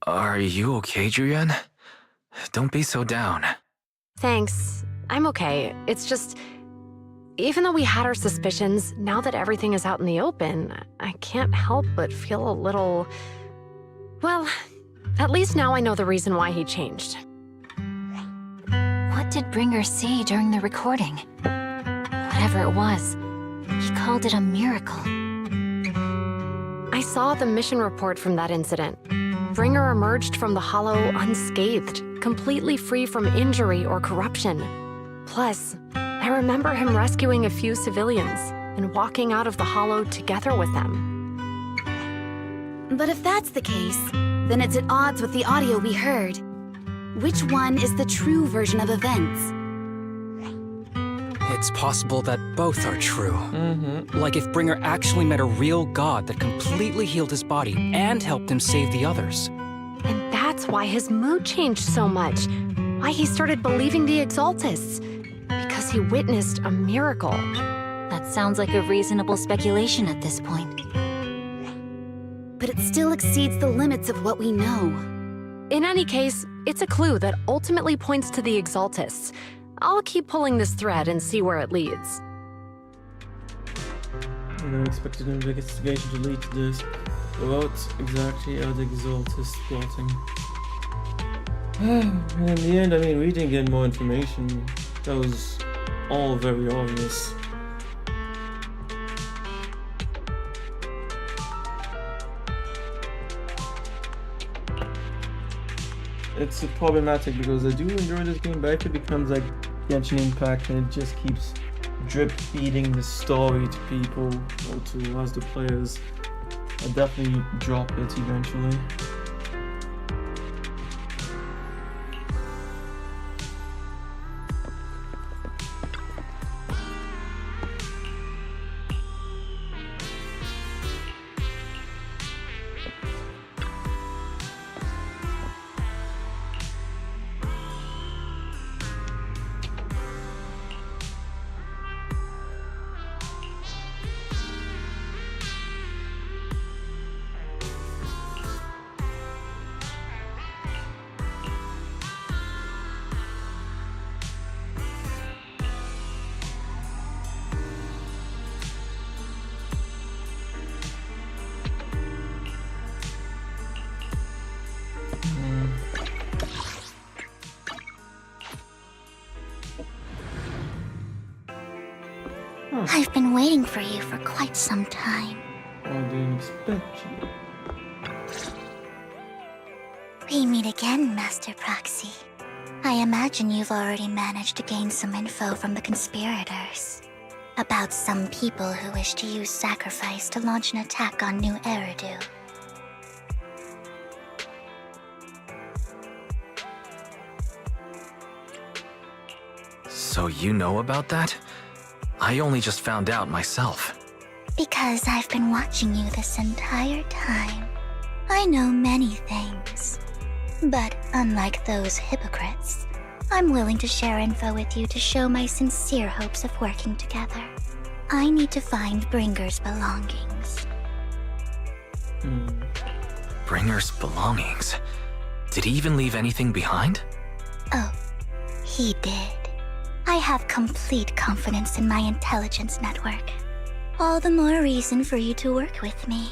Are you okay, Julian? Don't be so down. Thanks. I'm okay. It's just... Even though we had our suspicions, now that everything is out in the open, I can't help but feel a little... Well, at least now I know the reason why he changed. What did Bringer see during the recording? Whatever it was, he called it a miracle. I saw the mission report from that incident. Bringer emerged from the Hollow unscathed, completely free from injury or corruption. Plus, I remember him rescuing a few civilians and walking out of the Hollow together with them. But if that's the case, then it's at odds with the audio we heard. Which one is the true version of events? It's possible that both are true. Like if Bringer actually met a real god that completely healed his body and helped him save the others. And that's why his mood changed so much. Why he started believing the Exaltists. Because he witnessed a miracle. That sounds like a reasonable speculation at this point. But it still exceeds the limits of what we know. In any case, it's a clue that ultimately points to the Exaltists. I'll keep pulling this thread and see where it leads. I expected an investigation to lead to this. What exactly are the Exaltists plotting? And in the end, I mean, we didn't get more information. That was all very obvious. It's problematic because I do enjoy this game, but if it becomes like Genshin Impact and it just keeps drip feeding the story to people or to us, the players, I'll definitely drop it eventually. I've been waiting for you for quite some time. I didn't expect you. We meet again, Master Proxy. I imagine you've already managed to gain some info from the conspirators. About some people who wish to use sacrifice to launch an attack on New Eridu. So you know about that? I only just found out myself. Because I've been watching you this entire time. I know many things. But unlike those hypocrites, I'm willing to share info with you to show my sincere hopes of working together. I need to find Bringer's belongings. Bringer's belongings? Did he even leave anything behind? Oh, he did. I have complete confidence in my intelligence network. All the more reason for you to work with me.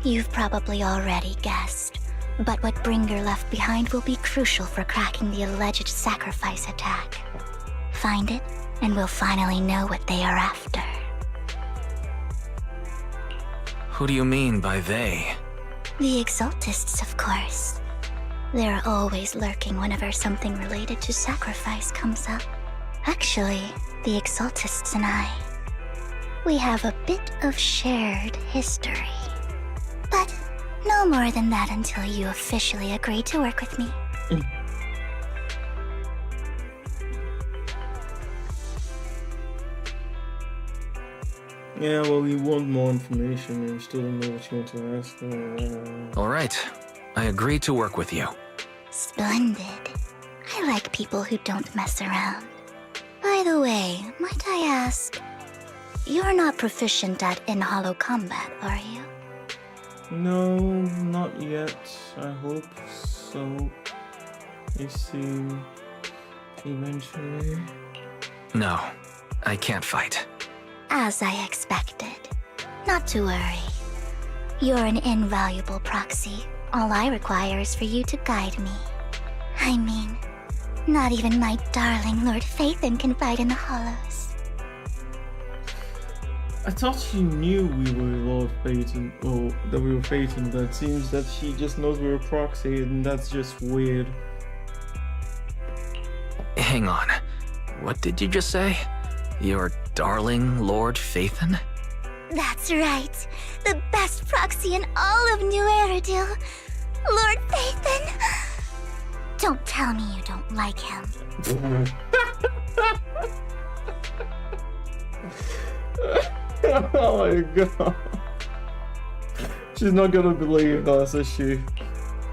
You've probably already guessed, but what Bringer left behind will be crucial for cracking the alleged sacrifice attack. Find it, and we'll finally know what they are after. Who do you mean by they? The Exaltists, of course. They're always lurking whenever something related to sacrifice comes up. Actually, the Exaltists and I, we have a bit of shared history. But no more than that until you officially agree to work with me. Yeah, well, we want more information and you still don't know what you want to ask. Alright, I agree to work with you. Splendid. I like people who don't mess around. By the way, might I ask, you're not proficient at in-hollow combat, are you? No, not yet. I hope so. You see, eventually. No, I can't fight. As I expected. Not to worry. You're an invaluable proxy. All I require is for you to guide me. I mean, not even my darling Lord Phaethon can fight in the hollows. I thought she knew we were Lord Phaethon, or that we were Phaethon, but it seems that she just knows we were proxy, and that's just weird. Hang on. What did you just say? Your darling Lord Phaethon? That's right. The best proxy in all of New Eridil. Lord Phaethon. Don't tell me you don't like him. Oh my god. She's not gonna believe us, is she?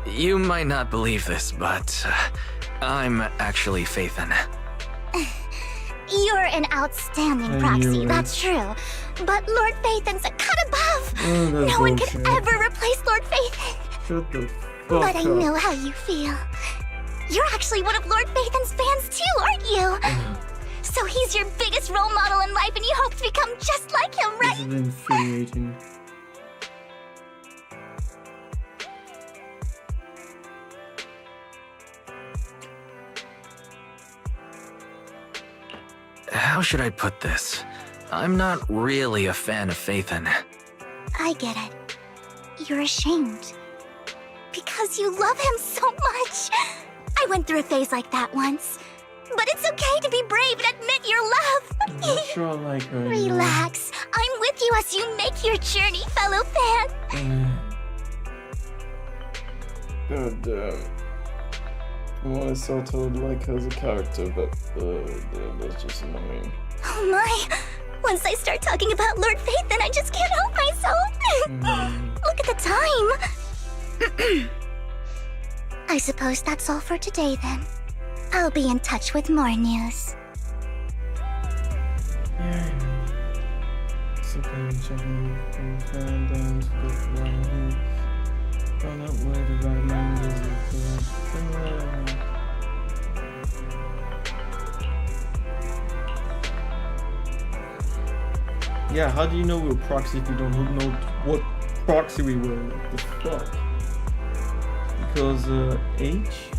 You might not believe this, but I'm actually Phaethon. You're an outstanding proxy, that's true. But Lord Phaethon's a cut above. No one can ever replace Lord Phaethon. Shut the fuck But I up. know how you feel. You're actually one of Lord Phaethon's fans too, aren't you? So he's your biggest role model in life and you hope to become just like him, right? This is infuriating. How should I put this? I'm not really a fan of Phaethon. I get it. You're ashamed. Because you love him so much. I went through a phase like that once. But it's okay to be brave and admit your love. I'm not sure I like her anymore. Relax. I'm with you as you make your journey, fellow fan. God damn. Well, I sort of like her as a character, but that's just annoying. Oh my. Once I start talking about Lord Phaethon, I just can't help myself. Look at the time. I suppose that's all for today then. I'll be in touch with more news. Yeah. Something checking fan dance, but right. Found out where the right man is. Yeah, how do you know we were proxy if you don't know what proxy we were? What the fuck? Because H?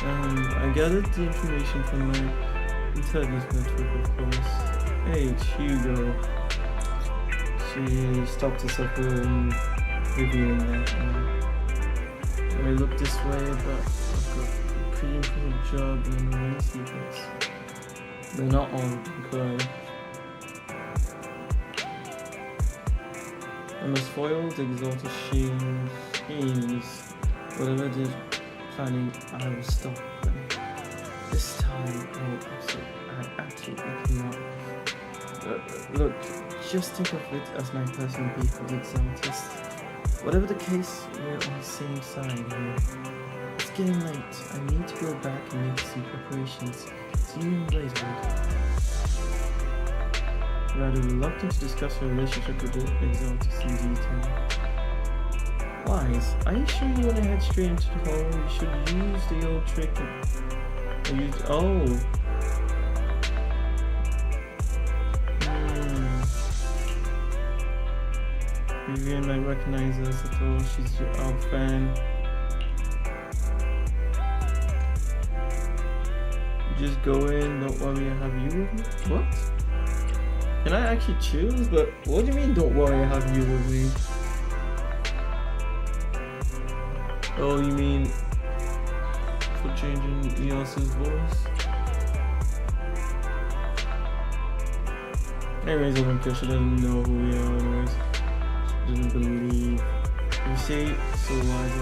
I gathered the information from my intelligence network, of course. H, Hugo. She stopped herself from revealing that. I may look this way, but I've got a pretty important job in the main secrets. They're not all correct. I must foil the exalted schemes. Whatever they're planning, I will stop them. This time, I absolutely cannot. Look, just think of it as my personal beef with the exaltists. Whatever the case, we're on the same side here. It's getting late. I need to go back and make some preparations. See you in Blazewood. Rather reluctant to discuss her relationship with the exaltists in detail. Wise, are you sure you want to head straight into the hole? You should use the old trick Vivian might recognize us at all. She's our fan. Just go in, don't worry, I have you with me? What? Can I actually choose? But what do you mean, don't worry, I have you with me? Oh, you mean for changing Eos's voice? Anyways, I don't care, she doesn't know who we are anyways. She doesn't believe. You say so why do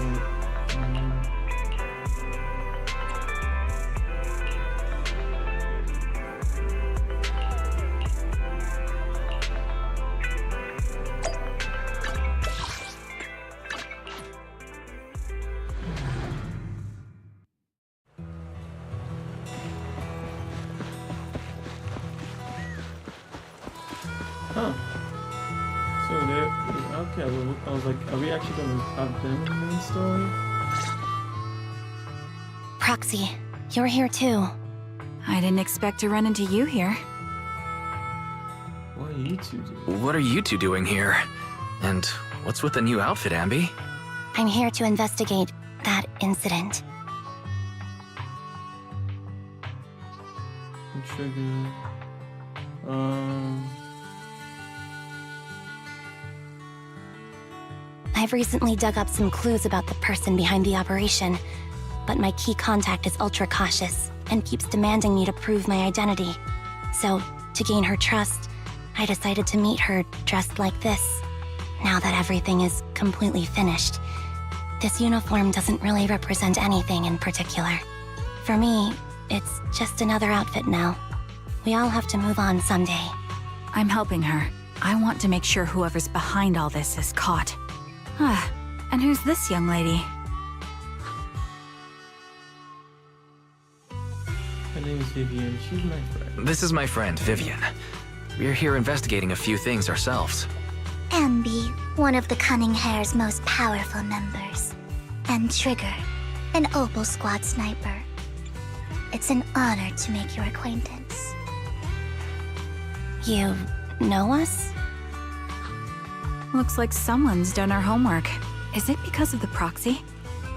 Okay, well, I was like, are we actually gonna have them in the main story? Proxy, you're here too. I didn't expect to run into you here. What are you two doing? What are you two doing here? And what's with the new outfit, Ambi? I'm here to investigate that incident. Trigger. I've recently dug up some clues about the person behind the operation, but my key contact is ultra cautious and keeps demanding me to prove my identity. So, to gain her trust, I decided to meet her dressed like this. Now that everything is completely finished, this uniform doesn't really represent anything in particular. For me, it's just another outfit now. We all have to move on someday. I'm helping her. I want to make sure whoever's behind all this is caught. Ah, and who's this young lady? Her name is Vivian. She's my friend. This is my friend, Vivian. We're here investigating a few things ourselves. Ambi, one of the Cunning Hair's most powerful members. And Trigger, an Opal Squad sniper. It's an honor to make your acquaintance. You know us? Looks like someone's done our homework. Is it because of the proxy?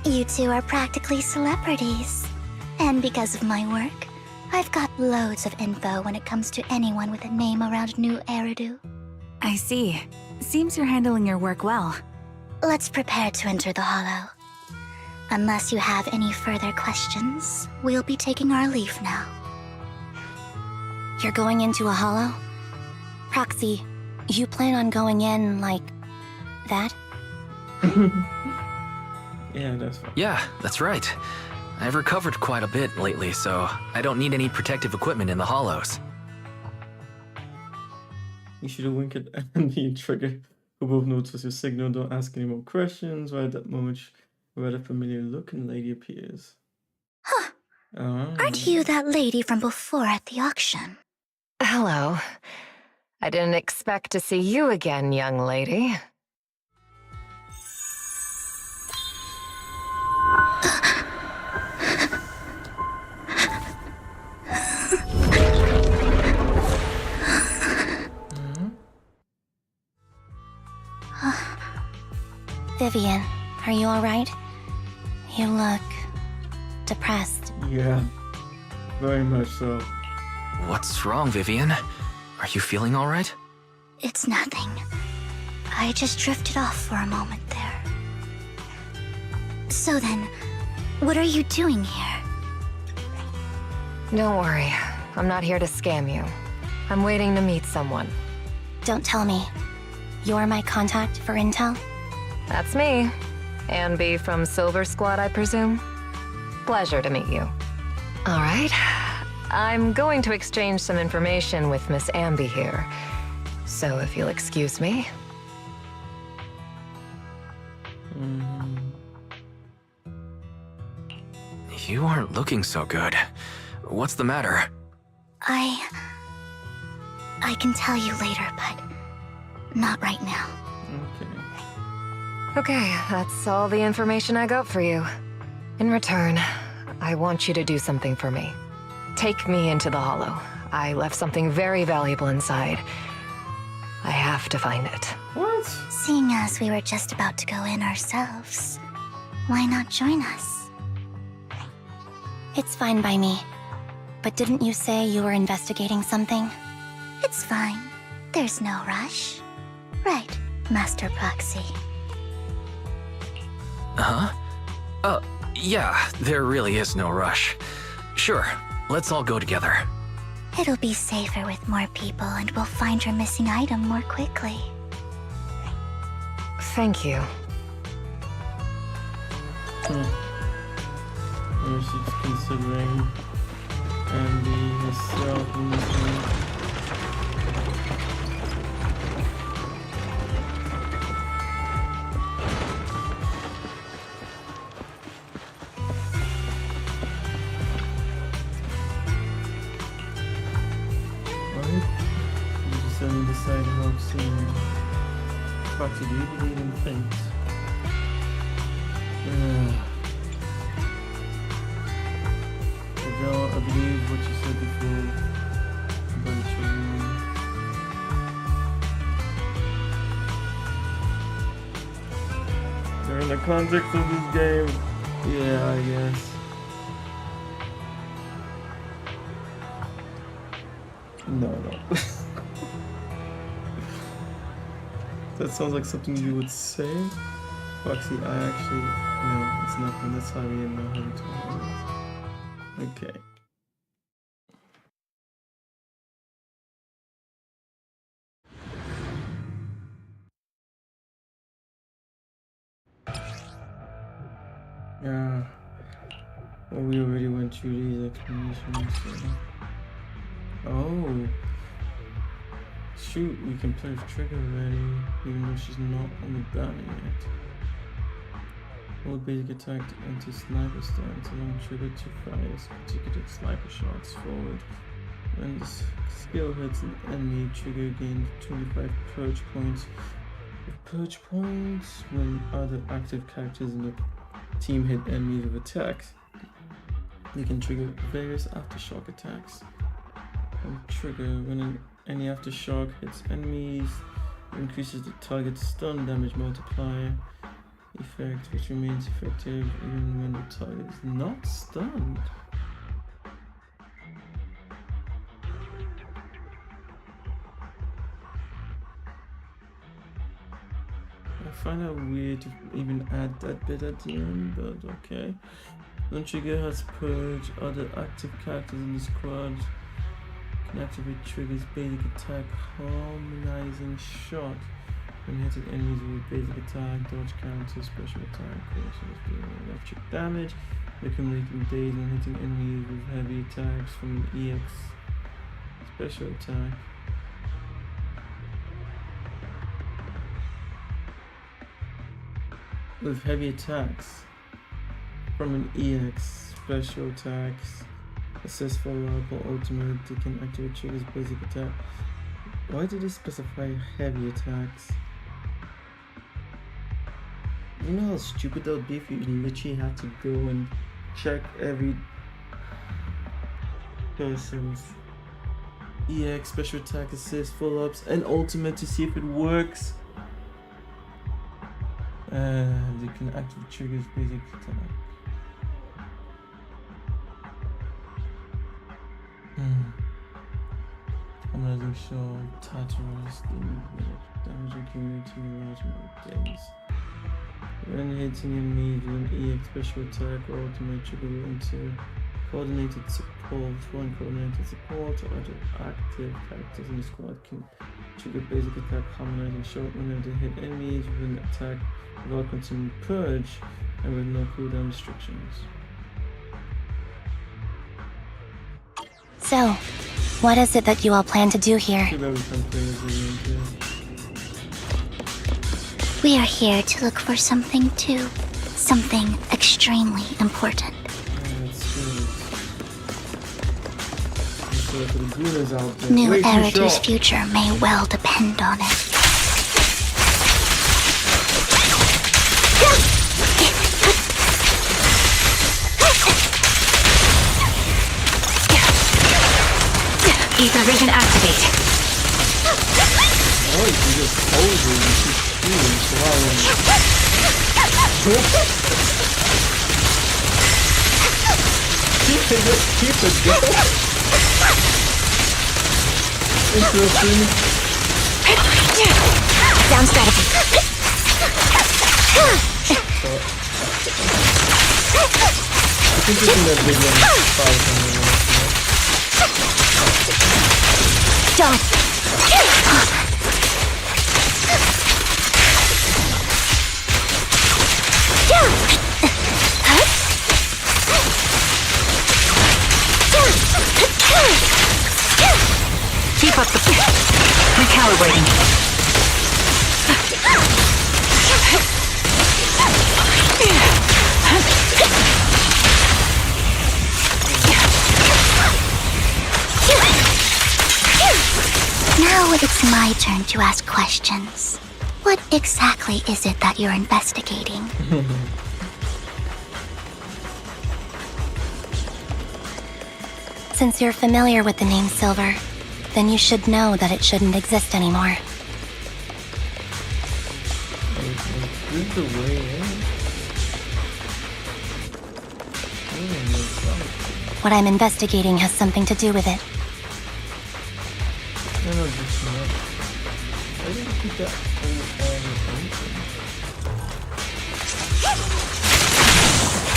You two are practically celebrities. And because of my work, I've got loads of info when it comes to anyone with a name around New Eridu. I see. Seems you're handling your work well. Let's prepare to enter the Hollow. Unless you have any further questions, we'll be taking our leave now. You're going into a hollow? Proxy, you plan on going in like that? Yeah, that's fine. Yeah, that's right. I've recovered quite a bit lately, so I don't need any protective equipment in the hollows. You should have winked at Andy and Trigger, who both notice your signal. Don't ask any more questions. Right at that moment, a rather familiar-looking lady appears. Huh. Aren't you that lady from before at the auction? Hello. I didn't expect to see you again, young lady. Vivian, are you alright? You look depressed. Yeah, very much so. What's wrong, Vivian? Are you feeling all right? It's nothing. I just drifted off for a moment there. So then, what are you doing here? Don't worry. I'm not here to scam you. I'm waiting to meet someone. Don't tell me. You're my contact for intel? That's me. Ambi from Silver Squad, I presume? Pleasure to meet you. All right. I'm going to exchange some information with Miss Ambi here. So if you'll excuse me. You aren't looking so good. What's the matter? I can tell you later, but not right now. Okay, that's all the information I got for you. In return, I want you to do something for me. Take me into the Hollow. I left something very valuable inside. I have to find it. What? Seeing as we were just about to go in ourselves, why not join us? It's fine by me. But didn't you say you were investigating something? It's fine. There's no rush. Right, Master Proxy. Huh? Yeah, there really is no rush. Sure, let's all go together. It'll be safer with more people and we'll find your missing item more quickly. Thank you. Or she's considering Andy herself in this one. Right? You just suddenly decided how soon. attracted you, but they didn't faint. Adele, I believe what you said before about children. They're in the context of this game. Yeah, I guess. No. That sounds like something you would say. Foxy, I actually... No, it's nothing. That's how we know how to talk. Okay. Yeah. Well, we already went through these explanations. So. Oh. Shoot, we can play with Trigger already, even though she's not on the banner yet. Hold basic attack to anti-sniper stance, allowing Trigger to fire particular sniper shots forward. When the skill hits an enemy, Trigger gains 25 purge points. With purge points, when other active characters in the team hit enemies with attacks, they can trigger various aftershock attacks. And Trigger, when any aftershock hits enemies, increases the target's stun damage multiplier effect, which remains effective even when the target is not stunned. I find it weird to even add that bit at the end, but okay. When Trigger has purge, other active characters in the squad can activate Trigger's basic attack, harmonizing shot. When hitting enemies with basic attack, dodge counter, special attack, also dealing electric damage, accumulating days when hitting enemies with heavy attacks from an EX special attack. With heavy attacks from an EX special attacks, assess follow-up or ultimate, they can activate Trigger's basic attack. Why did they specify heavy attacks? You know how stupid that would be if you literally had to go and check every person's EX, special attack, assist, follow-ups, and ultimate to see if it works. And you can activate Trigger's basic attack. Harmonizing shot, tattoos, damage accumulating large amount of days. When hitting enemies with an EX special attack or ultimate, Trigger will enter coordinated support. One coordinated support or other active characters in the squad can trigger basic attack, harmonizing shot whenever they hit enemies with an attack without consuming purge and with no cooldown restrictions. So, what is it that you all plan to do here? We are here to look for something too. Something extremely important. New Eridu's future may well depend on it. Ether vision activate. Oh, you can just hold it and keep shooting, keep it going. Interesting. Down strategy. I think you can let big one fire. Don't. Keep up the recalibrating. Now it's my turn to ask questions. What exactly is it that you're investigating? Since you're familiar with the name Silver, then you should know that it shouldn't exist anymore. What I'm investigating has something to do with it.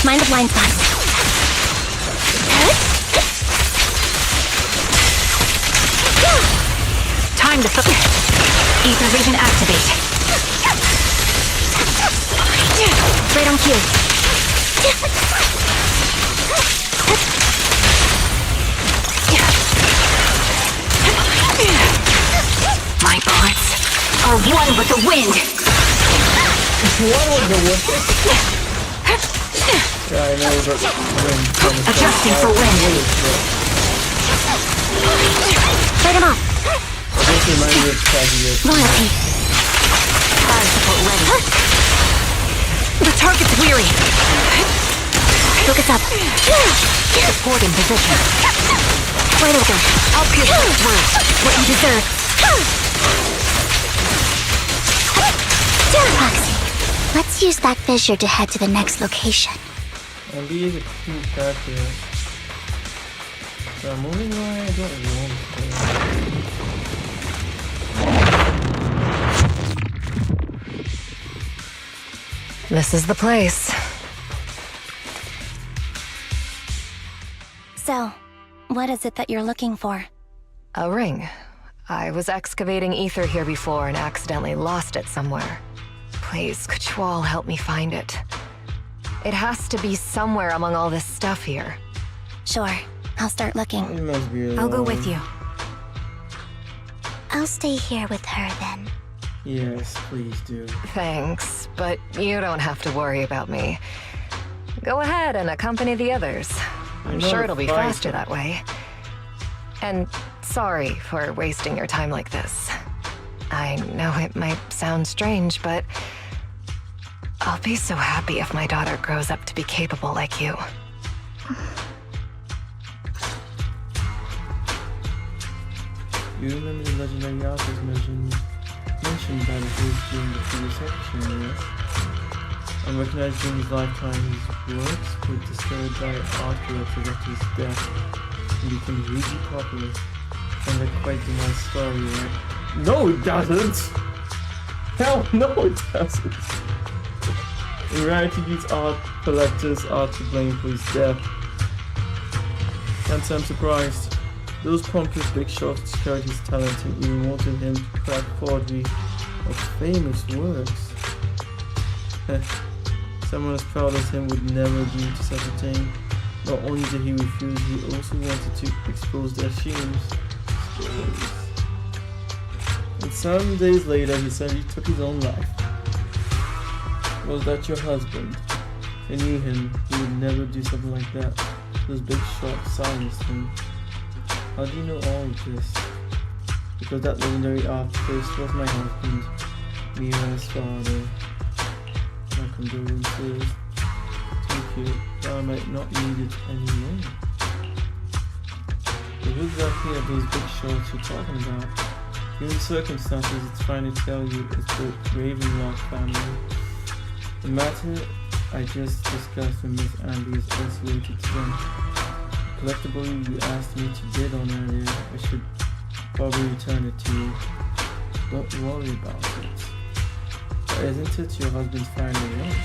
Mind the blind spot. Time to Ether vision activate. Right on cue. My bullets are one with the wind. One with the wind? Yeah, I know, but wind. Adjusting for wind. Fight him off. Loyalty. Fire support ready. The target's weary. Focus up. Support in position. Right over. I'll pierce through. What you deserve. Foxy, let's use that fissure to head to the next location. And B is a cool character. So I'm moving why I don't want to. This is the place. So, what is it that you're looking for? A ring. I was excavating ether here before and accidentally lost it somewhere. Please, could you all help me find it? It has to be somewhere among all this stuff here. Sure, I'll start looking. It must be I'll go with you. I'll stay here with her then. Yes, please do. Thanks, but you don't have to worry about me. Go ahead and accompany the others. I'm sure it'll be faster that way. And sorry for wasting your time like this. I know it might sound strange, but I'll be so happy if my daughter grows up to be capable like you. You remember the legendary artist mentioned by the host during the previous episode, yes? Unrecognized during his lifetime, his works were disturbed by art collectors after his death and became hugely popular. Sounds like quite the nice story, right? No, it doesn't! Hell no, it doesn't! In reality, these art collectors are to blame for his death. Can't say I'm surprised. Those pompous big shots discouraged his talent and even wanted him to crack forgery of famous works. Someone as proud as him would never agree to such a thing. Not only did he refuse, he also wanted to expose their shames. And some days later, he suddenly took his own life. Was that your husband? I knew him. He would never do something like that. Those big shots silenced him. How do you know all of this? Because that legendary artist was my husband, Mira's father. My condolences. Thank you, but I might not need it anymore. But who exactly are those big shots you're talking about? Given the circumstances, it's fine to tell you it's the Ravenlock family. The matter I just discussed with Miss Andy is isolated to them. Collectible you asked me to bid on earlier, I should probably return it to you. Don't worry about it. But isn't it your husband's final one?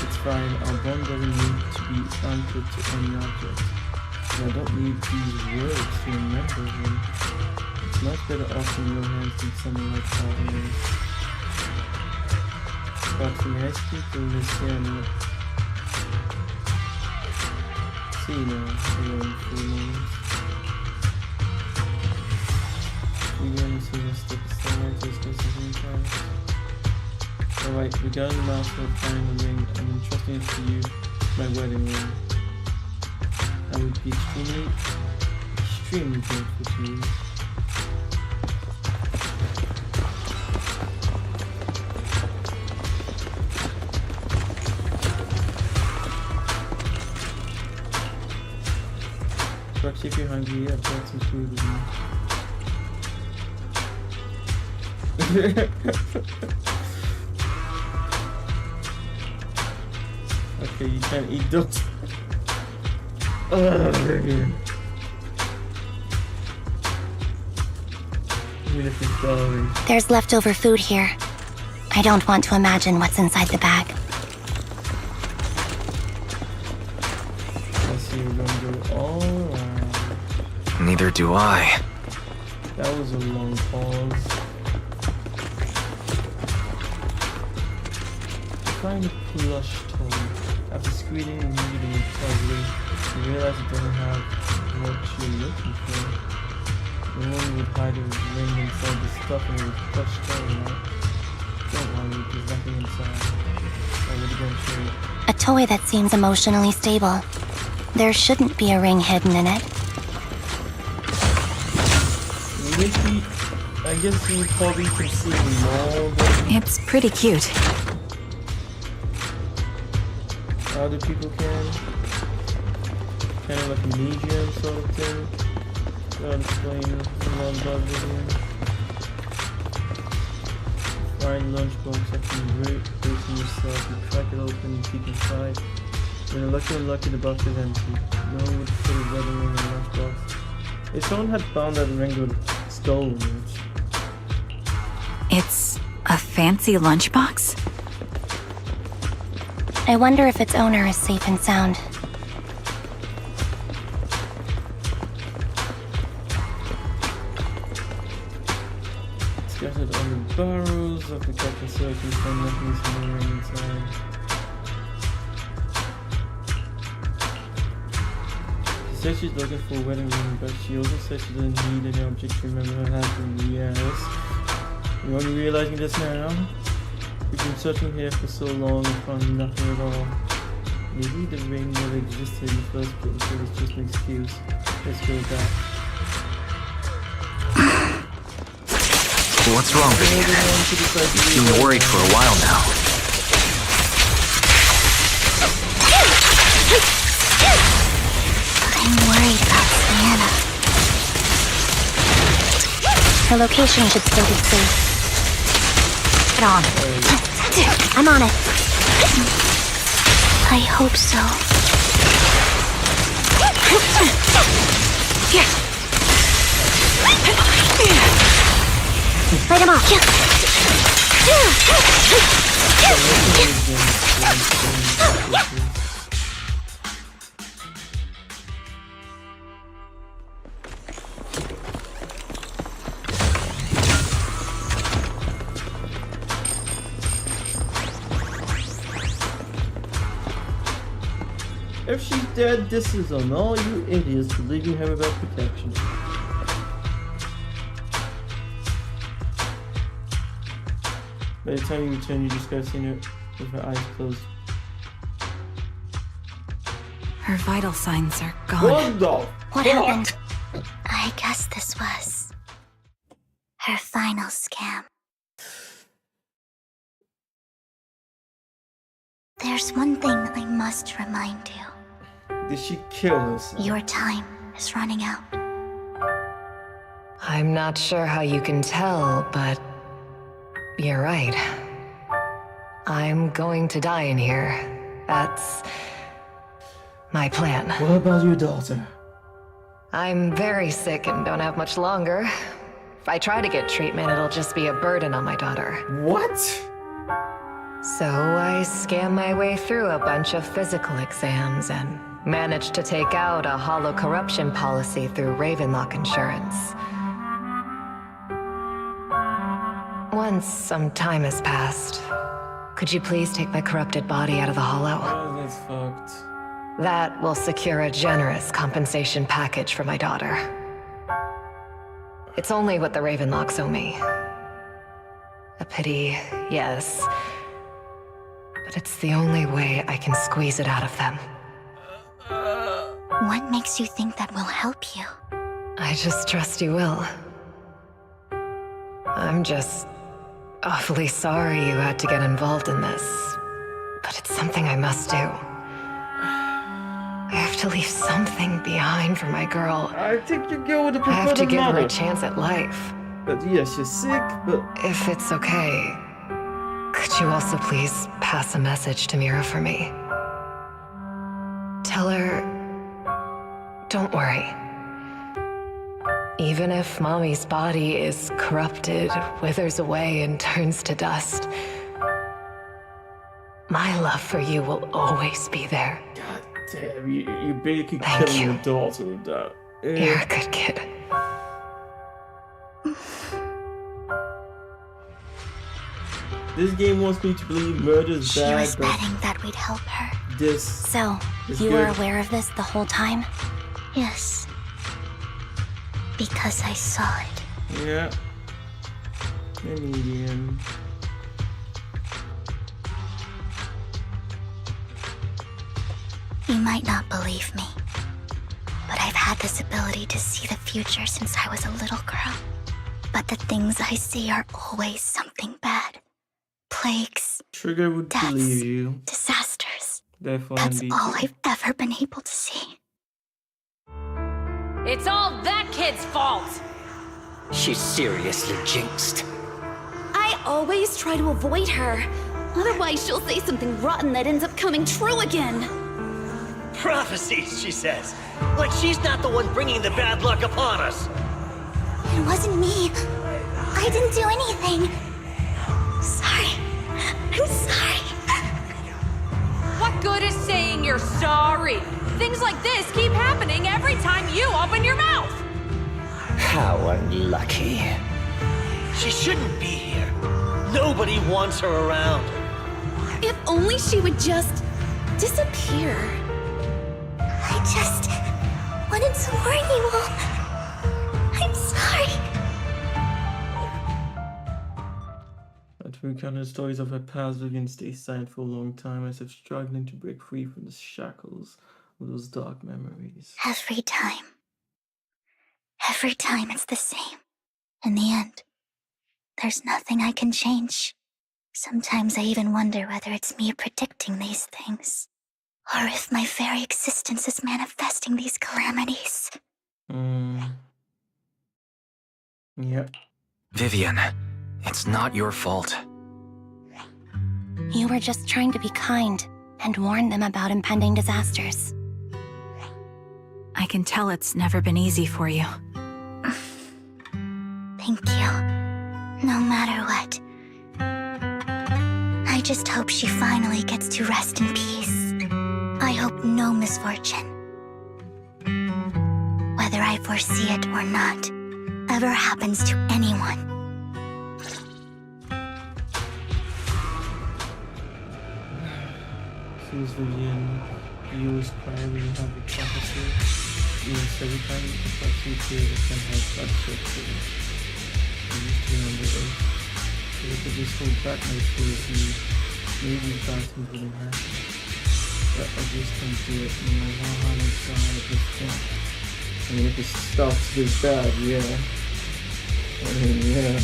It's fine, our bond doesn't need to be anchored to any object. And I don't need these words to remember him. It's much better off in your hands than someone like Father is. But may I speak to Miss Sienna? See now, alone for a moment. We're going to see this step aside to discuss the time. Alright, regarding the milestone of finding the ring, I'm entrusting it to you, my wedding ring. I would be extremely grateful to you. Trucks if you're hungry, I've got some food with me. Okay, you can't eat those. Even if it's starving. There's leftover food here. I don't want to imagine what's inside the bag. I see we're gonna go all around. Neither do I. That was a long pause. Find a plush toy. After screening and reading it thoroughly, you realize it doesn't have what you're looking for. The one would hide a ring inside the stuffing with plush toy, right? Don't worry, there's nothing inside. I would have gone through it. A toy that seems emotionally stable. There shouldn't be a ring hidden in it. Maybe, I guess you probably can see more than It's pretty cute. other people can. Kind of like a medium sort of thing. I'll explain along above video. Find lunchbox after you placing yourself, you crack it open and peek inside. When you're lucky, the box is empty. No one would put a wedding ring in the lunchbox. If someone had found that ring, would have stolen it. It's a fancy lunchbox? I wonder if its owner is safe and sound. Scattered on the barrels of the captain circle, find nothing smaller inside. She said she's looking for a wedding ring, but she also said she doesn't need any object to remember her husband. Yes. You're only realizing this now? We've been searching here for so long and found nothing at all. Maybe the ring never existed in the first place, so it's just an excuse. Let's go back. What's wrong, baby? You've been worried for a while now. I'm worried about Sienna. Her location should still be safe. Get on. I'm on it. I hope so. Light him off. If she's dead, this is on all you idiots for leaving her without protection. By the time you return, you discover Sienna with her eyes closed. Her vital signs are gone. What the What happened? I guess this was her final scam. There's one thing I must remind you. Did she kill herself? Your time is running out. I'm not sure how you can tell, but you're right. I'm going to die in here. That's my plan. What about your daughter? I'm very sick and don't have much longer. If I try to get treatment, it'll just be a burden on my daughter. What? So I scam my way through a bunch of physical exams and managed to take out a hollow corruption policy through Ravenlock Insurance. Once some time has passed, could you please take my corrupted body out of the hollow? Oh, that's fucked. That will secure a generous compensation package for my daughter. It's only what the Ravenlocks owe me. A pity, yes. But it's the only way I can squeeze it out of them. What makes you think that will help you? I just trust you will. I'm just awfully sorry you had to get involved in this. But it's something I must do. I have to leave something behind for my girl. I think your girl would have I have to preferred a give her mother. a chance at life. But yeah, she's sick, but... If it's okay, could you also please pass a message to Mira for me? Tell her, don't worry. Even if Mommy's body is corrupted, withers away, and turns to dust, my love for you will always be there. God damn, you basically killing your daughter with that. You're a good kid. This game wants me to believe murder is She bad, was but betting that we'd help her. this So, is you good. were aware of this the whole time? Yes. Because I saw it. Yeah. Medium. You might not believe me, but I've had this ability to see the future since I was a little girl. But the things I see are always something bad. Plagues, Trigger would deaths, believe you. disasters. Therefore, That's indeed. all I've ever been able to see. It's all that kid's fault! She's seriously jinxed. I always try to avoid her. Otherwise, she'll say something rotten that ends up coming true again. Prophecies, she says. Like she's not the one bringing the bad luck upon us. It wasn't me. I didn't do anything. Sorry. I'm sorry. What good is saying you're sorry? Things like this keep happening every time you open your mouth! How unlucky. She shouldn't be here. Nobody wants her around. If only she would just disappear. I just wanted to warn you all. I'm sorry. After recounting stories of her past, Vivian stays silent for a long time as if struggling to break free from the shackles of those dark memories. Every time it's the same. In the end, there's nothing I can change. Sometimes I even wonder whether it's me predicting these things, or if my very existence is manifesting these calamities. Yep. Vivian, it's not your fault. You were just trying to be kind and warn them about impending disasters. I can tell it's never been easy for you. Thank you. No matter what. I just hope she finally gets to rest in peace. I hope no misfortune, whether I foresee it or not, ever happens to anyone. Since Vivian used primarily have the prophecy, yes, every time the prophecy appears, it can have that shit too. I used to remember it. So look at this whole back my fears, maybe bad things wouldn't happen. But I just can't do it, no matter how hard I try, I just can't. I mean, if it starts this bad, yeah. I mean, yeah.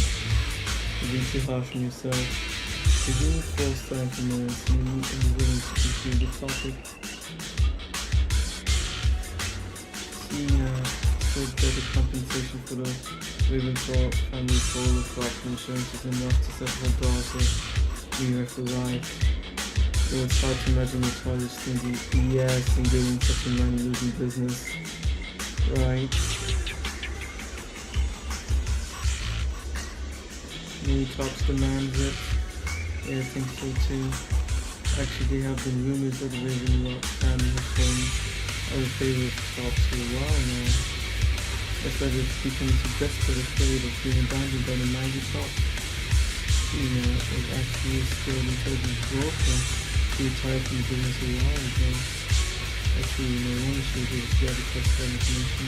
You're being too harsh on yourself. You're doing false time for moments and you're willing to conclude the topic. See, so better compensation for the Ravenclaw family for the crop insurance is enough to set her daughter free for life. Though it's hard to imagine the tallest thing yes, engaging in such a money-losing business. Right. Many Tops demands it. Yeah, I think so too. Actually, there have been rumors that the Ravenlock family has been out of favor of Tops for a while now. That's why they've become so desperate afraid of being abandoned by the mighty Tops. You know, it actually is still an intelligent broker who retired from the business a while ago. Actually, no one should be able to get across that information.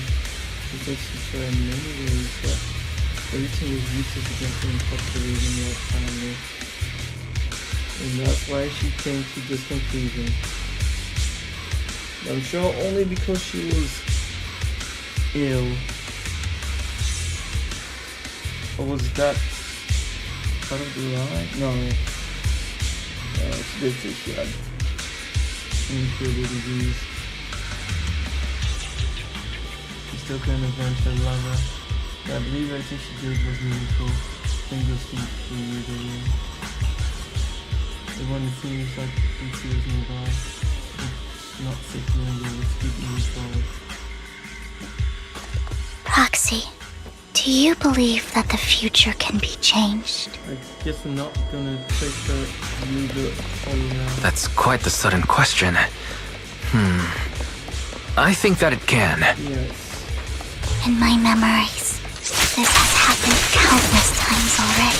She says she tried in many ways, but everything was useless against the unpopular Ravenlock family. And that's why she came to this conclusion. I'm sure only because she was ill. Or was that part of the lie? No. No, it's this she had incurable disease. still couldn't avenge her lover. But I believe everything she did was meaningful. Things will speak for you, Jodie. The one that seems like the tears nearby. It's not sick when you will speak meaningful. Proxy, do you believe that the future can be changed? I guess I'm not gonna take her to leave it all around. That's quite the sudden question. I think that it can. Yes. In my memories, this has happened countless times already.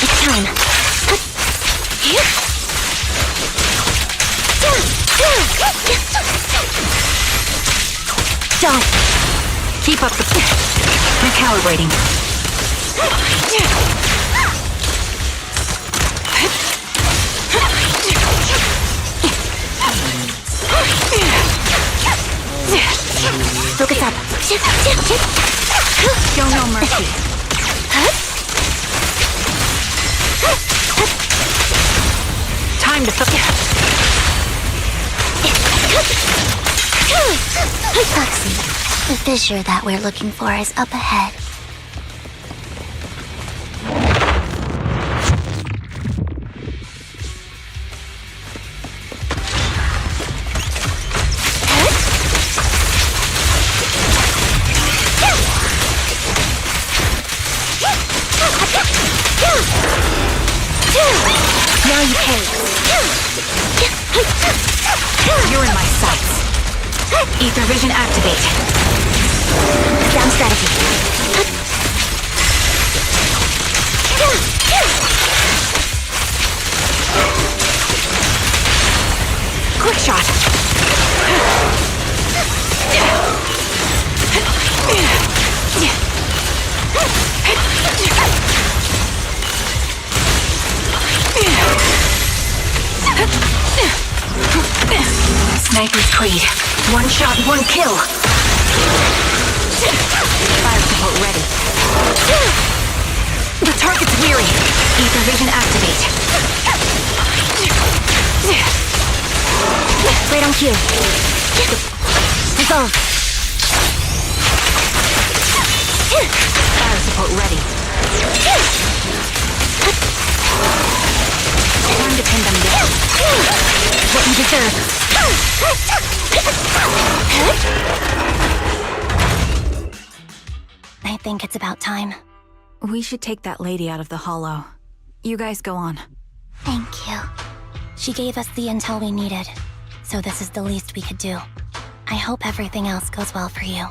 It's time. Don't. Keep up the... Recalibrating. Focus up. Show no mercy. Time to focus. Proxy, the fissure that we're looking for is up ahead. Now you pay. You're in my sights. Ether vision activate. Down strategy. Quick shot. Sniper's Creed. One shot, one kill. Fire support ready. The target's weary. Ether vision activate. Right on cue. Dissolve. Fire support ready. Time to pin them down. What you deserve. I think it's about time. We should take that lady out of the hollow. You guys go on. Thank you. She gave us the intel we needed, so this is the least we could do. I hope everything else goes well for you.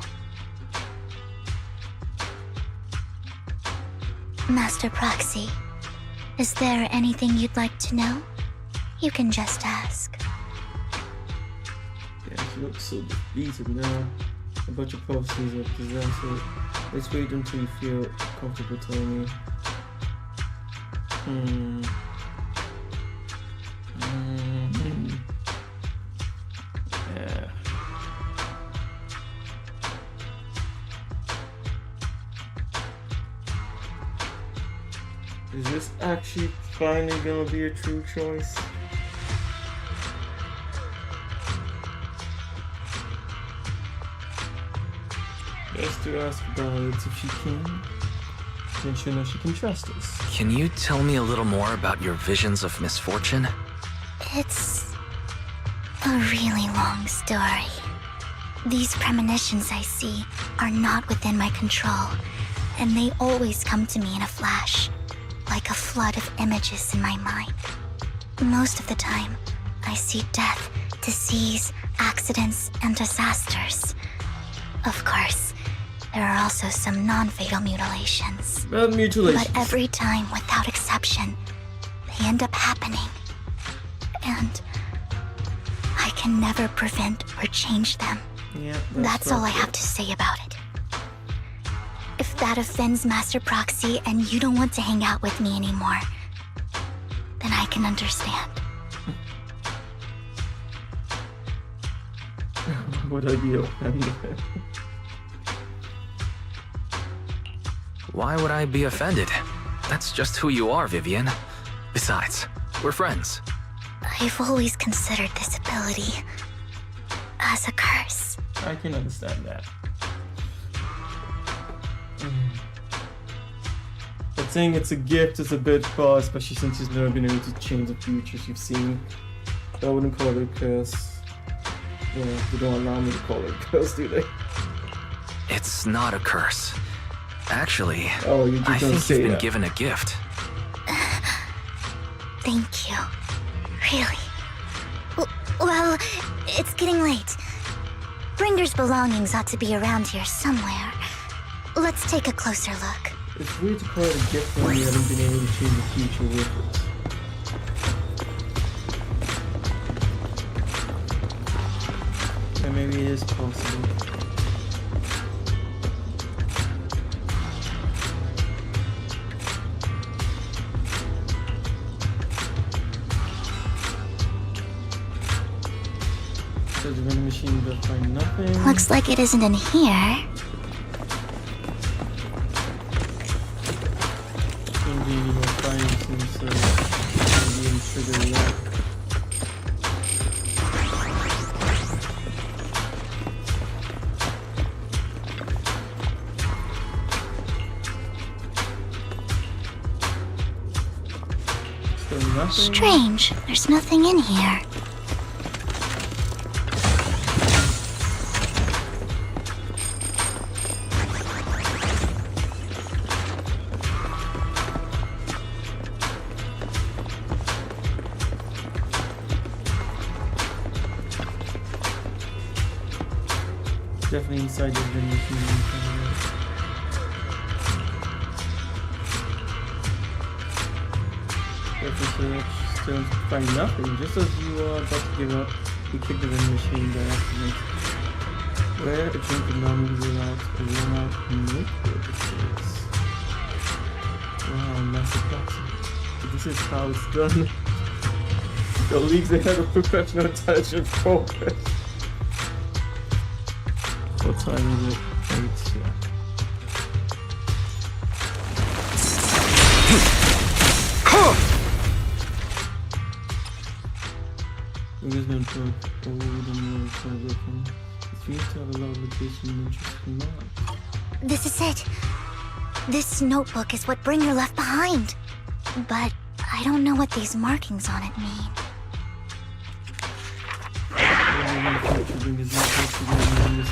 Master Proxy, is there anything you'd like to know? You can just ask. Yeah, she looks so defeated now. A bunch of posters are presented. Let's wait until you feel comfortable telling me. Yeah. Is this actually finally gonna be a true choice? Best to ask about it if she can. Then she'll know she can trust us. Can you tell me a little more about your visions of misfortune? It's a really long story. These premonitions I see are not within my control, and they always come to me in a flash, like a flood of images in my mind. Most of the time, I see death, disease, accidents, and disasters. Of course, there are also some non-fatal mutilations. Mutilations. But every time, without exception, they end up happening. And I can never prevent or change them. Yeah, that's all I have to say about it. If that offends Master Proxy and you don't want to hang out with me anymore, then I can understand. Would I be offended? Why would I be offended? That's just who you are, Vivian. Besides, we're friends. I've always considered this ability as a curse. I can understand that. But saying it's a gift is a bit far, especially since she's never been able to change the futures you've seen. I wouldn't call it a curse. Yeah, they don't allow me to call it a curse, do they? It's not a curse. Actually, you I think say you've been that. given a gift. Thank you. Really. Well, it's getting late. Bringer's belongings ought to be around here somewhere. Let's take a closer look. It's weird to call it a gift when you haven't been able to change the future with it. And maybe it is possible. Says the vending machine will find nothing. Looks like it isn't in here. Shouldn't be any more finding since being triggered yet. Still nothing. Strange. There's nothing in here. Definitely inside the vending machine. Definitely still find nothing. Just as you are about to give up, you kick the vending machine by accident. Where a drink would normally be allowed to run out notebook it is. Wow, massive boxing. This is how it's done. The leagues ahead of professional intelligence focus. What time is it? 8, yeah. Fingers been put over the mirror for looking. It seems to have a lot of location and interesting marks. This is it. This notebook is what Bringer left behind. But I don't know what these markings on it mean.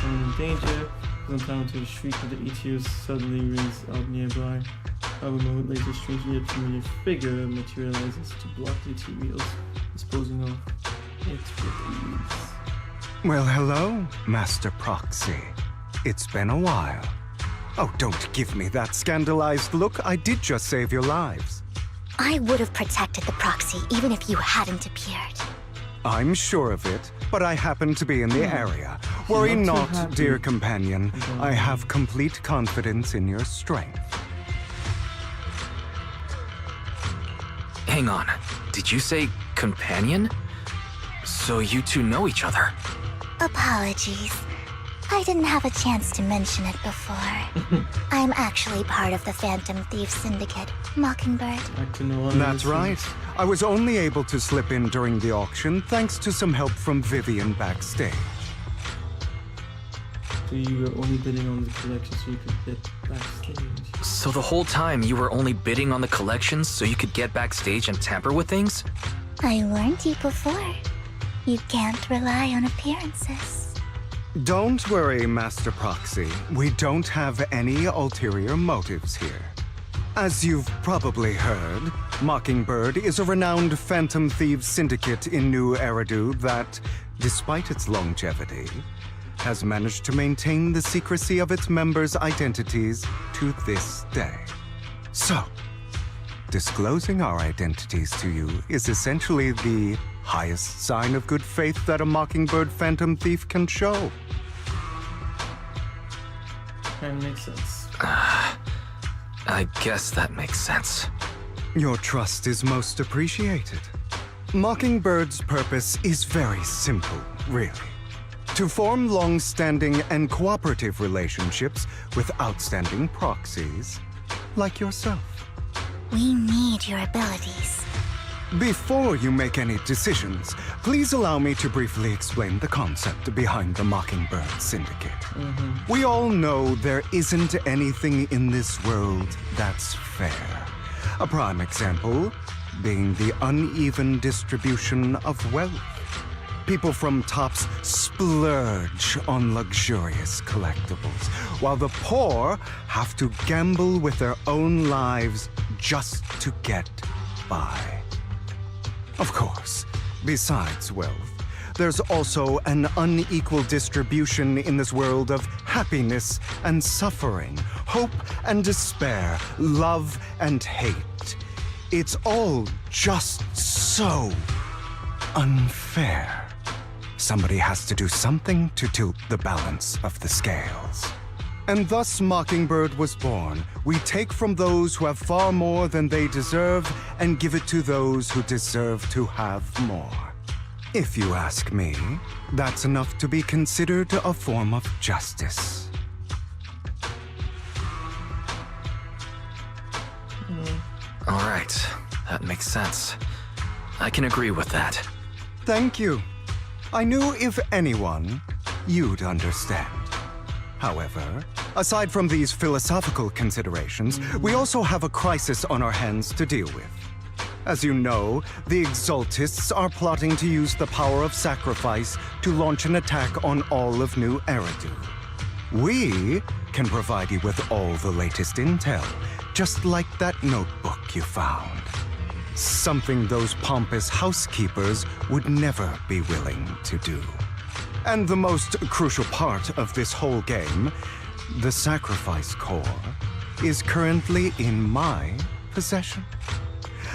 In danger. Down to the shriek of the ETO suddenly rings out nearby. A moment later, a strangely yet familiar figure materializes to block the materials, disposing of it with ease. Well, hello, Master Proxy. It's been a while. Oh, don't give me that scandalized look. I did just save your lives. I would have protected the proxy even if you hadn't appeared. I'm sure of it, but I happen to be in the area. Worry not, dear companion. I have complete confidence in your strength. Hang on. Did you say companion? So you two know each other? Apologies. I didn't have a chance to mention it before. I'm actually part of the Phantom Thief Syndicate, Mockingbird. That's right. I was only able to slip in during the auction thanks to some help from Vivian backstage. So you were only bidding on the collection so you could get backstage? So the whole time you were only bidding on the collections so you could get backstage and tamper with things? I warned you before. You can't rely on appearances. Don't worry, Master Proxy. We don't have any ulterior motives here. As you've probably heard, Mockingbird is a renowned Phantom Thieves syndicate in New Eridu that, despite its longevity, has managed to maintain the secrecy of its members' identities to this day. So, disclosing our identities to you is essentially the highest sign of good faith that a Mockingbird Phantom Thief can show. That makes sense. I guess that makes sense. Your trust is most appreciated. Mockingbird's purpose is very simple, really. To form long-standing and cooperative relationships with outstanding proxies, like yourself. We need your abilities. Before you make any decisions, please allow me to briefly explain the concept behind the Mockingbird Syndicate. We all know there isn't anything in this world that's fair. A prime example being the uneven distribution of wealth. People from tops splurge on luxurious collectibles, while the poor have to gamble with their own lives just to get by. Of course, besides wealth, there's also an unequal distribution in this world of happiness and suffering, hope and despair, love and hate. It's all just so unfair. Somebody has to do something to tilt the balance of the scales. And thus Mockingbird was born. We take from those who have far more than they deserve and give it to those who deserve to have more. If you ask me, that's enough to be considered a form of justice. All right, that makes sense. I can agree with that. Thank you. I knew if anyone, you'd understand. However, aside from these philosophical considerations, we also have a crisis on our hands to deal with. As you know, the Exaltists are plotting to use the power of sacrifice to launch an attack on all of New Eridu. We can provide you with all the latest intel, just like that notebook you found. Something those pompous housekeepers would never be willing to do. And the most crucial part of this whole game, the sacrifice core, is currently in my possession.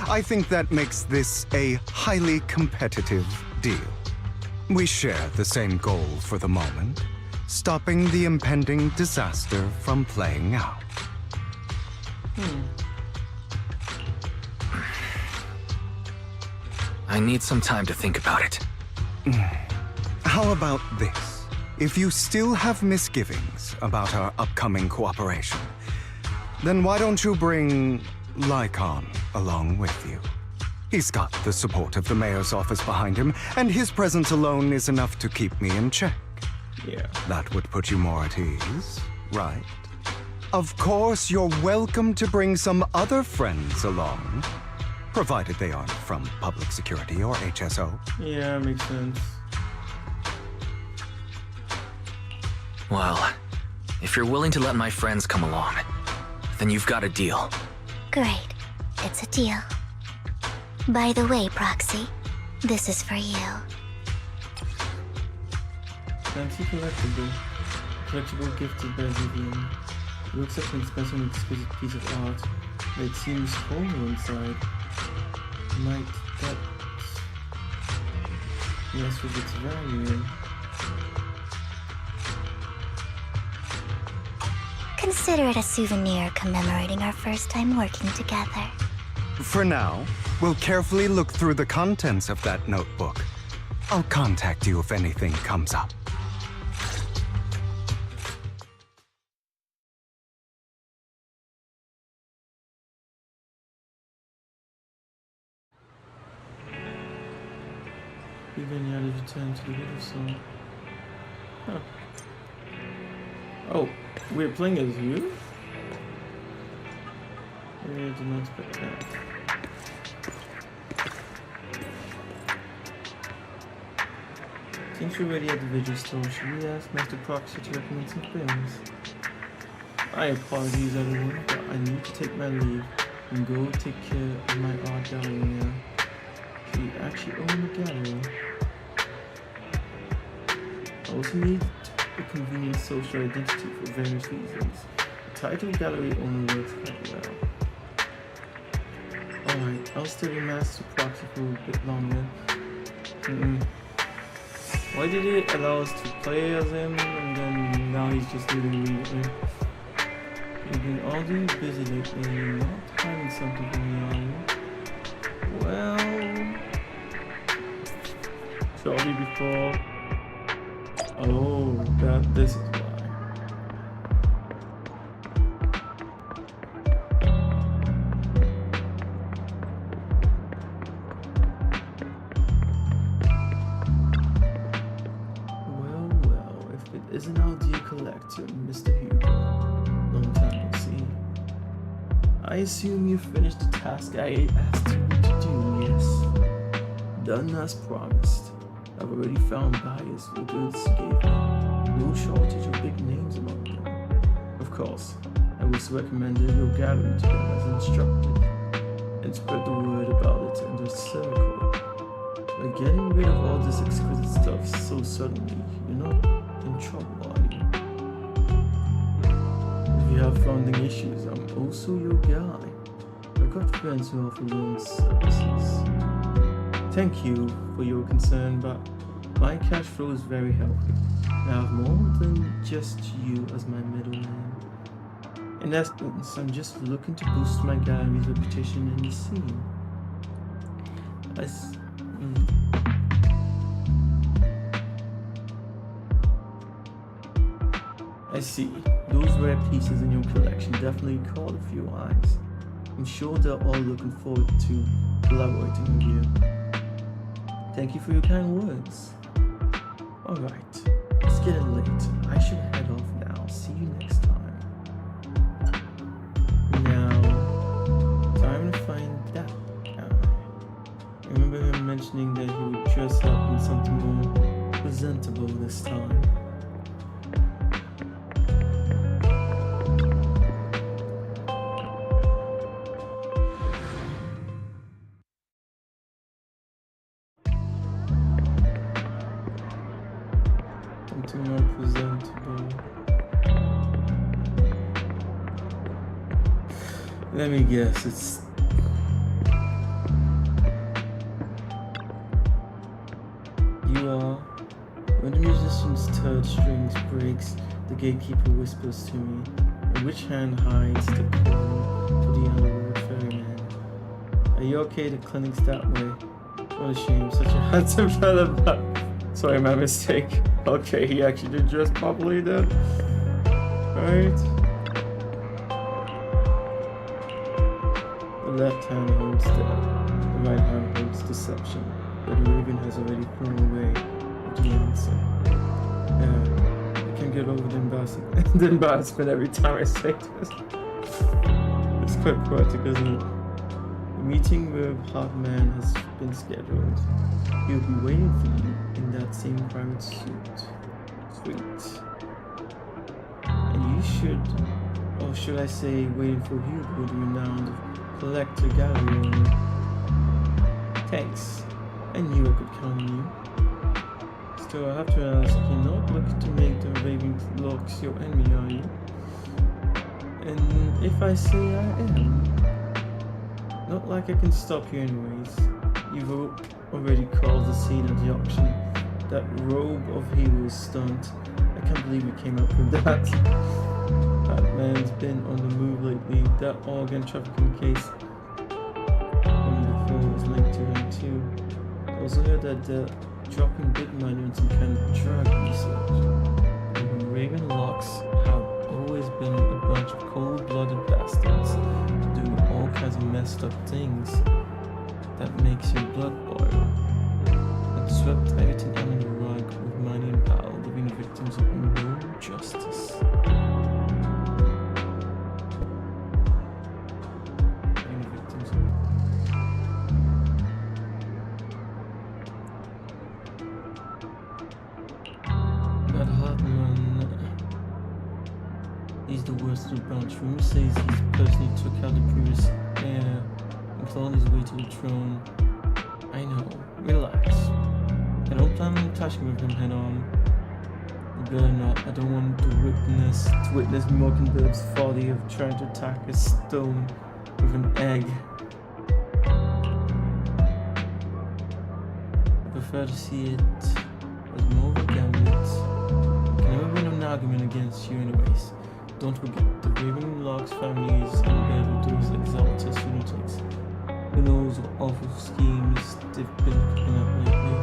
I think that makes this a highly competitive deal. We share the same goal for the moment, stopping the impending disaster from playing out. I need some time to think about it. How about this? If you still have misgivings about our upcoming cooperation, then why don't you bring Lycon along with you? He's got the support of the mayor's office behind him, and his presence alone is enough to keep me in check. Yeah. That would put you more at ease, right? Of course, you're welcome to bring some other friends along, provided they aren't from public security or HSO. Yeah, makes sense. Well, if you're willing to let my friends come along, then you've got a deal. Great. It's a deal. By the way, Proxy, this is for you. Fancy collectible. Collectible gifted by Vivian. Looks like an expensive and exquisite piece of art, but it seems hollow inside. Might that mess with its value? Consider it a souvenir commemorating our first time working together. For now, we'll carefully look through the contents of that notebook. I'll contact you if anything comes up. Even you had to return to the video song. Huh. Oh, we're playing as you? I did not expect that. Since you're already at the video store, should we ask Master Proxy to recommend some films? I apologize everyone, but I need to take my leave and go take care of my art gallery now. We actually own the gallery. I also need a convenient social identity for various reasons. The title gallery only works quite well. Alright, I'll stay with Master Proxy for a bit longer. Why did it allow us to play as him and then now he's just leaving immediately? You've been all too busy lately, you're not hiding something from me, are you? Well... Shortly before... Oh, this is why. is an audio collector, Mr. Hugo. Long time no see. I assume you finished the task I asked you to do, yes? Done as promised. I've already found buyers for the goods you gave me. No shortage of big names among them. Of course, I was recommended your gallery to them as instructed, and spread the word about it in the circle. By getting rid of all this exquisite stuff so suddenly, you're not in trouble, are you? If you have funding issues, I'm also your guy. I've got friends who offer loan services. Thank you for your concern, but my cash flow is very healthy. I have more than just you as my middleman. In essence, I'm just looking to boost my gallery's reputation in the scene. I see. Those rare pieces in your collection definitely caught a few eyes. I'm sure they're all looking forward to collaborating with you. Thank you for your kind words. Alright, it's getting late. I should head off now. See you next time. Now, time to find that guy. I remember him mentioning that he would dress up in something more presentable this time. Something more presentable. Let me guess, it's... You are... When the musician's third strings breaks, the gatekeeper whispers to me, and which hand hides the coin for the underworld ferryman. Are you okay? The clinic's that way. What a shame, such a handsome fella, but... Sorry, my mistake. Okay, he actually did dress properly then. Right. The left hand holds death, the right hand holds deception, but the raven has already thrown away the answer. I can get over the embarrassment every time I say this. It's quite poetic, isn't it? The meeting with Hartman has been scheduled. He'll be waiting for you in that same private suit. Sweet. And you should, or should I say, waiting for Hugo, the renowned collector gallery owner. Thanks. I knew I could count on you. Still, I have to ask, you're not looking to make the Ravenlocks your enemy, are you? And if I say I am, not like I can stop you anyways. You've already called the scene of the auction. That robe of heroes stunt. I can't believe you came up with that. That man's been on the move lately. That organ trafficking case from before was linked to him too. I also heard that they're dropping big money on some kind of drug research. And Ravenlocks have always been a bunch of cold-blooded bastards doing all kinds of messed up things that makes your blood boil. And swept everything under the rug with money and power, leaving the victims of no justice. That Hartman, he's the worst of the bunch. Rumor says he's personally took out the previous heir and clawed his way to the throne. I know, relax. I don't plan on clashing with him head on. You better not. I don't want to witness Mockingbirds' folly of trying to attack a stone with an egg. I prefer to see it as more of a gambit. I can never win an argument against you anyways. Don't forget, the Ravenlocks family is in bed with those exalted lunatics. Who knows what awful schemes they've been cooking up lately.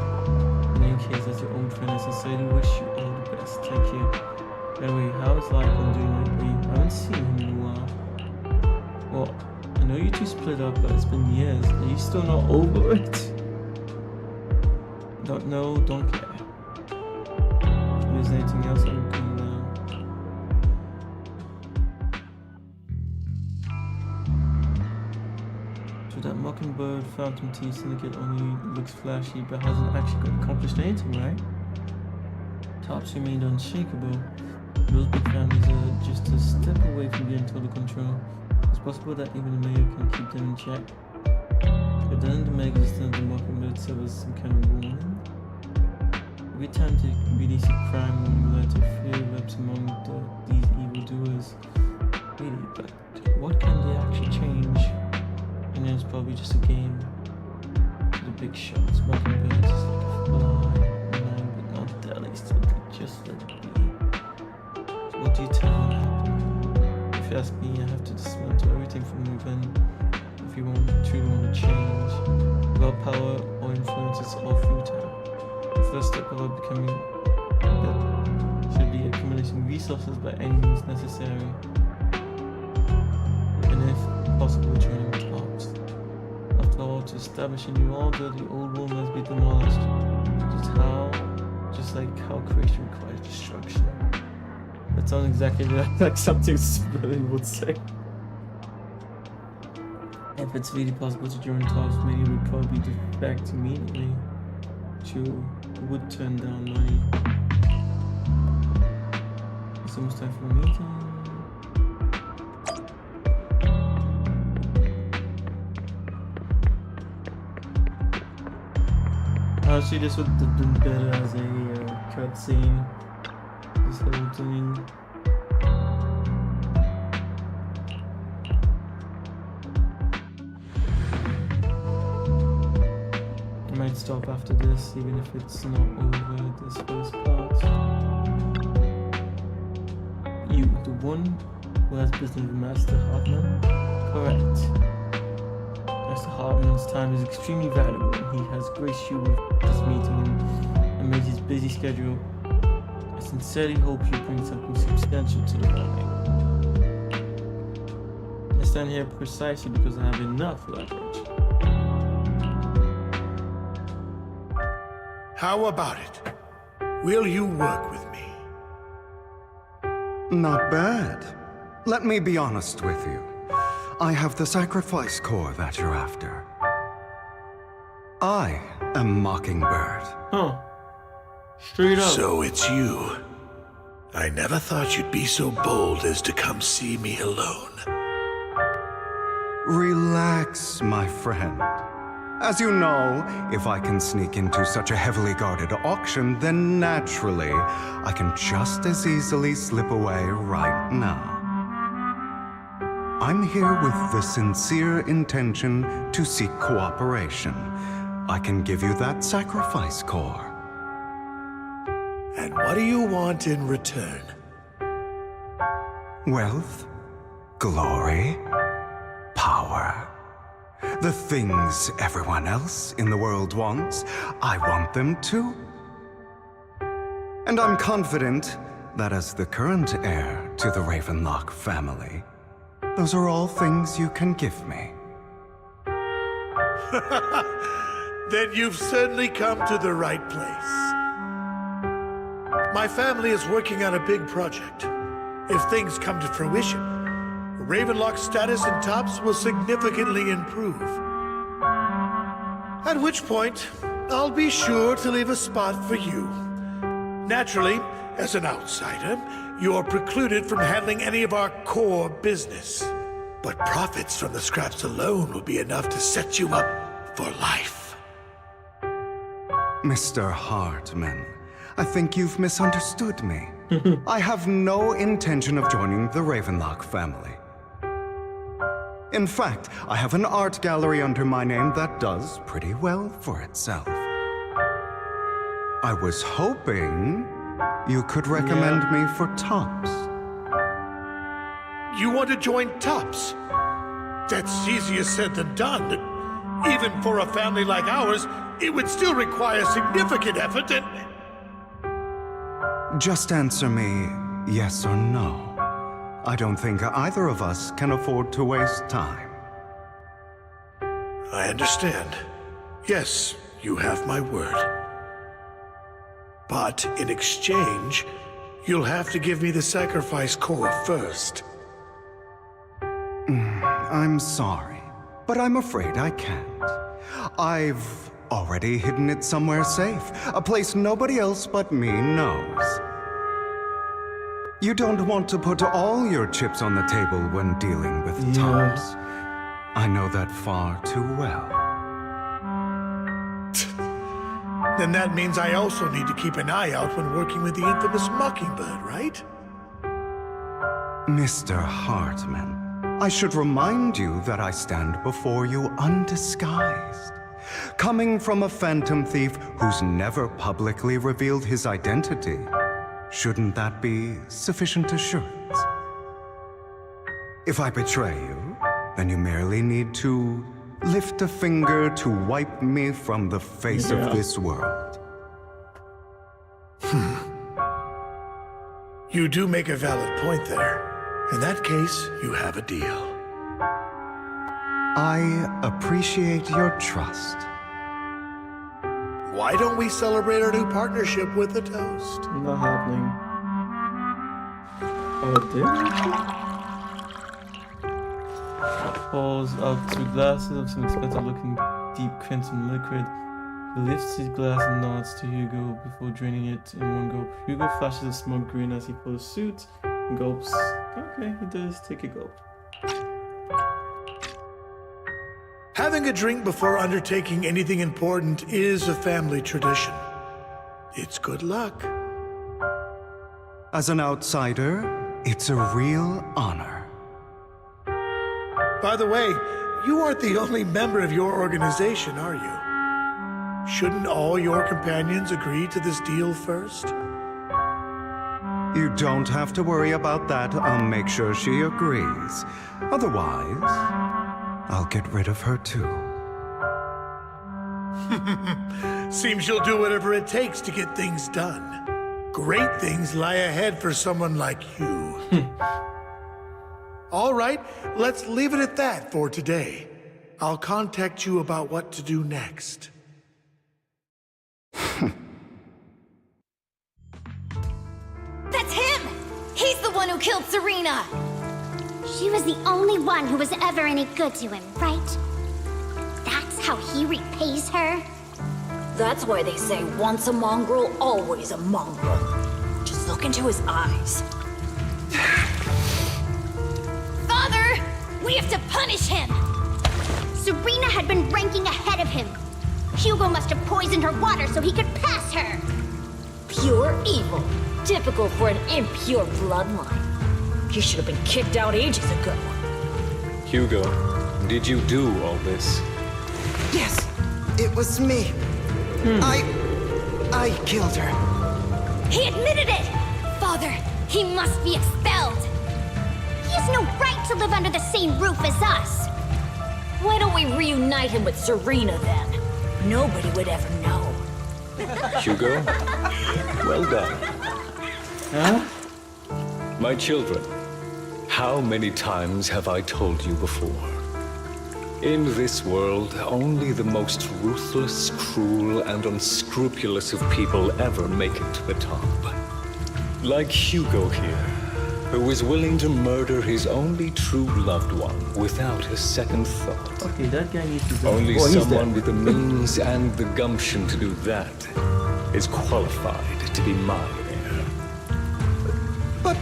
In any case, as your old friend, I sincerely wish you all the best. Thank you. By the way, how is Lycon doing lately? I haven't seen him in a while. Well, I know you two split up, but it's been years. Are you still not over it? Don't know, don't care. If there's anything else I can Phantom T Syndicate only looks flashy but hasn't actually accomplished anything, right? Tops remained unshakable. Those big families are just a step away from getting total control. It's possible that even the mayor can keep them in check. But doesn't the mayor extend the mockingbird serve as some kind of warning? Every time they release a crime warning letter, fear erupts among these evildoers. Really, but what can they actually change? And then it's probably just a game. The big shots, mockingbirds is like a fly, annoying but not deadly, still just let it be. So what do you tell me happened? If you ask me, I have to dismantle everything from within if you truly want to change. Without power or influence, it's all futile. The first step about becoming that should be accumulating resources by any means necessary. And if possible, joining tops. After all, to establish a new order, the old world must be demolished. Just like how creation requires destruction. That sounds exactly like something Superman would say. If it's really possible to join tops, many would probably defect immediately. True, would turn down money. It's almost time for a meeting. Honestly, this would have been better as a cutscene. This whole thing. I might stop after this, even if it's not over this first part. You, the one who has business with Master Hartman? Correct. Master Hartman's time is extremely valuable, and he has graced you with this meeting amid his busy schedule. I sincerely hope you bring something substantial to the family. I stand here precisely because I have enough leverage. How about it? Will you work with me? Not bad. Let me be honest with you. I have the sacrifice core that you're after. I am Mockingbird. Huh. Straight up. So it's you. I never thought you'd be so bold as to come see me alone. Relax, my friend. As you know, if I can sneak into such a heavily guarded auction, then naturally, I can just as easily slip away right now. I'm here with the sincere intention to seek cooperation. I can give you that sacrifice core. And what do you want in return? Wealth, glory, power. The things everyone else in the world wants, I want them too. And I'm confident that as the current heir to the Ravenlock family, those are all things you can give me. Then you've certainly come to the right place. My family is working on a big project. If things come to fruition, Ravenlock's status in Tops will significantly improve. At which point, I'll be sure to leave a spot for you. Naturally, as an outsider, you're precluded from handling any of our core business. But profits from the scraps alone will be enough to set you up for life. Mr. Hartman, I think you've misunderstood me. I have no intention of joining the Ravenlock family. In fact, I have an art gallery under my name that does pretty well for itself. I was hoping you could recommend me for Tops. You want to join Tops? That's easier said than done. Even for a family like ours, it would still require significant effort and... Just answer me yes or no. I don't think either of us can afford to waste time. I understand. Yes, you have my word. But in exchange, you'll have to give me the sacrifice core first. I'm sorry, but I'm afraid I can't. I've already hidden it somewhere safe, a place nobody else but me knows. You don't want to put all your chips on the table when dealing with Tops. I know that far too well. Then that means I also need to keep an eye out when working with the infamous Mockingbird, right? Mr. Hartman, I should remind you that I stand before you undisguised. Coming from a phantom thief who's never publicly revealed his identity, shouldn't that be sufficient assurance? If I betray you, then you merely need to lift a finger to wipe me from the face of this world. You do make a valid point there. In that case, you have a deal. I appreciate your trust. Why don't we celebrate our new partnership with a toast? Not happening. Oh, it did? Pours out 2 glasses of some expensive looking deep crimson liquid. He lifts his glass and nods to Hugo before draining it in one gulp. Hugo flashes a smug grin as he pulls suit and gulps. Okay, he does take a gulp. Having a drink before undertaking anything important is a family tradition. It's good luck. As an outsider, it's a real honor. By the way, you aren't the only member of your organization, are you? Shouldn't all your companions agree to this deal first? You don't have to worry about that. I'll make sure she agrees. Otherwise, I'll get rid of her too. Seems you'll do whatever it takes to get things done. Great things lie ahead for someone like you. All right, let's leave it at that for today. I'll contact you about what to do next. That's him! He's the one who killed Serena! She was the only one who was ever any good to him, right? That's how he repays her? That's why they say once a mongrel, always a mongrel. Just look into his eyes. Father! We have to punish him! Serena had been ranking ahead of him. Hugo must have poisoned her water so he could pass her. Pure evil. Typical for an impure bloodline. He should have been kicked out ages ago. Hugo, did you do all this? Yes, it was me. I killed her. He admitted it! Father, he must be expelled. He has no right to live under the same roof as us. Why don't we reunite him with Serena then? Nobody would ever know. Hugo, well done. Huh? My children, how many times have I told you before? In this world, only the most ruthless, cruel, and unscrupulous of people ever make it to the top. Like Hugo here, who was willing to murder his only true loved one without a second thought. Okay, that guy needs to go. Only someone with the means and the gumption to do that is qualified to be my heir. But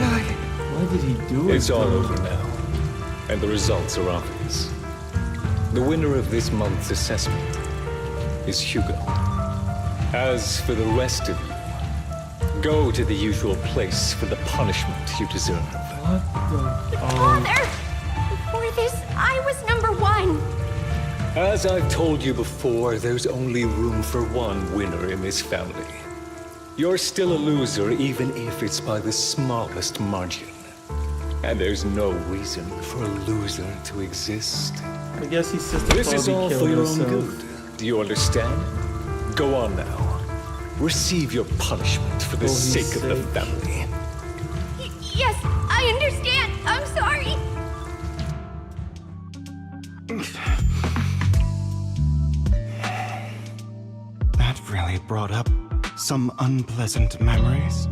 I... Why did he do it? It's all over now, and the results are obvious. The winner of this month's assessment is Hugo. As for the rest of you, go to the usual place for the punishment you deserve. What the... Father! Before this, I was number 1. As I've told you before, there's only room for one winner in this family. You're still a loser, even if it's by the smallest margin. And there's no reason for a loser to exist. I guess he's just This is all for your own good. Do you understand? Go on now. Receive your punishment for the sake of the family. Yes, I understand. I'm sorry. That really brought up some unpleasant memories.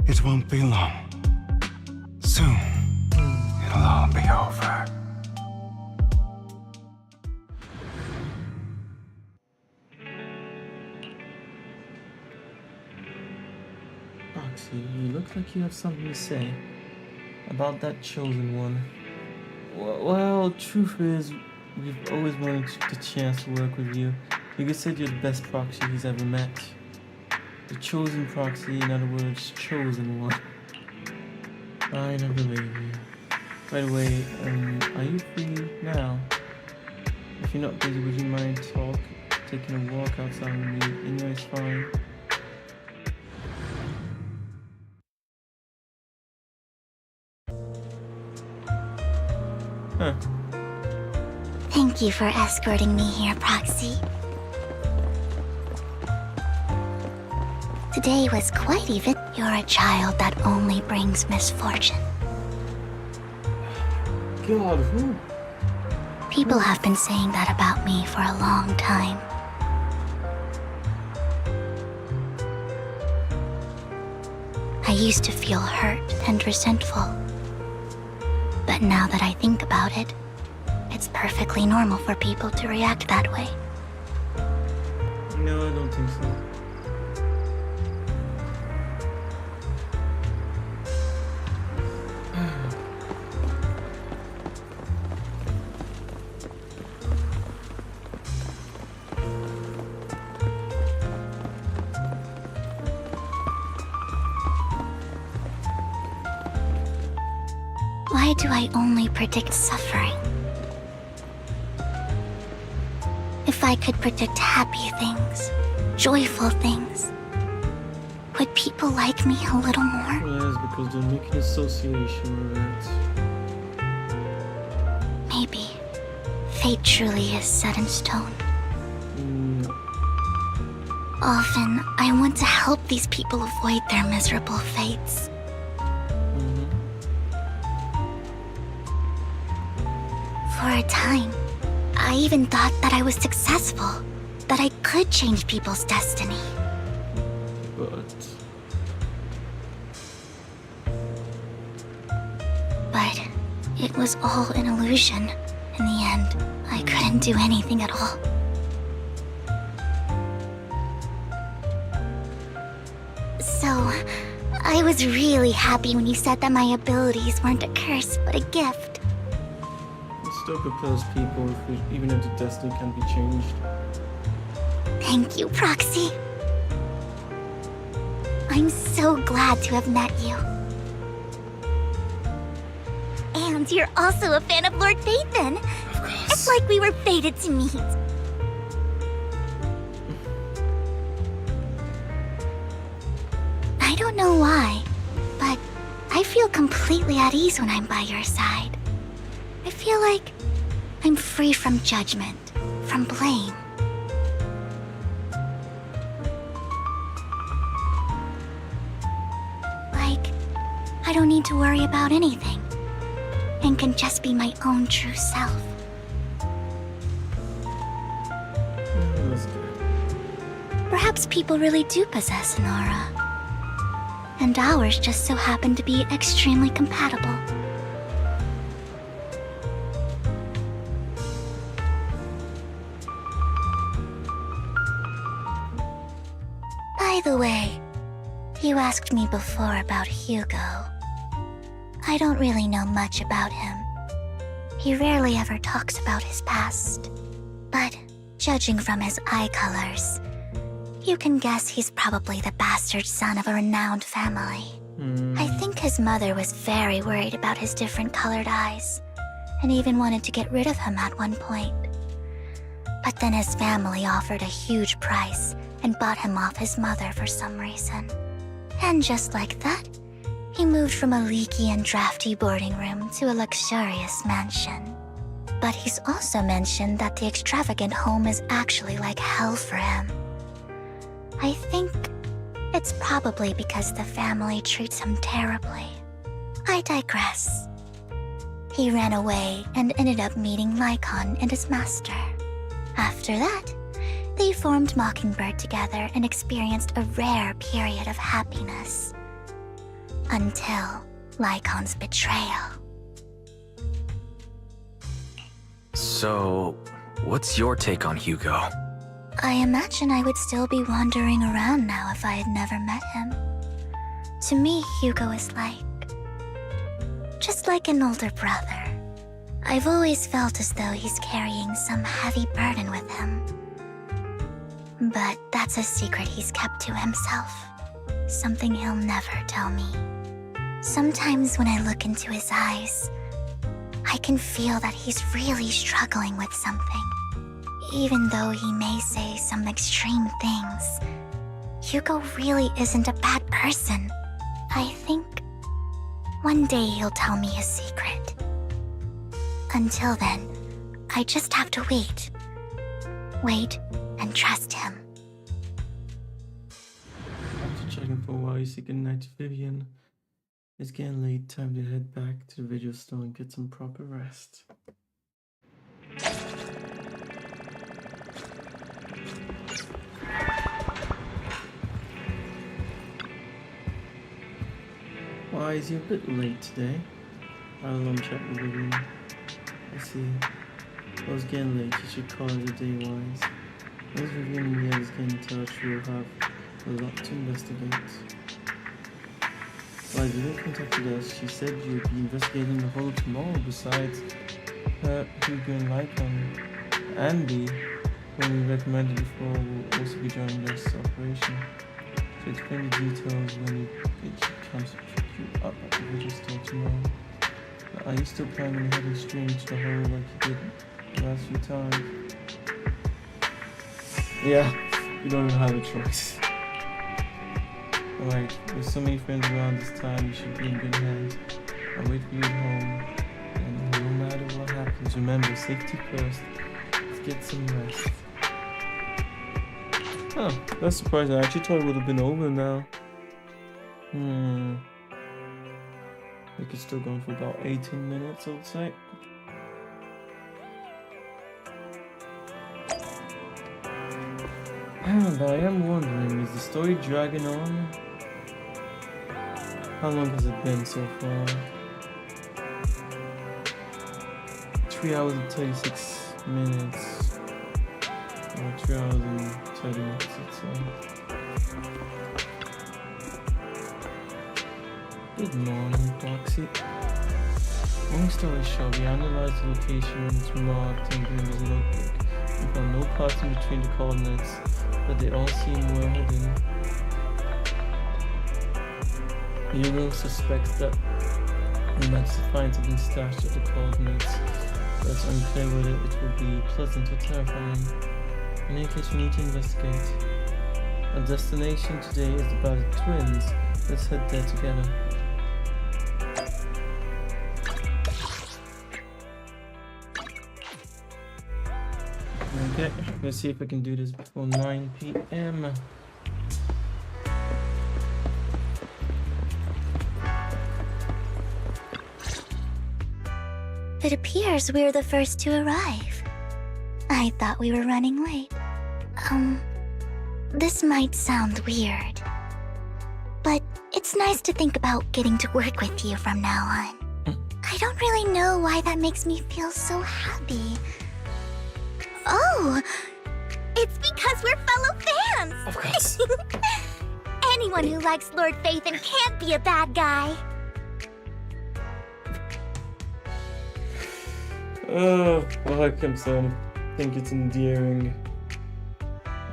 It won't be long. Soon, it'll all be over. Proxy, you look like you have something to say about that chosen one. Well, truth is, we've always wanted the chance to work with you. You said you're the best proxy he's ever met. The chosen proxy, in other words, chosen one. I don't believe you. By the way, are you free now? If you're not busy, would you mind taking a walk outside with me? Anyway, it's fine. Huh. Thank you for escorting me here, Proxy. Today was quite even. You're a child that only brings misfortune. God, who? People have been saying that about me for a long time. I used to feel hurt and resentful. But now that I think about it, it's perfectly normal for people to react that way. No, I don't think so. Why do I only predict suffering? If I could predict happy things, joyful things, would people like me a little more? Yes, because they're making association with it. Maybe fate truly is set in stone. Often, I want to help these people avoid their miserable fates. For a time, I even thought that I was successful, that I could change people's destiny. But it was all an illusion. In the end, I couldn't do anything at all. So, I was really happy when you said that my abilities weren't a curse, but a gift. Still propels people even if the destiny can be changed. Thank you, Proxy. I'm so glad to have met you. And you're also a fan of Lord Phaethon. It's like we were fated to meet. I don't know why, but I feel completely at ease when I'm by your side. I feel like I'm free from judgment, from blame. Like, I don't need to worry about anything, and can just be my own true self. Perhaps people really do possess an aura, and ours just so happen to be extremely compatible. By the way, you asked me before about Hugo. I don't really know much about him. He rarely ever talks about his past. But judging from his eye colors, you can guess he's probably the bastard son of a renowned family. I think his mother was very worried about his different colored eyes, and even wanted to get rid of him at one point. But then his family offered a huge price and bought him off his mother for some reason. And just like that, he moved from a leaky and drafty boarding room to a luxurious mansion. But he's also mentioned that the extravagant home is actually like hell for him. I think it's probably because the family treats him terribly. I digress. He ran away and ended up meeting Lycon and his master. After that, they formed Mockingbird together and experienced a rare period of happiness. Until Lycon's betrayal. So, what's your take on Hugo? I imagine I would still be wandering around now if I had never met him. To me, Hugo is just like an older brother. I've always felt as though he's carrying some heavy burden with him. But that's a secret he's kept to himself. Something he'll never tell me. Sometimes when I look into his eyes, I can feel that he's really struggling with something. Even though he may say some extreme things, Hugo really isn't a bad person. I think one day he'll tell me his secret. Until then, I just have to wait. Wait and trust him. After checking for a while, you say goodnight to Vivian. It's getting late, time to head back to the video store and get some proper rest. Why is he a bit late today? I'll check with Vivian. I see. I was getting late, you should call it a day, Wise. Once Vivian and the others get in touch, we'll have a lot to investigate. Wise, Vivian contacted us. She said you'd be investigating the whole tomorrow. Besides, Hugo and Lycon, Andy, whom we recommended before, will also be joining this operation. So explain the details when it comes to pick you up at the video store tomorrow. Are you still planning on heading straight into the hole like you did the last few times? Yeah, you don't even have a choice. Alright, with so many friends around this time, you should be in good hands. I'll wait for you at home, and no matter what happens, remember, safety first. Let's get some rest. Oh, that's surprising. I actually thought it would have been over now. We could still go for about 18 minutes, I would say. But I am wondering, is the story dragging on? How long has it been so far? 3 hours and 36 minutes. Or 3 hours and 30 minutes, let's say. Good morning, Foxy. Long story short, we analyzed the locations marked in Grim's notebook. We found no parts in between the coordinates, but they all seem well hidden. Hugo suspects that we might find something stashed at the coordinates, but it's unclear whether it will be pleasant or terrifying. In any case, we need to investigate. Our destination today is about the twins. Let's head there together. Okay, let's see if I can do this before 9 p.m. It appears we're the first to arrive. I thought we were running late. This might sound weird, but it's nice to think about getting to work with you from now on. I don't really know why that makes me feel so happy. Oh, it's because we're fellow fans! Of course. Anyone who likes Lord Phaethon can't be a bad guy. Oh, well, how come so? I think it's endearing.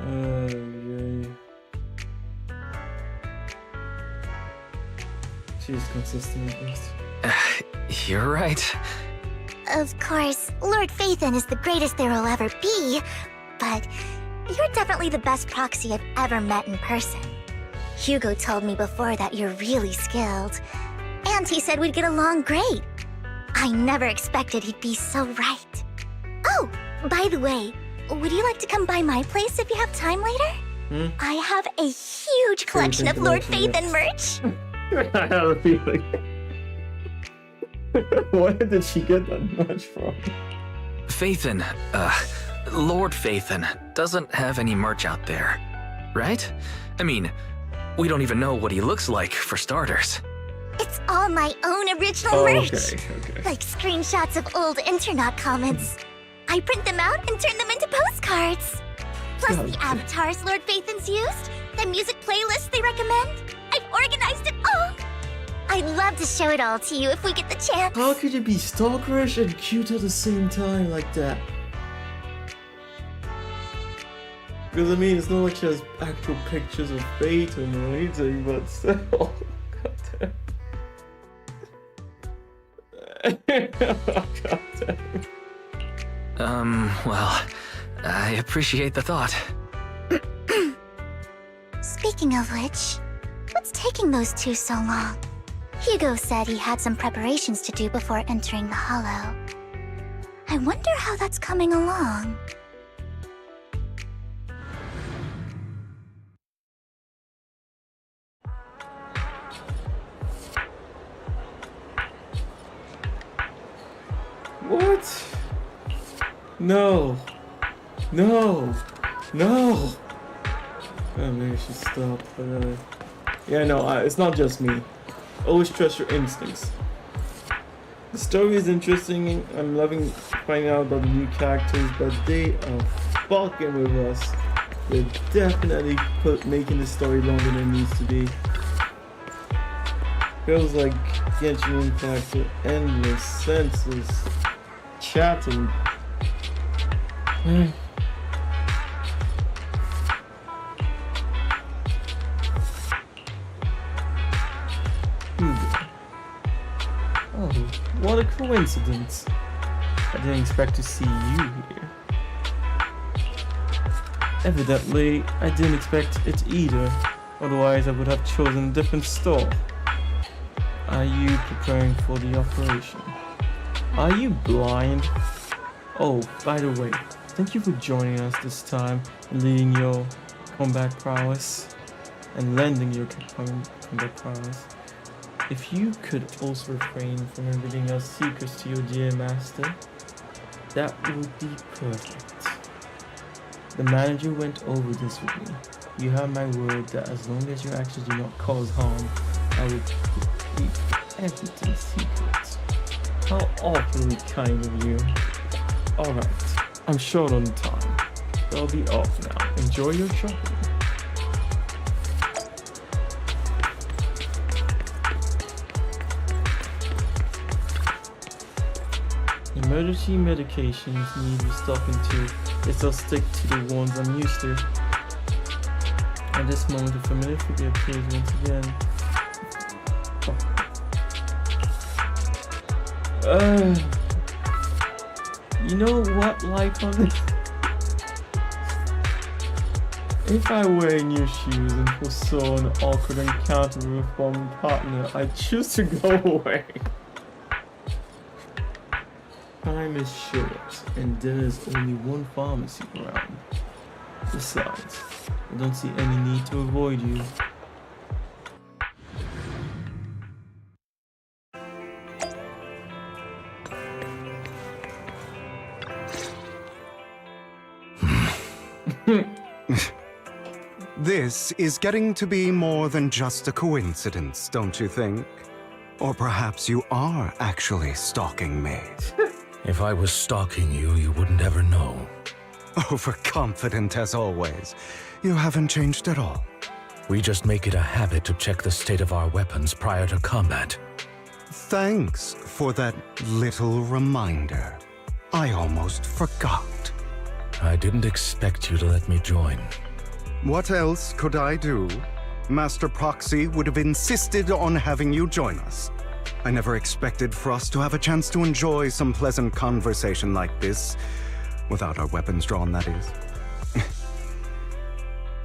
Yay. She's consistent at least. You're right. Of course, Lord Phaethon is the greatest there will ever be, but you're definitely the best proxy I've ever met in person. Hugo told me before that you're really skilled, and he said we'd get along great. I never expected he'd be so right. Oh, by the way, would you like to come by my place if you have time later? I have a huge collection of Lord Phaethon merch. I have a feeling. Where did she get that much from? Phaethon, Lord Phaethon doesn't have any merch out there, right? I mean, we don't even know what he looks like, for starters. It's all my own original merch. Okay. Like screenshots of old internet comments. I print them out and turn them into postcards. Plus the avatars Lord Phaethon's used, the music playlists they recommend. I've organized it Oh, I'd love to show it all to you if we get the chance. How could you be stalkerish and cute at the same time like that? Because I mean, it's not like she has actual pictures of Phaeton or anything, but still. Well, I appreciate the thought. Speaking of which, what's taking those two so long? Hugo said he had some preparations to do before entering the Hollow. I wonder how that's coming along. What? No. No. No. Oh, maybe I should stop. Yeah, no, it's not just me. Always trust your instincts. The story is interesting. I'm loving finding out about the new characters, but they are fucking with us. They're definitely making the story longer than it needs to be. Feels like Genshin Impact with endless, senseless chatting. Oh, what a coincidence. I didn't expect to see you here. Evidently, I didn't expect it either. Otherwise, I would have chosen a different store. Are you preparing for the operation? Are you blind? Oh, by the way, thank you for joining us this time and leading your combat prowess and lending your combat prowess. If you could also refrain from revealing our secrets to your dear master, that would be perfect. The manager went over this with me. You have my word that as long as your actions do not cause harm, I will keep everything secret. How awfully kind of you. Alright, I'm short on time. I'll be off now. Enjoy your shopping. Emergency medications need restocking too. Guess I'll stick to the ones I'm used to. At this moment, a familiar figure appears once again. You know what, life on this? If I were in your shoes and foresaw an awkward encounter with a former partner, I'd choose to go away. Time is short, and there's only one pharmacy around. Besides, I don't see any need to avoid you. This is getting to be more than just a coincidence, don't you think? Or perhaps you are actually stalking me. If I was stalking you, you wouldn't ever know. Overconfident as always. You haven't changed at all. We just make it a habit to check the state of our weapons prior to combat. Thanks for that little reminder. I almost forgot. I didn't expect you to let me join. What else could I do? Master Proxy would have insisted on having you join us. I never expected for us to have a chance to enjoy some pleasant conversation like this. Without our weapons drawn, that is.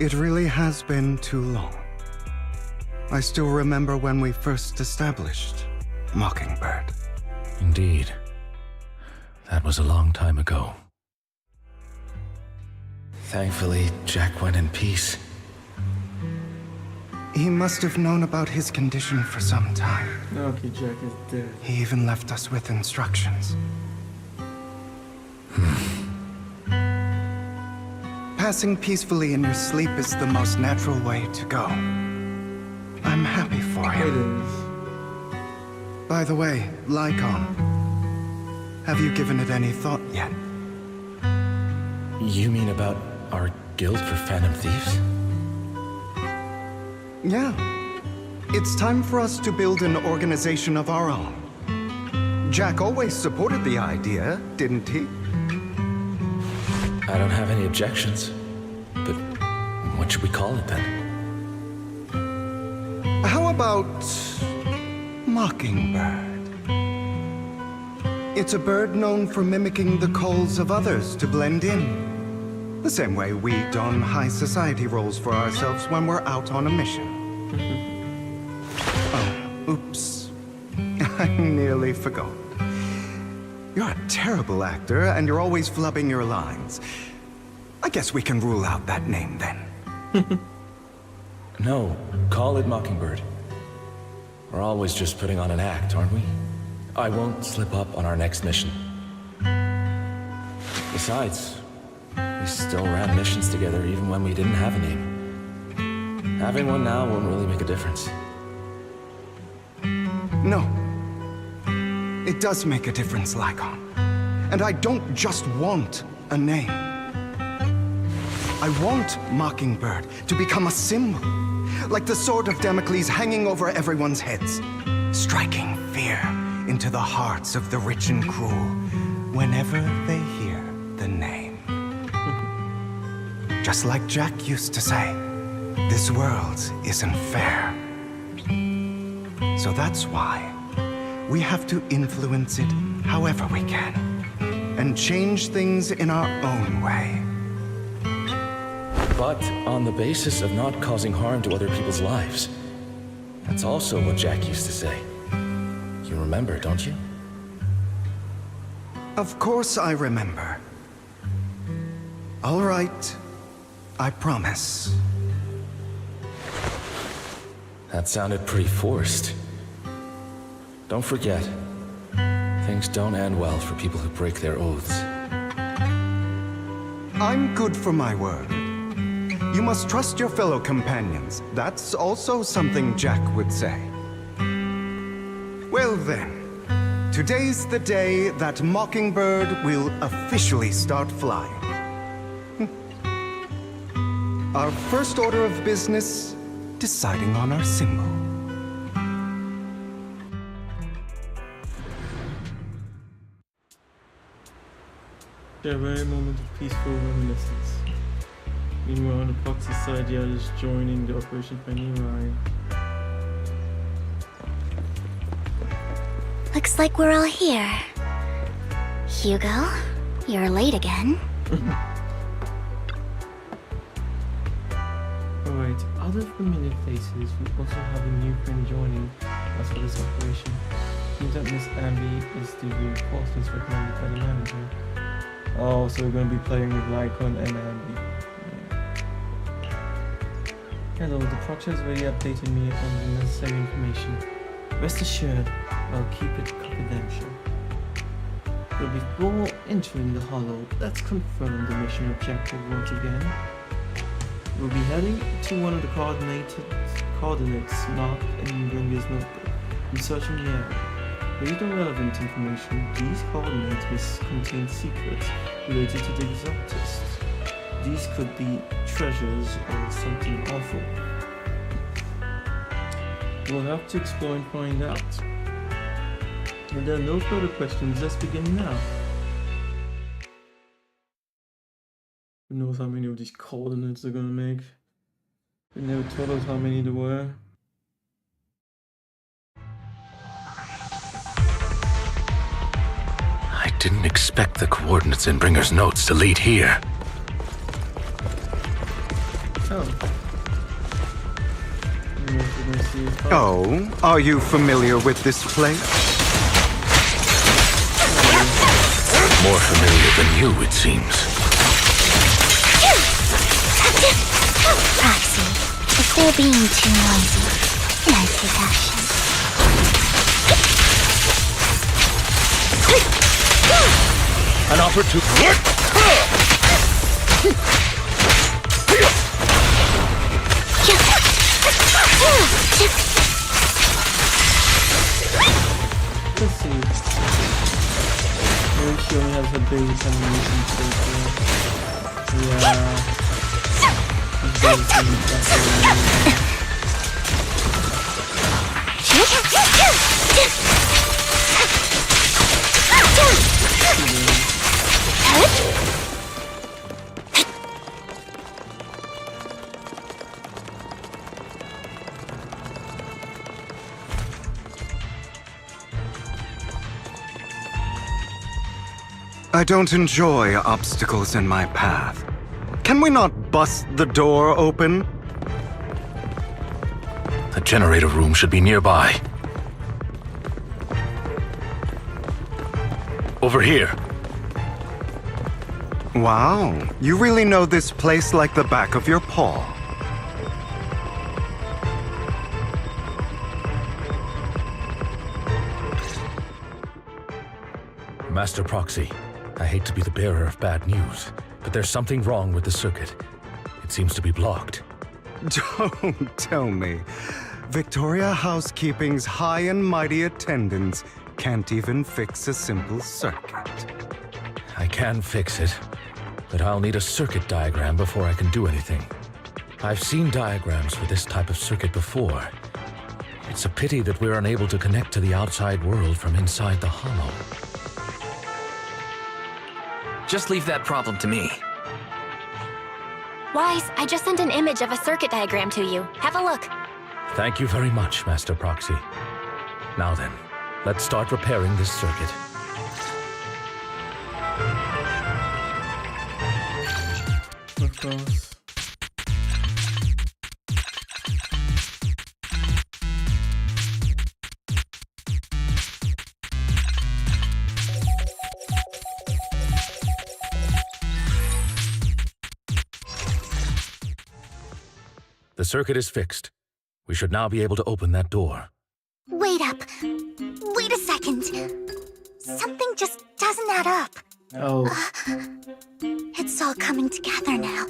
It really has been too long. I still remember when we first established Mockingbird. Indeed. That was a long time ago. Thankfully, Jack went in peace. He must have known about his condition for some time. Okay, Jack is dead. He even left us with instructions. Passing peacefully in your sleep is the most natural way to go. I'm happy for him. By the way, Lycon, have you given it any thought yet? You mean about our guild for Phantom Thieves? Yeah. It's time for us to build an organization of our own. Jack always supported the idea, didn't he? I don't have any objections. But what should we call it then? How about Mockingbird? It's a bird known for mimicking the calls of others to blend in. The same way we don high society roles for ourselves when we're out on a mission. Oh, oops. I nearly forgot. You're a terrible actor, and you're always flubbing your lines. I guess we can rule out that name then. No, call it Mockingbird. We're always just putting on an act, aren't we? I won't slip up on our next mission. Besides, we still ran missions together even when we didn't have a name. Having one now won't really make a difference. No. It does make a difference, Lycon. And I don't just want a name. I want Mockingbird to become a symbol, like the sword of Damocles hanging over everyone's heads, striking fear into the hearts of the rich and cruel whenever they hear the name. Just like Jack used to say, this world isn't fair. So that's why we have to influence it however we can, and change things in our own way. But on the basis of not causing harm to other people's lives. That's also what Jack used to say. You remember, don't you? Of course I remember. All right, I promise. That sounded pretty forced. Don't forget, things don't end well for people who break their oaths. I'm good for my word. You must trust your fellow companions. That's also something Jack would say. Well then, today's the day that Mockingbird will officially start flying. Our first order of business, deciding on our symbol. A rare moment of peaceful reminiscence. Meanwhile, on the proxy side, Yad is joining the operation for Nutty. Looks like we're all here. Hugo, you're late again. Alright, other familiar faces, we also have a new friend joining us for this operation. Seems that Miss Abby is the reinforcements recommended by the manager. Oh, so we're going to be playing with Lycon and Abby. Hello, the Proctor has already updated me on the necessary information. Rest assured, I'll keep it confidential. But before entering the Hollow, let's confirm the mission objective once again. We'll be heading to one of the coordinates marked in Gringa's notebook and searching the area. Read the relevant information. These coordinates may contain secrets related to the Exoptists. These could be treasures or something awful. We'll have to explore and find out. And there are no further questions, let's begin now. Who knows how many of these coordinates they're gonna make? They never told us how many there were. I didn't expect the coordinates in Bringer's notes to lead here. Oh, are you familiar with this place? More familiar than you, it seems. Proxy, if they're being too noisy, can I take action? An opportunity. Let's see. Maybe she only has her base animation state here. Yeah. I don't enjoy obstacles in my path. Can we not bust the door open? The generator room should be nearby. Over here. Wow, you really know this place like the back of your paw. Master Proxy, I hate to be the bearer of bad news, but there's something wrong with the circuit. It seems to be blocked. Don't tell me. Victoria Housekeeping's high and mighty attendants can't even fix a simple circuit. I can fix it, but I'll need a circuit diagram before I can do anything. I've seen diagrams for this type of circuit before. It's a pity that we're unable to connect to the outside world from inside the hollow. Just leave that problem to me. Wise, I just sent an image of a circuit diagram to you. Have a look. Thank you very much, Master Proxy. Now then, let's start repairing this circuit. Of course. The circuit is fixed. We should now be able to open that door. Wait up. Wait a second. Something just doesn't add up. Oh. It's all coming together now.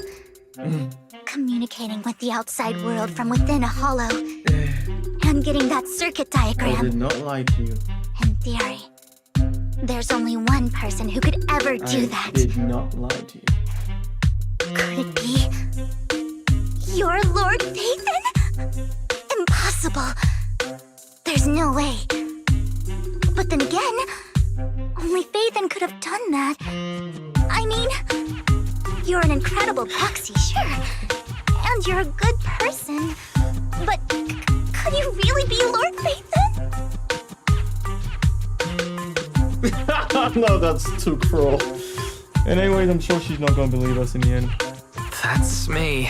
Communicating with the outside world from within a hollow. And getting that circuit I diagram. did not lie to you. In theory, there's only one person who could ever do that. I did not lie to you. Could it be your Lord Phaethon? Impossible. There's no way. But then again, only Phaethon could have done that. I mean, you're an incredible proxy, sure. And you're a good person. But could you really be Lord Phaethon? No, that's too cruel. And anyways, I'm sure she's not gonna believe us in the end. That's me.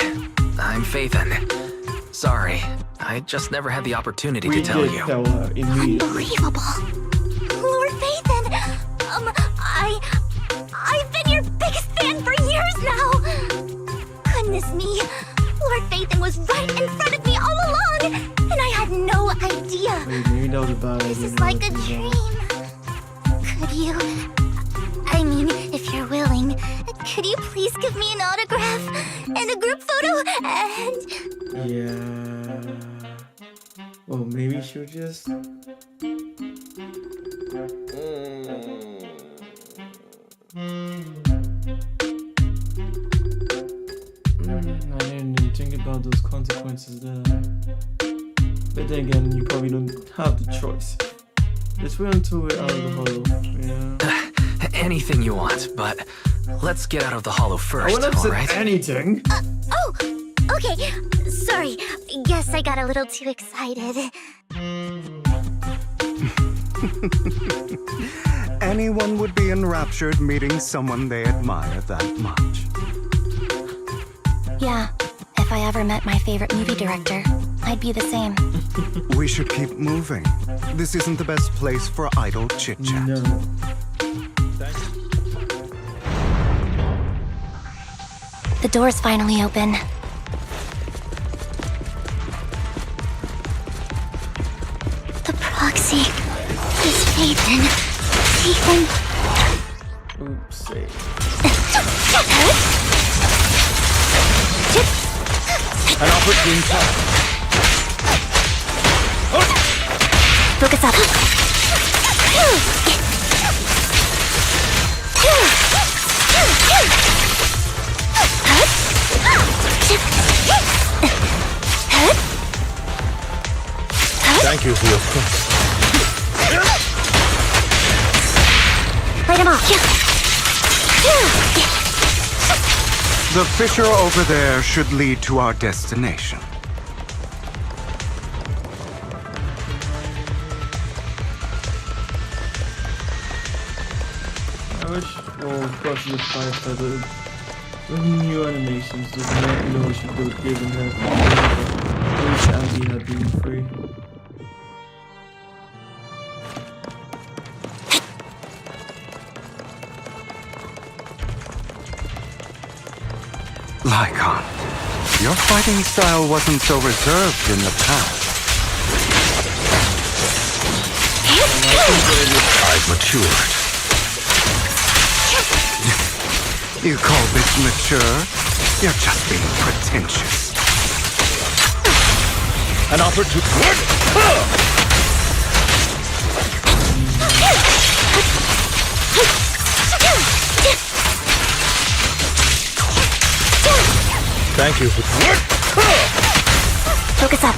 I'm Phaethon. Sorry, I just never had the opportunity to tell you. Tell her immediately. Unbelievable. Lord Phaethon, I've been your biggest fan for years now. Goodness me, Lord Phaethon was right in front of me all along, and I had no idea. Wait, maybe that was a bad idea. This is like a dream. Could you, I mean, if you're willing, could you please give me an autograph and a group photo and... Yeah. Well, maybe she'll just... I didn't even think about those consequences there. But then again, you probably don't have the choice. Let's wait until we're out of the hollow. Yeah. Anything you want, but let's get out of the hollow first, I wouldn't have said alright? anything. Oh, okay. Sorry. Guess I got a little too excited. Anyone would be enraptured meeting someone they admire that much. Yeah, if I ever met my favorite movie director, I'd be the same. We should keep moving. This isn't the best place for idle chit-chat. No. The door's finally open. The proxy is Phaethon. Phaethon. Oopsie. An opportune time. Focus up. Thank you for your trust. Light him off. The fissure over there should lead to our destination. I wish, well, course, the firefighter with new animations does not know she could have given her. I wish Abby had been free. Lycon, your fighting style wasn't so reserved in the past. I've matured. You call this mature? You're just being pretentious. An opportunity. Thank you. Focus up.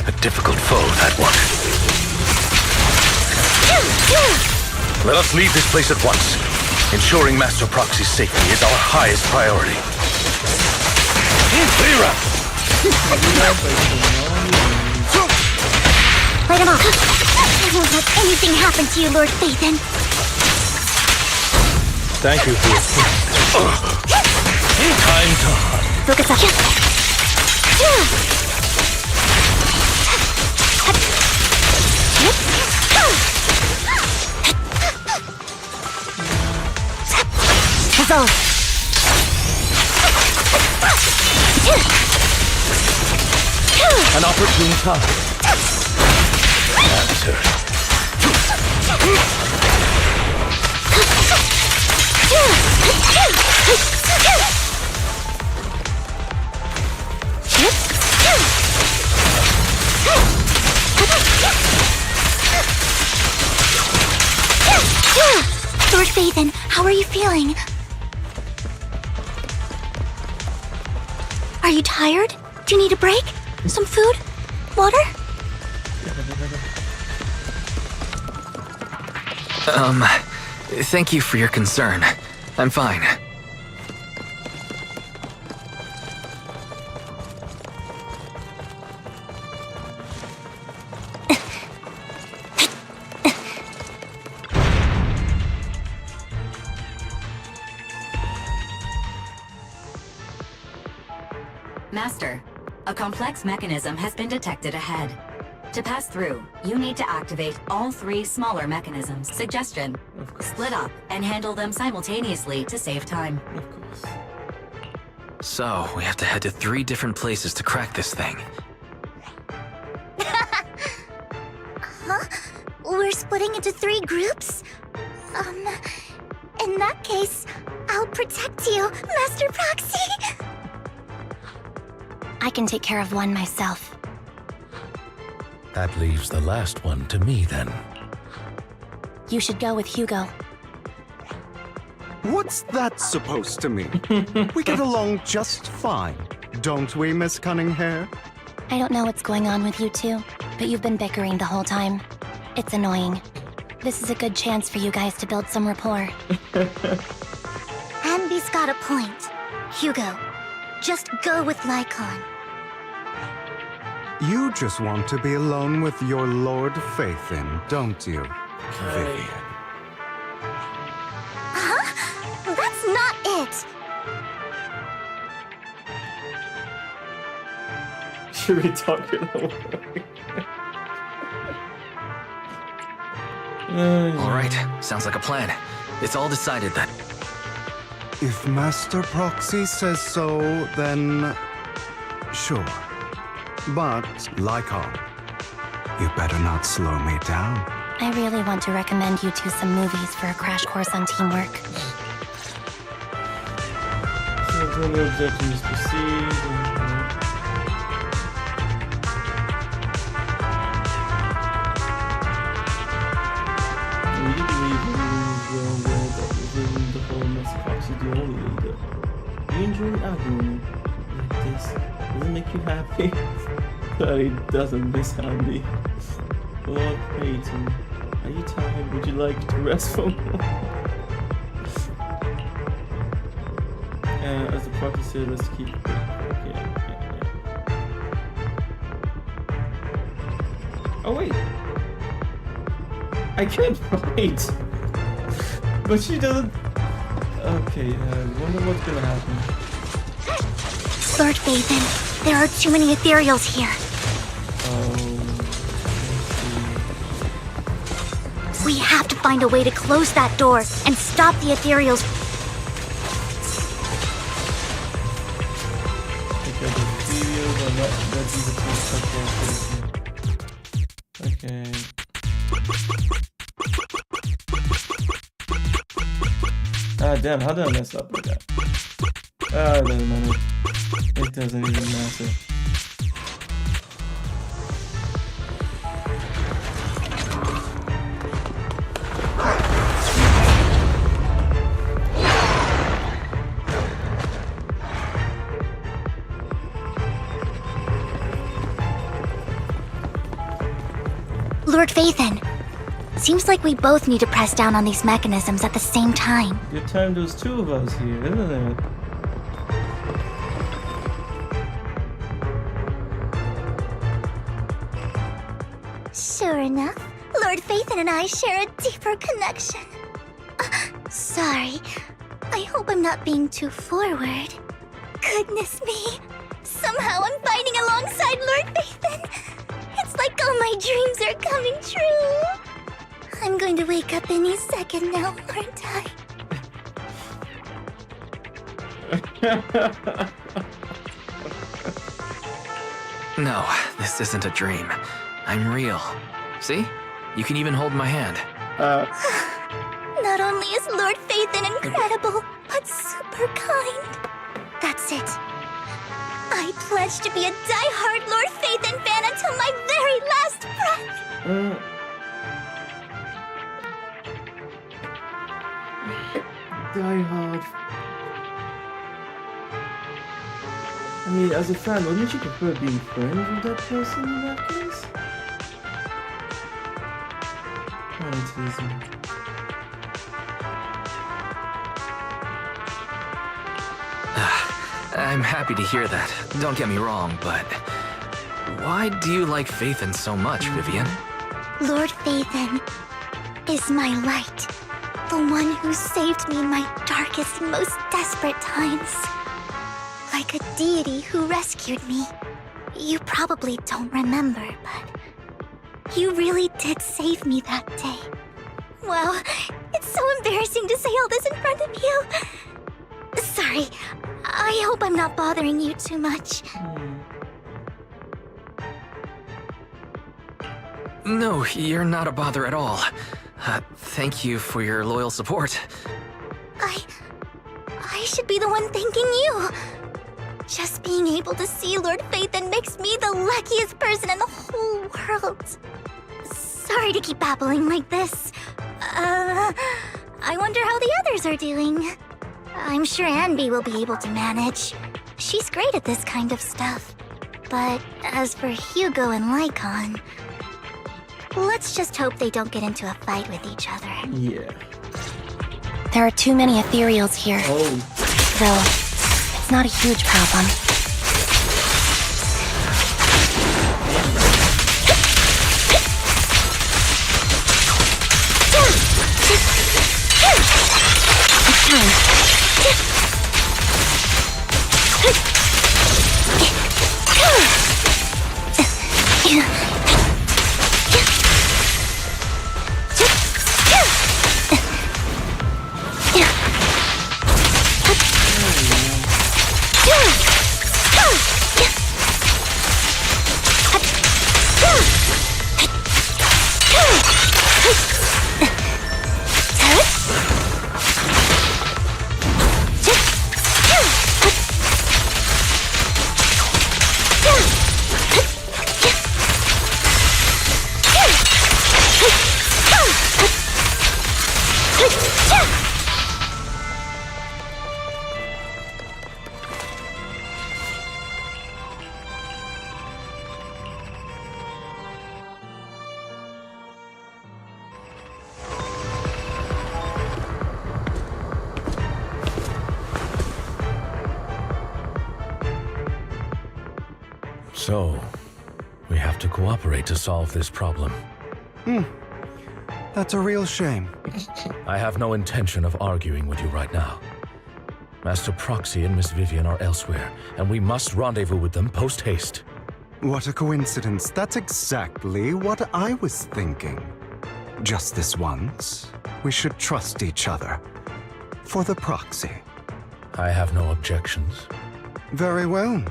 A difficult foe, that one. Let us leave this place at once. Ensuring Master Proxy's safety is our highest priority. Clear up! Light him off. I won't let anything happen to you, Lord Phaethon. Thank you for your time to hunt. Focus up. Resolve. An opportune time. Answer. Lord Phaethon, how are you feeling? Are you tired? Do you need a break? Some food? Water? Thank you for your concern. I'm fine. Master, a complex mechanism has been detected ahead. To pass through, you need to activate all 3 smaller mechanisms. Suggestion: split up and handle them simultaneously to save time. So, we have to head to 3 different places to crack this thing. Huh? We're splitting into 3 groups? In that case, I'll protect you, Master Proxy! I can take care of one myself. That leaves the last one to me, then. You should go with Hugo. What's that supposed to mean? We get along just fine, don't we, Miss Cunninghair? I don't know what's going on with you two, but you've been bickering the whole time. It's annoying. This is a good chance for you guys to build some rapport. Ambi's got a point. Hugo, just go with Lycon. You just want to be alone with your Lord Phaethon, don't you, Vivian? Huh? That's not it! Should we talk it over? Alright, sounds like a plan. It's all decided then. If Master Proxy says so, then sure. But, Lycon, you better not slow me down. I really want to recommend you two some movies for a crash course on teamwork. So, the objectives proceed. You enjoy Abu like this? Does it make you happy? That he doesn't miss Andy. Lord Phaethon, are you tired? Would you like to rest for more? As the proxy said, let's keep. Okay. Oh wait. I can't fight. But she doesn't. Okay. Wonder what's gonna happen. Lord Bathan, there are too many ethereals here. We have to find a way to close that door and stop the ethereals. Because the ethereals are not ready to touch. Okay. Ah, damn, how did I mess up with that? Ah, it doesn't matter. It doesn't even matter. Lord Vathan, seems like we both need to press down on these mechanisms at the same time. Good time there's two of us here, isn't it? Sure enough, Lord Vathan and I share a deeper connection. Sorry, I hope I'm not being too forward. Goodness me, somehow I'm fighting alongside Lord Vathan. It's like all my dreams are coming true. I'm going to wake up any second now, aren't I? No, this isn't a dream. I'm real. See? You can even hold my hand. Not only is Lord Vathan incredible, but super kind. That's it. I pledge to be a die-hard Lord Vathan fan until my very last breath. Die hard. I mean, as a fan, wouldn't you prefer being friends with that person in that case? Oh, it's easy. I'm happy to hear that. Don't get me wrong, but why do you like Vathan so much, Vivian? Lord Vathan is my light. The one who saved me in my darkest, most desperate times. Like a deity who rescued me. You probably don't remember, but you really did save me that day. Wow, it's so embarrassing to say all this in front of you. Sorry, I hope I'm not bothering you too much. No, you're not a bother at all. Thank you for your loyal support. I should be the one thanking you. Just being able to see Lord Vathan makes me the luckiest person in the whole world. Sorry to keep babbling like this. I wonder how the others are doing. I'm sure Anby will be able to manage. She's great at this kind of stuff. But as for Hugo and Lycon, let's just hope they don't get into a fight with each other. Yeah. There are too many ethereals here. Oh. Though, it's not a huge problem. It's time. So, we have to cooperate to solve this problem. That's a real shame. I have no intention of arguing with you right now. Master Proxy and Miss Vivian are elsewhere, and we must rendezvous with them post-haste. What a coincidence. That's exactly what I was thinking. Just this once, we should trust each other. For the proxy. I have no objections. Very well.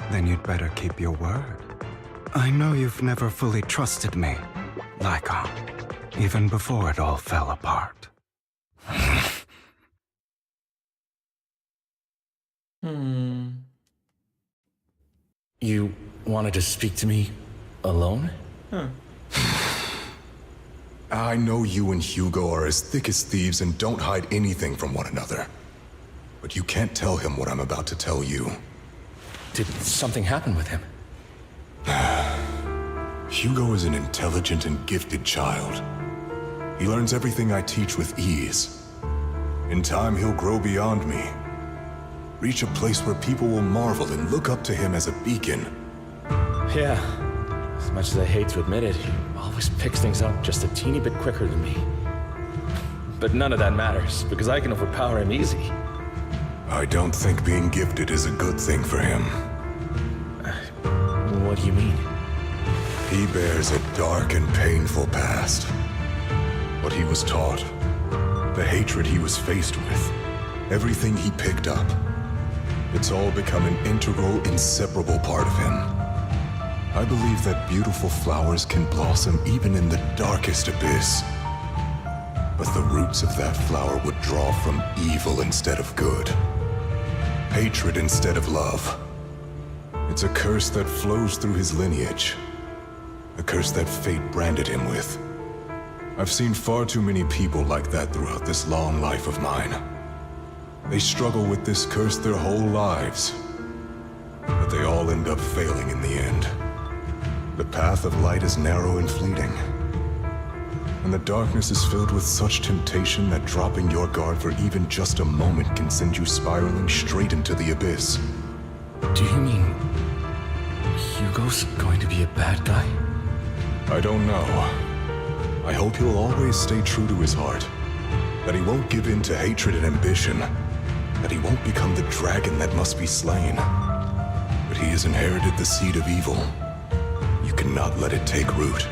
Then you'd better keep your word. I know you've never fully trusted me, Lycon, even before it all fell apart. You wanted to speak to me alone? I know you and Hugo are as thick as thieves and don't hide anything from one another. But you can't tell him what I'm about to tell you. Did something happen with him? Hugo is an intelligent and gifted child. He learns everything I teach with ease. In time, he'll grow beyond me. Reach a place where people will marvel and look up to him as a beacon. Yeah. As much as I hate to admit it, he always picks things up just a teeny bit quicker than me. But none of that matters, because I can overpower him easy. I don't think being gifted is a good thing for him. What do you mean? He bears a dark and painful past. What he was taught, the hatred he was faced with, everything he picked up. It's all become an integral, inseparable part of him. I believe that beautiful flowers can blossom even in the darkest abyss. But the roots of that flower would draw from evil instead of good. Hatred instead of love. It's a curse that flows through his lineage. A curse that fate branded him with. I've seen far too many people like that throughout this long life of mine. They struggle with this curse their whole lives. But they all end up failing in the end. The path of light is narrow and fleeting. And the darkness is filled with such temptation that dropping your guard for even just a moment can send you spiraling straight into the abyss. Do you mean Hugo's going to be a bad guy? I don't know. I hope he'll always stay true to his heart. That he won't give in to hatred and ambition. That he won't become the dragon that must be slain. But he has inherited the seed of evil. You cannot let it take root.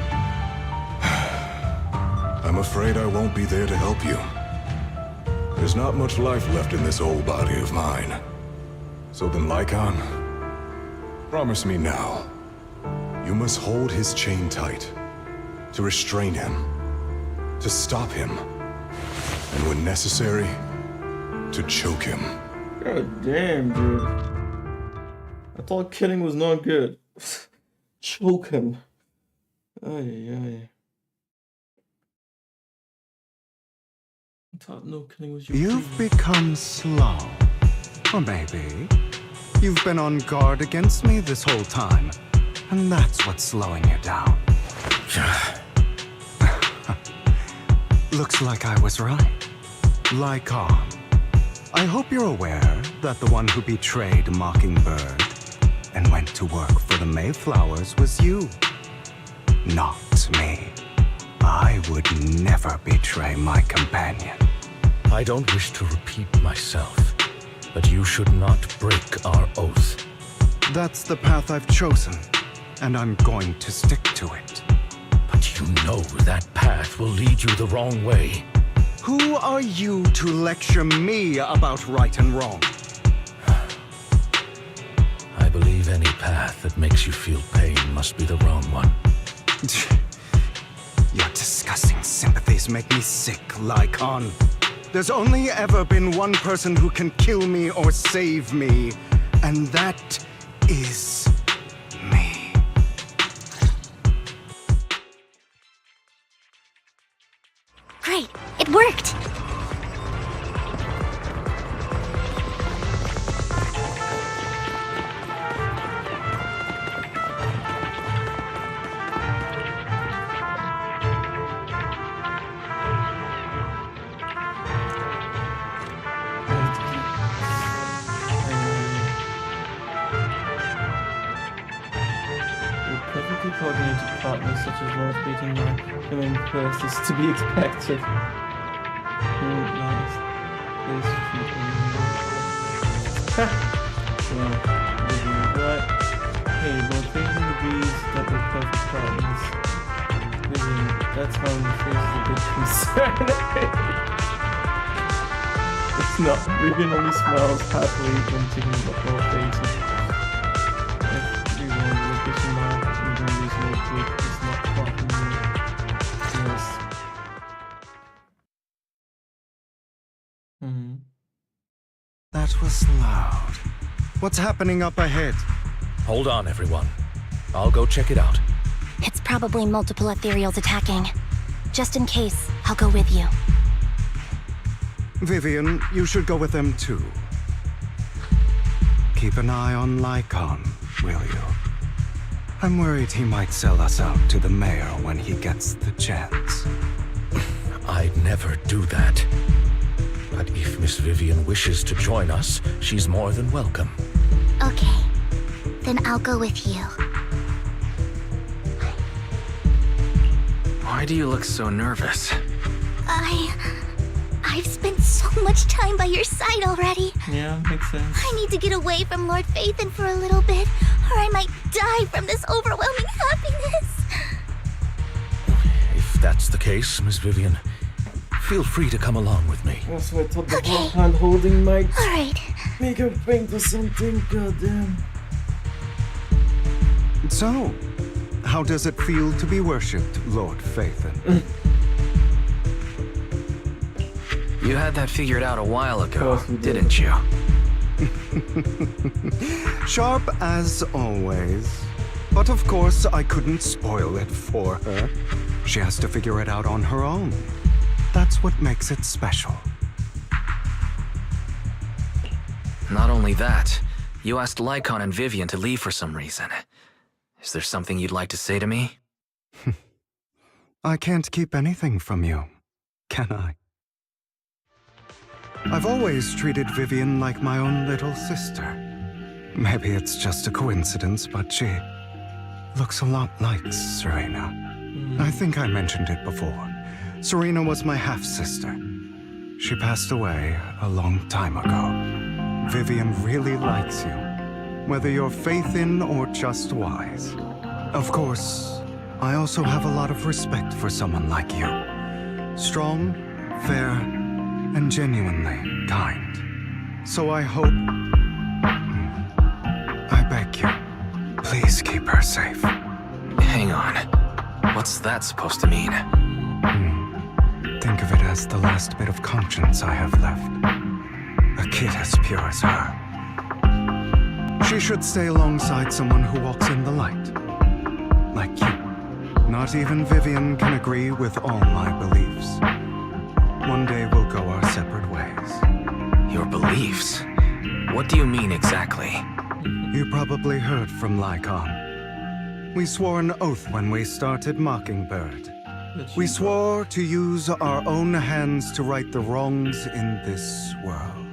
I'm afraid I won't be there to help you. There's not much life left in this old body of mine. So then, Lycon, promise me now. You must hold his chain tight. To restrain him. To stop him. And when necessary, to choke him. God damn, dude. I thought killing was not good. Choke him. Ay. I thought no killing was your You've dream. become slow. Or maybe you've been on guard against me this whole time. And that's what's slowing you down. Looks like I was right. Lycon. I hope you're aware that the one who betrayed Mockingbird and went to work for the Mayflowers was you. Not me. I would never betray my companion. I don't wish to repeat myself, but you should not break our oath. That's the path I've chosen, and I'm going to stick to it. But you know that path will lead you the wrong way. Who are you to lecture me about right and wrong? I believe any path that makes you feel pain must be the wrong one. Your disgusting sympathies make me sick, Lycon. There's only ever been one person who can kill me or save me, and that is me. Great, it worked! coordinated partners such as Lord Fate and Mine coming first is to be expected. Nice. This feet right. Hey, Lord Fate agrees that we're perfect partners. Vivian, that's how the face is a bit concerned. It's not. Vivian only smiles happily when taking a look at faces. Everyone look at him now, even this notebook is not far from me. Yes. That was loud. What's happening up ahead? Hold on, everyone. I'll go check it out. It's probably multiple ethereals attacking. Just in case, I'll go with you. Vivian, you should go with them too. Keep an eye on Lycon, will you? I'm worried he might sell us out to the mayor when he gets the chance. I'd never do that. But if Miss Vivian wishes to join us, she's more than welcome. Okay. Then I'll go with you. Why do you look so nervous? I've spent so much time by your side already. Yeah, makes sense. I need to get away from Lord Phaethon for a little bit, or I might die from this overwhelming happiness. If that's the case, Miss Vivian, feel free to come along with me. Also, I thought the whole hand holding might Alright. make her faint or something. Goddamn. So, how does it feel to be worshipped, Lord Phaethon? You had that figured out a while ago, didn't you? Sharp as always. But of course, I couldn't spoil it for her. She has to figure it out on her own. That's what makes it special. Not only that, you asked Lycon and Vivian to leave for some reason. Is there something you'd like to say to me? I can't keep anything from you, can I? I've always treated Vivian like my own little sister. Maybe it's just a coincidence, but she looks a lot like Serena. I think I mentioned it before. Serena was my half-sister. She passed away a long time ago. Vivian really likes you, whether you're faith-in or just wise. Of course, I also have a lot of respect for someone like you. Strong, fair, and genuinely kind. So I hope... I beg you, please keep her safe. Hang on. What's that supposed to mean? Think of it as the last bit of conscience I have left. A kid as pure as her. She should stay alongside someone who walks in the light. Like you. Not even Vivian can agree with all my beliefs. One day we'll go our separate ways. Your beliefs? What do you mean exactly? You probably heard from Lycon. We swore an oath when we started Mockingbird. We swore to use our own hands to right the wrongs in this world.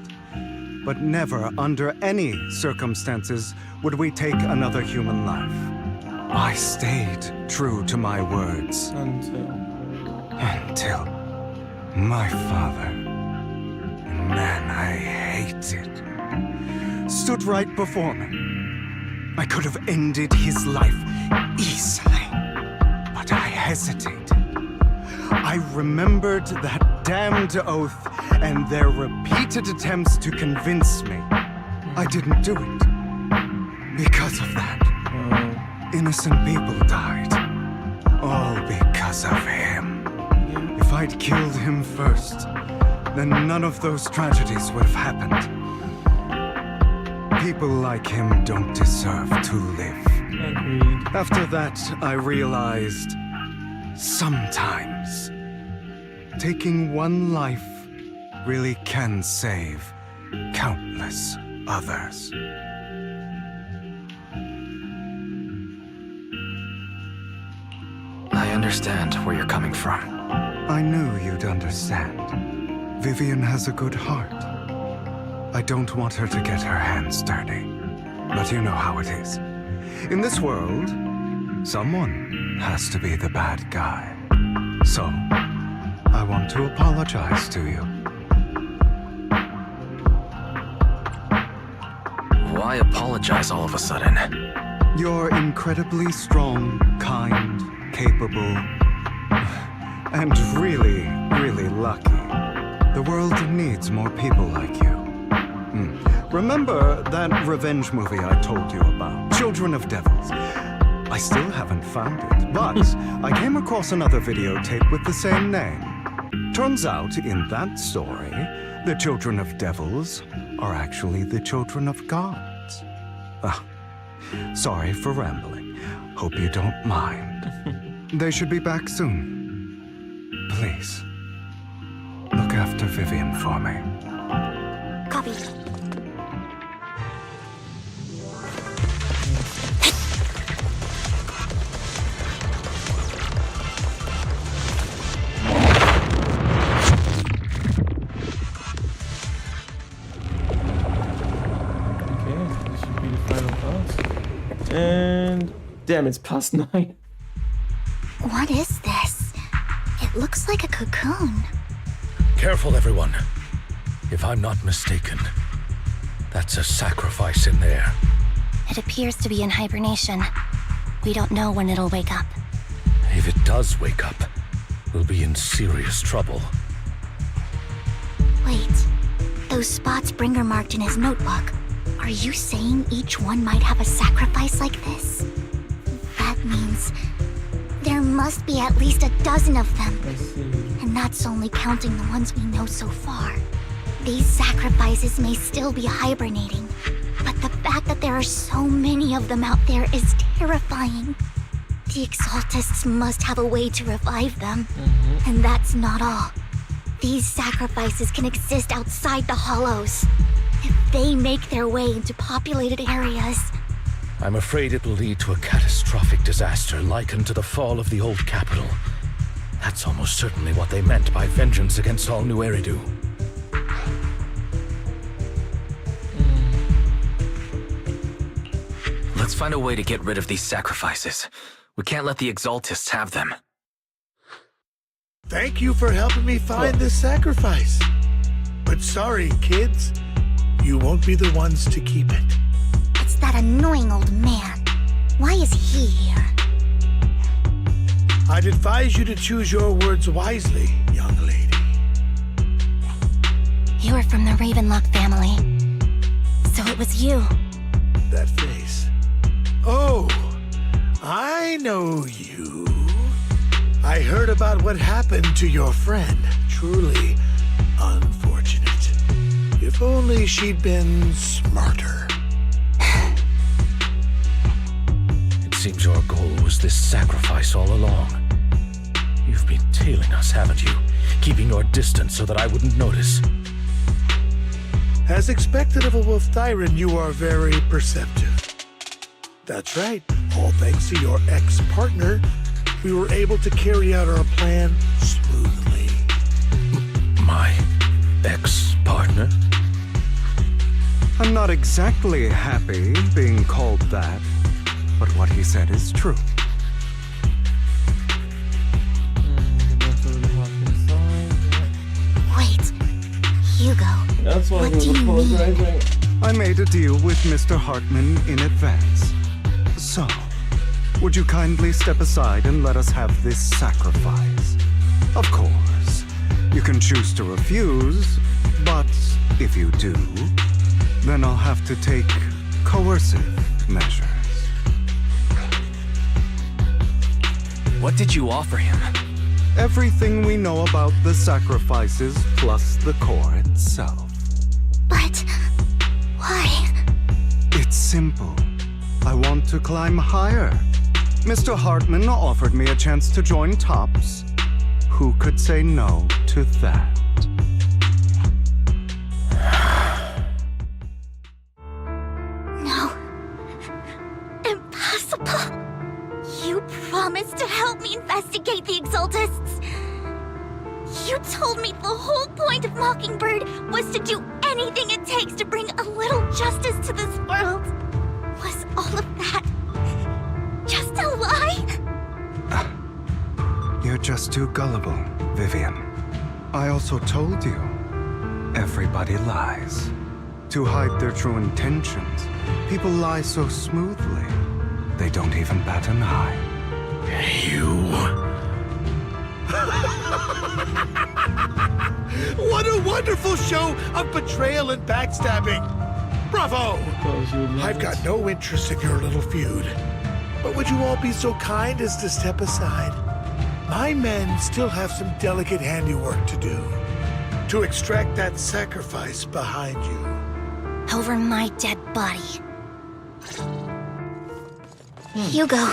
But never, under any circumstances, would we take another human life. I stayed true to my words. Until my father, a man I hated, stood right before me. I could have ended his life easily, but I hesitated. I remembered that damned oath and their repeated attempts to convince me. I didn't do it. Because of that, innocent people died. All because of him. If I'd killed him first, then none of those tragedies would have happened. People like him don't deserve to live. Agreed. After that, I realized sometimes taking one life really can save countless others. I understand where you're coming from. I knew you'd understand. Vivian has a good heart. I don't want her to get her hands dirty. But you know how it is. In this world, Someone has to be the bad guy. So, I want to apologize to you. Why apologize all of a sudden? You're incredibly strong, kind, capable, and really, really lucky. The world needs more people like you. Remember that revenge movie I told you about? Children of Devils. I still haven't found it, but I came across another videotape with the same name. Turns out, in that story, the children of devils are actually the children of gods. Sorry for rambling. Hope you don't mind. They should be back soon. Please, look after Vivian for me. Copy. And damn, it's past 9. What is this? It looks like a cocoon. Careful, everyone. If I'm not mistaken, that's a sacrifice in there. It appears to be in hibernation. We don't know when it'll wake up. If it does wake up, we'll be in serious trouble. Wait, those spots Bringer marked in his notebook. Are you saying each one might have a sacrifice like this? That means there must be at least a dozen of them. And that's only counting the ones we know so far. These sacrifices may still be hibernating, but the fact that there are so many of them out there is terrifying. The Exaltists must have a way to revive them. And that's not all. These sacrifices can exist outside the Hollows. If they make their way into populated areas... I'm afraid it will lead to a catastrophic disaster likened to the fall of the old capital. That's almost certainly what they meant by vengeance against all New Eridu. Let's find a way to get rid of these sacrifices. We can't let the Exaltists have them. Thank you for helping me find this sacrifice. But sorry, kids. You won't be the ones to keep it. It's that annoying old man. Why is he here? I'd advise you to choose your words wisely, young lady. You're from the Ravenlock family. So it was you. That face. Oh, I know you. I heard about what happened to your friend. Truly unfortunate. If only she'd been smarter. It seems your goal was this sacrifice all along. You've been tailing us, haven't you? Keeping your distance so that I wouldn't notice. As expected of a Wolf Thyran, you are very perceptive. That's right. All thanks to your ex-partner, we were able to carry out our plan smoothly. My ex-partner? I'm not exactly happy being called that, but what he said is true. Wait, Hugo. That's why what do you mean? I made a deal with Mr. Hartman in advance. So, would you kindly step aside and let us have this sacrifice? Of course, you can choose to refuse, but if you do, then I'll have to take coercive measures. What did you offer him? Everything we know about the sacrifices plus the core itself. But why? It's simple. I want to climb higher. Mr. Hartman offered me a chance to join Tops. Who could say no to that? No. Impossible. You promised to help me investigate the Exaltists. You told me the whole point of Mockingbird was to do anything it takes to bring a little justice to this world. Was all of that just a lie? you're just too gullible, Vivian. I also told you, everybody lies. To hide their true intentions, people lie so smoothly, they don't even bat an eye. What a wonderful show of betrayal and backstabbing! Bravo! I've got no interest in your little feud. But would you all be so kind as to step aside? My men still have some delicate handiwork to do. To extract that sacrifice behind you. Over my dead body. Hugo,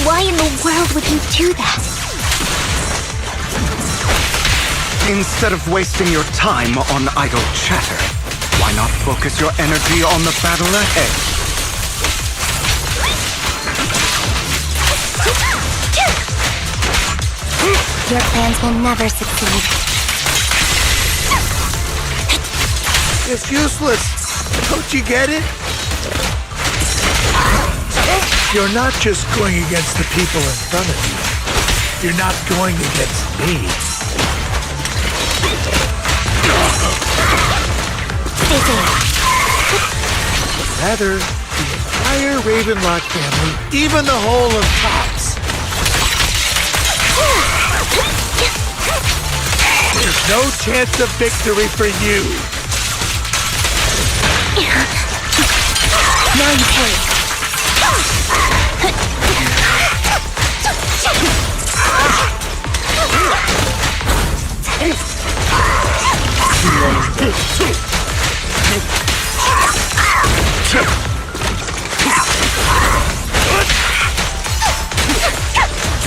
why in the world would you do that? Instead of wasting your time on idle chatter, why not focus your energy on the battle ahead? Your plans will never succeed. It's useless. Don't you get it? You're not just going against the people in front of you. You're not going against me. Rather, the entire Ravenlock family, even the whole of Tops. There's no chance of victory for you. Now you pay.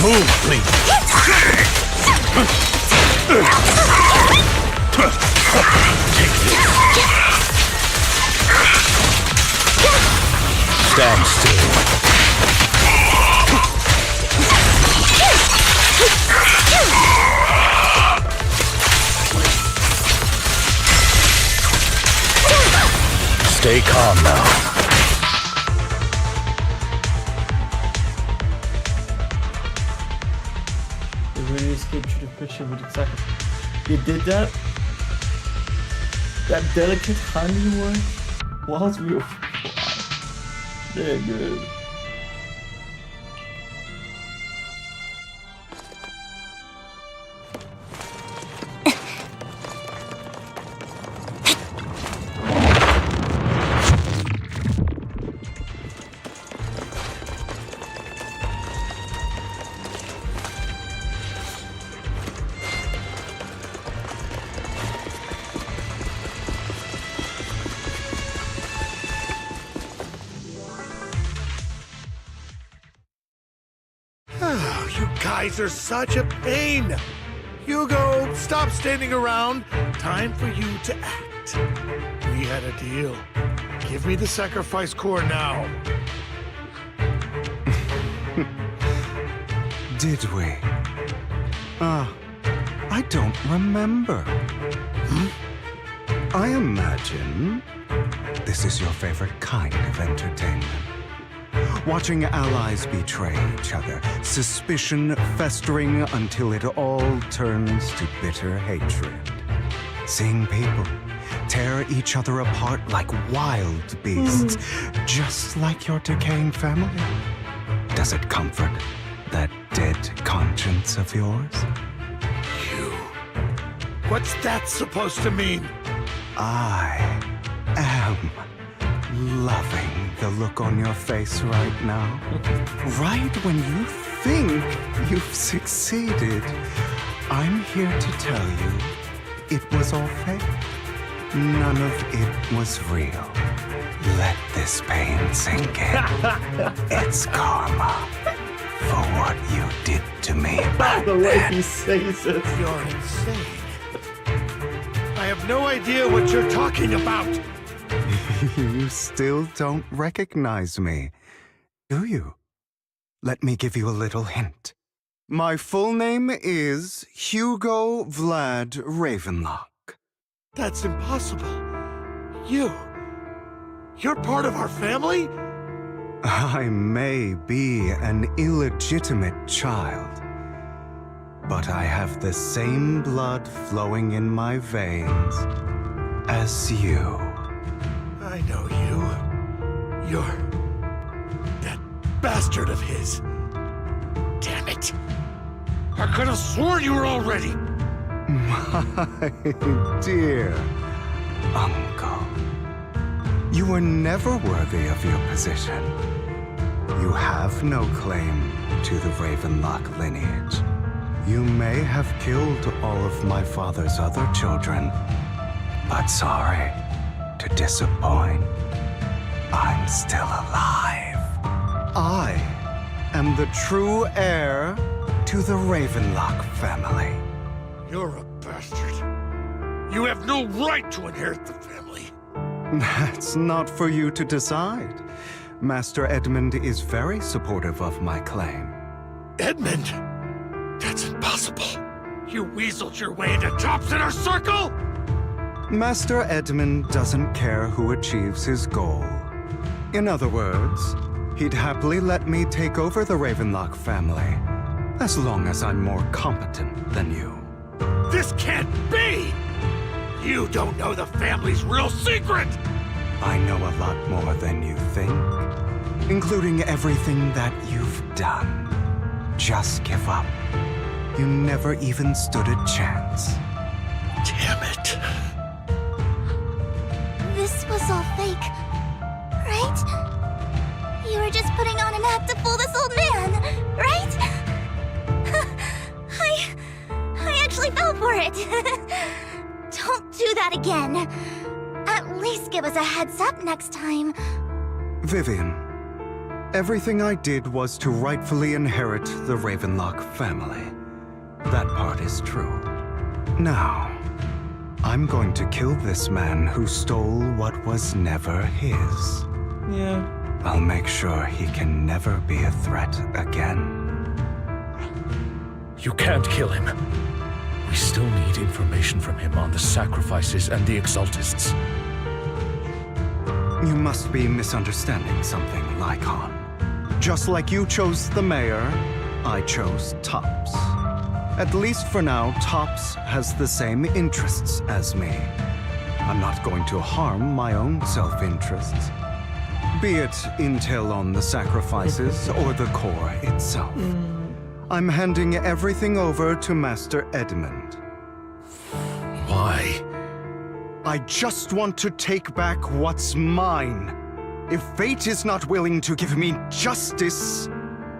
Move, please. Stand still. Stay calm now. They really escaped through the pressure with the sacrifice. They did that? That delicate handiwork? Whilst we were... They're good. You guys are such a pain. Hugo, stop standing around. Time for you to act. We had a deal. Give me the sacrifice core now. Did we? I don't remember. I imagine this is your favorite kind of entertainment. Watching allies betray each other, suspicion festering until it all turns to bitter hatred. Seeing people tear each other apart like wild beasts, just like your decaying family. Does it comfort that dead conscience of yours? What's that supposed to mean? I am loving the look on your face right now. Right when you think you've succeeded, I'm here to tell you it was all fake. None of it was real. Let this pain sink in. It's karma for what you did to me back The way then. he says it. You're insane. I have no idea what you're talking about. You still don't recognize me, do you? Let me give you a little hint. My full name is Hugo Vlad Ravenlock. That's impossible. You're part of our family? I may be an illegitimate child, but I have the same blood flowing in my veins as you. I know you. You're that bastard of his. Damn it. I could have sworn you were already. My dear uncle, you were never worthy of your position. You have no claim to the Ravenlock lineage. You may have killed all of my father's other children, but sorry to disappoint. I'm still alive. I am the true heir to the Ravenlock family. You're a bastard. You have no right to inherit the family. That's not for you to decide. Master Edmund is very supportive of my claim. Edmund? That's impossible. You weaseled your way into Top's inner circle? Master Edmund doesn't care who achieves his goal. In other words, he'd happily let me take over the Ravenlock family, as long as I'm more competent than you. This can't be! You don't know the family's real secret! I know a lot more than you think, including everything that you've done. Just give up. You never even stood a chance. Damn it. This was all fake, right? You were just putting on an act to fool this old man, right? I actually fell for it. Don't do that again. At least give us a heads up next time. Vivian, everything I did was to rightfully inherit the Ravenlock family. That part is true. Now, I'm going to kill this man who stole what was never his. Yeah. I'll make sure he can never be a threat again. You can't kill him. We still need information from him on the sacrifices and the Exaltists. You must be misunderstanding something, Lycon. Just like you chose the mayor, I chose Tops. At least for now, Tops has the same interests as me. I'm not going to harm my own self-interests. Be it intel on the sacrifices or the core itself. I'm handing everything over to Master Edmund. Why? I just want to take back what's mine. If fate is not willing to give me justice,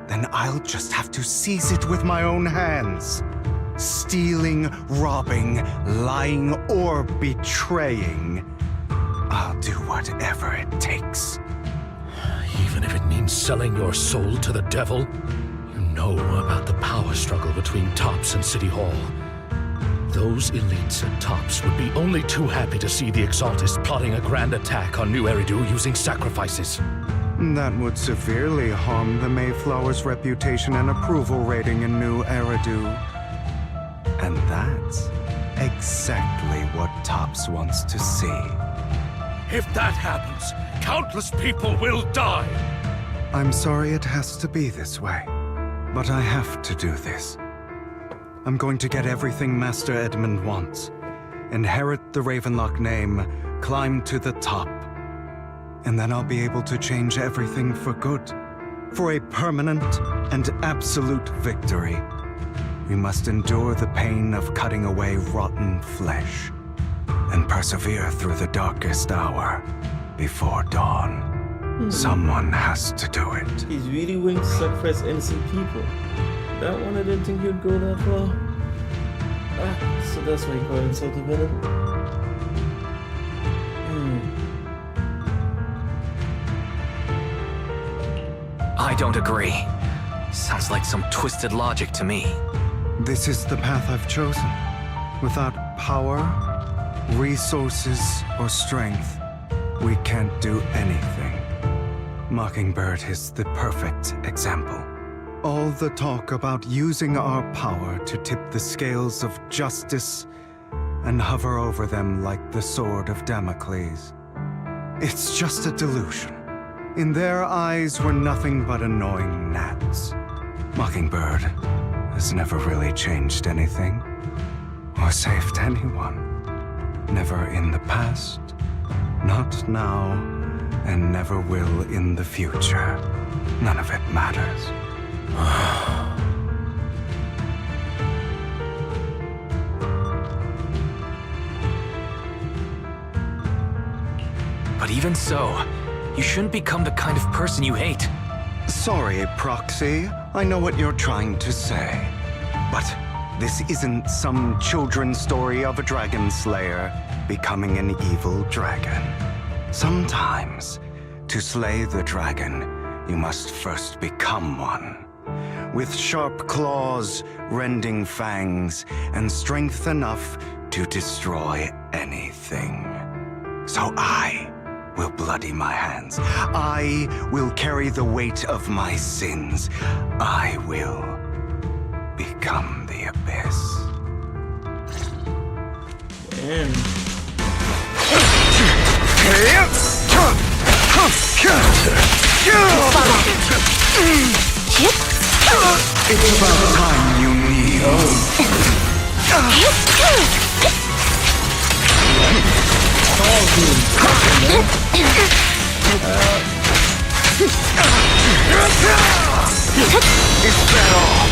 then I'll just have to seize it with my own hands. Stealing, robbing, lying, or betraying. I'll do whatever it takes. Even if it means selling your soul to the devil? You know about the power struggle between Tops and City Hall. Those elites at Tops would be only too happy to see the Exaltists plotting a grand attack on New Eridu using sacrifices. That would severely harm the Mayflower's reputation and approval rating in New Eridu. And that's exactly what Tops wants to see. If that happens, countless people will die. I'm sorry it has to be this way, but I have to do this. I'm going to get everything Master Edmund wants. Inherit the Ravenlock name, climb to the top. And then I'll be able to change everything for good. For a permanent and absolute victory. We must endure the pain of cutting away rotten flesh. And persevere through the darkest hour before dawn. Someone has to do it. He's really willing to sacrifice innocent people. That one, I didn't think he'd go that far. So that's why he called himself the villain. I don't agree. Sounds like some twisted logic to me. This is the path I've chosen. Without power, resources, or strength, we can't do anything. Mockingbird is the perfect example. All the talk about using our power to tip the scales of justice and hover over them like the sword of Damocles. It's just a delusion. In their eyes, we're nothing but annoying gnats. Mockingbird has never really changed anything or saved anyone. Never in the past, not now, and never will in the future. None of it matters. But even so, you shouldn't become the kind of person you hate. Sorry, Proxy. I know what you're trying to say. But this isn't some children's story of a dragon slayer becoming an evil dragon. Sometimes, to slay the dragon, you must first become one. With sharp claws, rending fangs, and strength enough to destroy anything. So I will bloody my hands. I will carry the weight of my sins. I will become the abyss. Damn. It's about time you kneel. Is that all?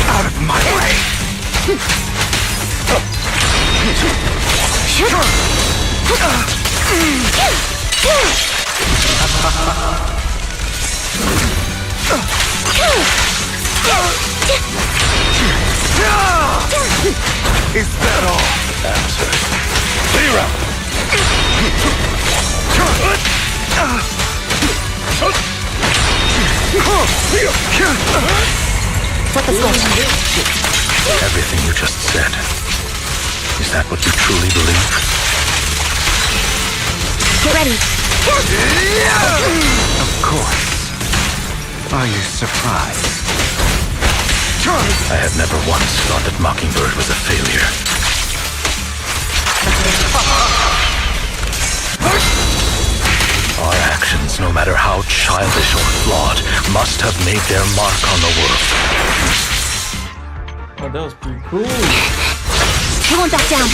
Out of my way! Is that all? Answer. Zero. Everything you just said. Is that what you truly believe? Get ready. Of course. Are you surprised? I have never once thought that Mockingbird was a failure. Our actions, no matter how childish or flawed, must have made their mark on the world. Oh, that was pretty cool. I won't back down.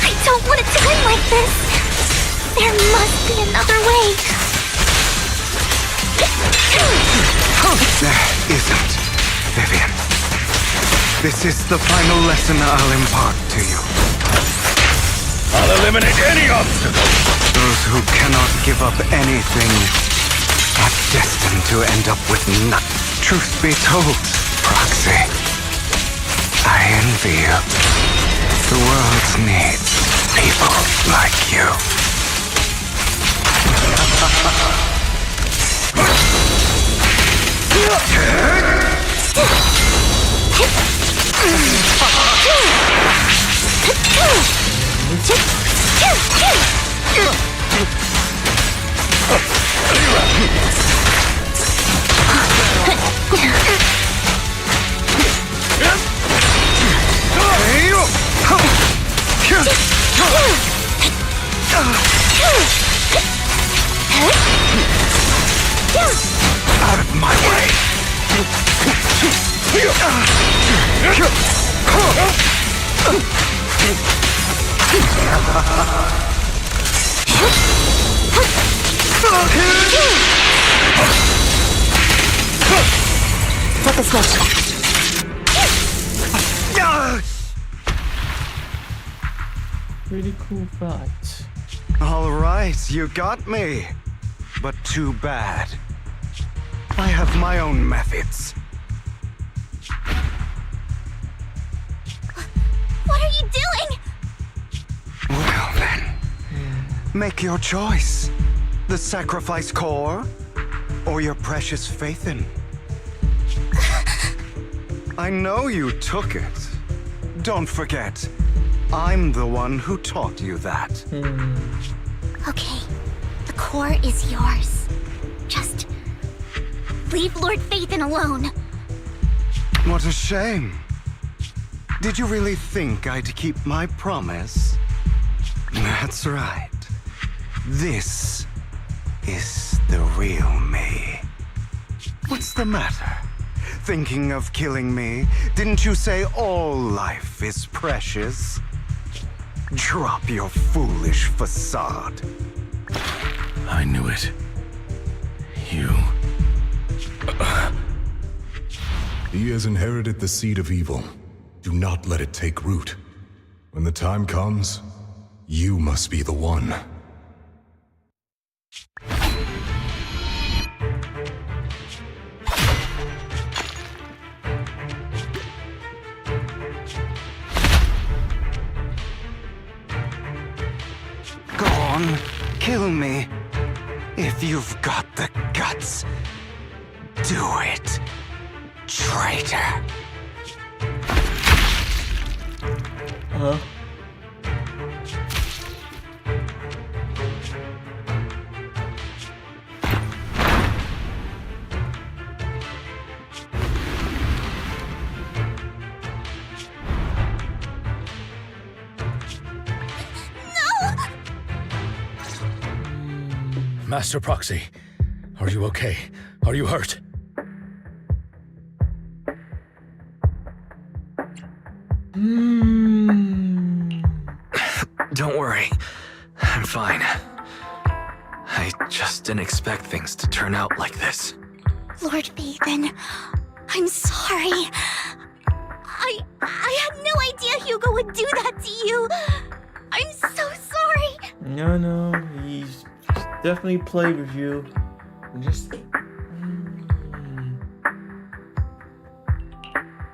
I don't want it to end like this. There must be another way. There isn't, Vivian. This is the final lesson I'll impart to you. I'll eliminate any obstacle. Those who cannot give up anything are destined to end up with nothing. Truth be told, Proxy, I envy you. The world needs people like you. Out of my way! Flip the switch. Pretty cool fight. All right, you got me. But too bad. I have my own methods. What are you doing? Well then, make your choice. The sacrifice core, or your precious faith in. I know you took it. Don't forget, I'm the one who taught you that. Okay, the core is yours. Just Leave Lord Phaethon alone. What a shame. Did you really think I'd keep my promise? That's right. This is the real me. What's the matter? Thinking of killing me? Didn't you say all life is precious? Drop your foolish facade. I knew it. You... He has inherited the seed of evil. Do not let it take root. When the time comes, you must be the one. Go on, kill me. If you've got the guts, do it, traitor. Huh? Master Proxy, are you okay? Are you hurt? Don't worry. I'm fine. I just didn't expect things to turn out like this. Lord Phaethon, I'm sorry. I had no idea Hugo would do that to you. I'm so sorry. No, he's definitely played with you. Just...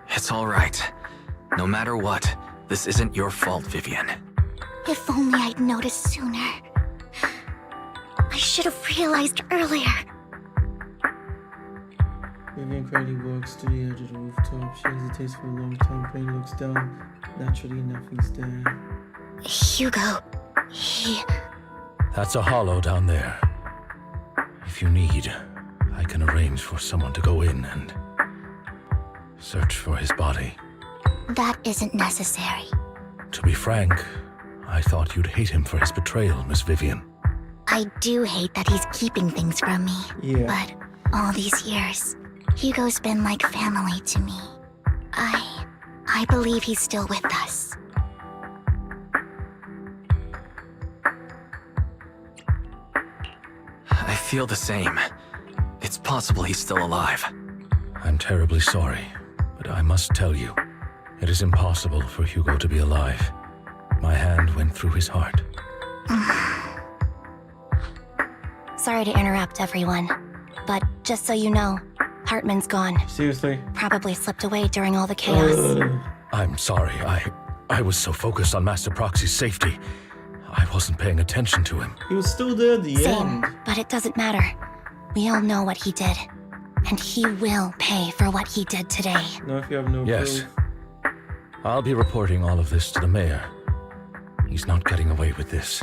It's all right. No matter what, this isn't your fault, Vivian. If only I'd noticed sooner. I should have realized earlier. Vivian quietly walks to the edge of the rooftop. She hesitates for a long time. Crane looks down. Naturally, nothing's there. Hugo, he... That's a hollow down there. If you need, I can arrange for someone to go in and search for his body. That isn't necessary. To be frank, I thought you'd hate him for his betrayal, Miss Vivian. I do hate that he's keeping things from me. Yeah. But all these years, Hugo's been like family to me. I believe he's still with us. I feel the same. It's possible he's still alive. I'm terribly sorry, but I must tell you, it is impossible for Hugo to be alive. My hand went through his heart. Sorry to interrupt, everyone. But just so you know, Hartman's gone. Seriously? Probably slipped away during all the chaos. I'm sorry, I was so focused on Master Proxy's safety. I wasn't paying attention to him. He was still there at the Same, end. but it doesn't matter. We all know what he did. And he will pay for what he did today. No, if you have no Yes. proof. I'll be reporting all of this to the mayor. He's not getting away with this.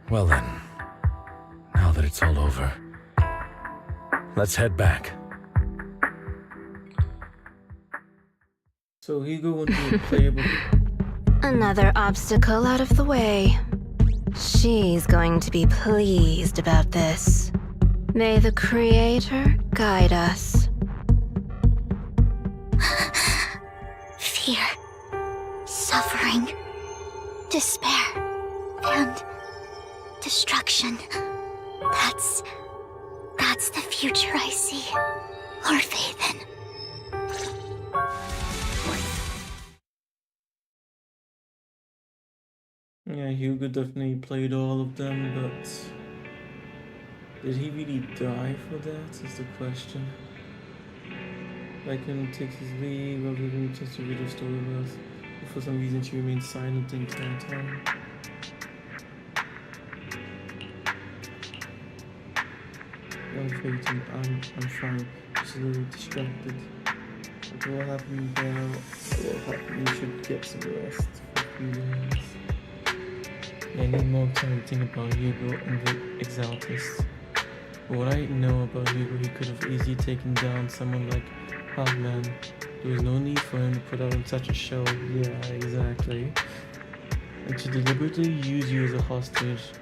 Well then, now that it's all over, let's head back. So Hugo won't be playable. Another obstacle out of the way. She's going to be pleased about this. May the Creator guide us. Fear, suffering, despair, and destruction. That's the future I see. Lord Phaethon. Yeah, Hugo definitely played all of them, but did he really die for that is the question. Lycan takes his leave, while Vivian returns to read her story with us. But for some reason she remains silent the entire time. Young Phaethon, I'm fine. She's a little distracted. What will happen now? What will happen? You should get some rest for a few days. I need more time to think about Hugo and the Exaltists. what I know about Hugo, he could have easily taken down someone like Hardman. There was no need for him to put out on such a show. Yeah, exactly. And to deliberately use you as a hostage.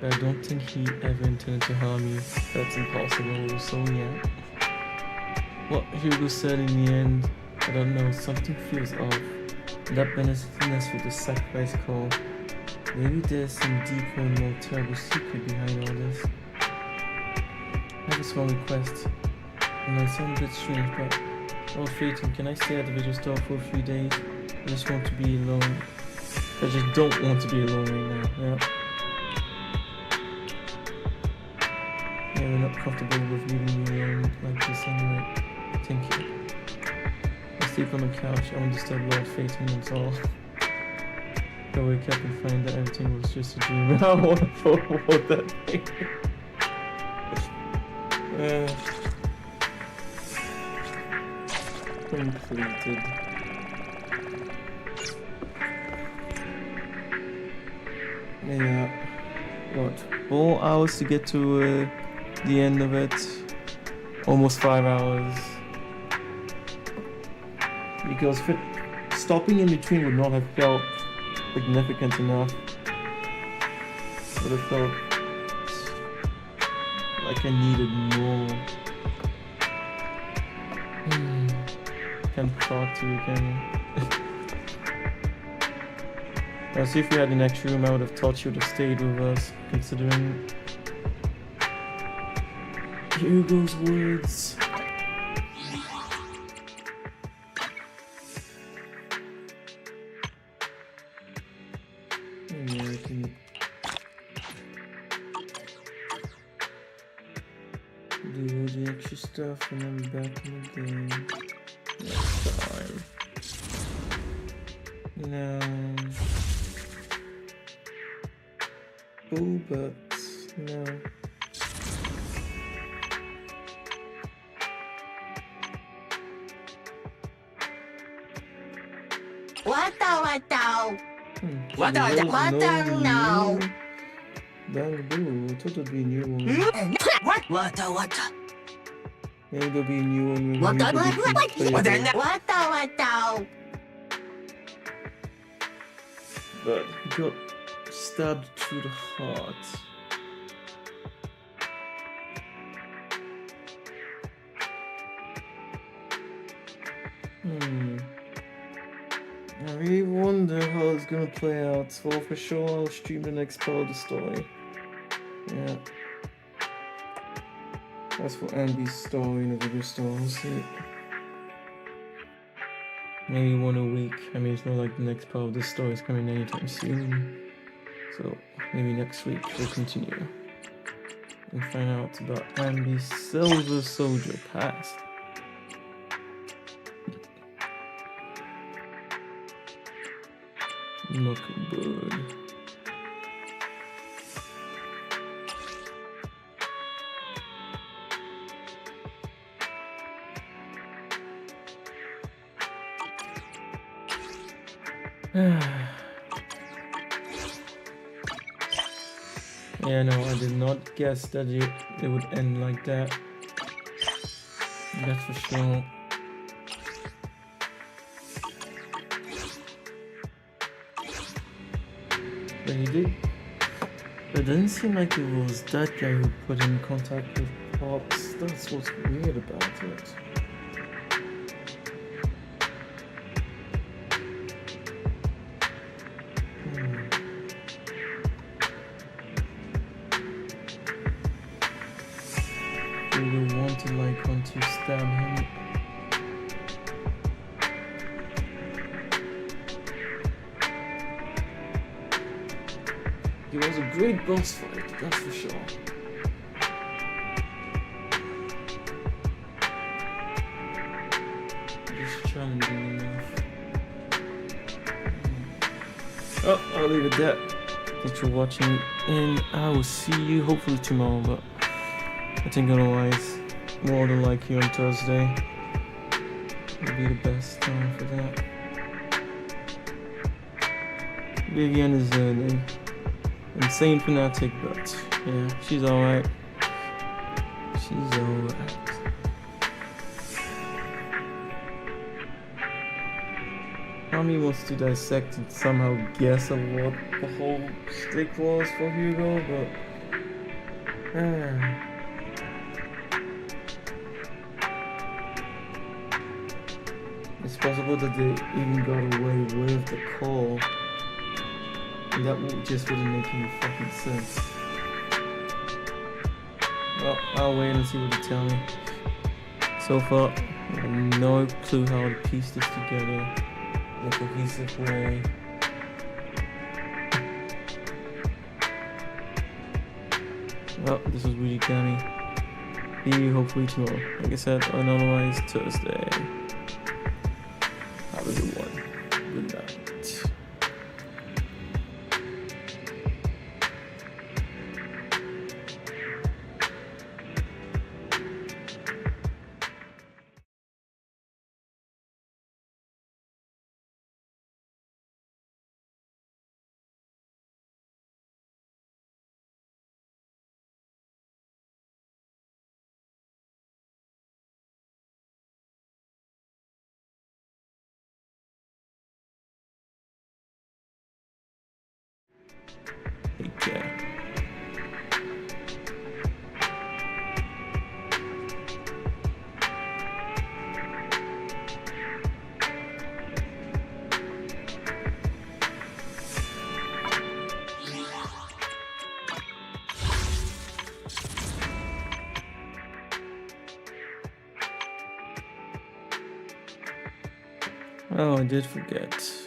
But I don't think he ever intended to harm you. That's impossible, so yeah. What Hugo said in the end, I don't know, something feels off. That menacedness with the sacrifice call. Maybe there's some deeper and more terrible secret behind all this. I have a small request. And I sound a bit strange, but oh Phaeton, can I stay at the video store for a few days? I just want to be alone. I just don't want to be alone right now. Yeah. Yeah, we're not comfortable with leaving you alone like this anyway. Thank you. I sleep on the couch. I won't disturb Lord Phaeton, that's all. Go wake up and find that everything was just a dream. I want to forward that thing. Completed. Yeah. What? 4 hours to get to the end of it. Almost 5 hours. Because stopping in between would not have felt significant enough. Would have felt like I needed more. Can't talk to you, can you? Let's see if we had an extra room, I would have thought you would have stayed with us, considering Hugo's words. Do the extra stuff and then back in the game. Next time. No. Oh, but no. What the? What no? Bamboo, I thought there'd be a new one. What? Maybe there'll be a new one. What the? But he got stabbed through the heart. I really wonder how it's gonna play out. Well, for sure, I'll stream the next part of the story. Yeah. That's for Andy's story in the video store. We'll see. Maybe one a week. I mean, it's not like the next part of the story is coming anytime soon. So maybe next week we'll continue and find out about Andy's Silver Soldier past. Mockingbird. Yeah, no, I did not guess that it would end like that. That's for sure. But he did. But it doesn't seem like it was that guy who put him in contact with Pops. That's what's weird about it. Hugo wanted Lycon to stab him. It was a great boss fight, that's for sure. Just challenging enough. Oh, I'll leave it there. Thanks for watching, and I will see you hopefully tomorrow, but I think otherwise, more than likely on Thursday will be the best time for that. Vivian is an insane fanatic, but yeah, she's alright. She's alright. Tommy wants to dissect and somehow guess at what the whole stick was for Hugo, but it's possible that they even got away with the call. And that just wouldn't make any fucking sense. Well, I'll wait and see what they tell me. So far, I have no clue how to piece this together in a cohesive way. Well, this was really canny. See you hopefully tomorrow. Like I said, otherwise Thursday. Have a good one. Good night. Take care. Oh, I did forget.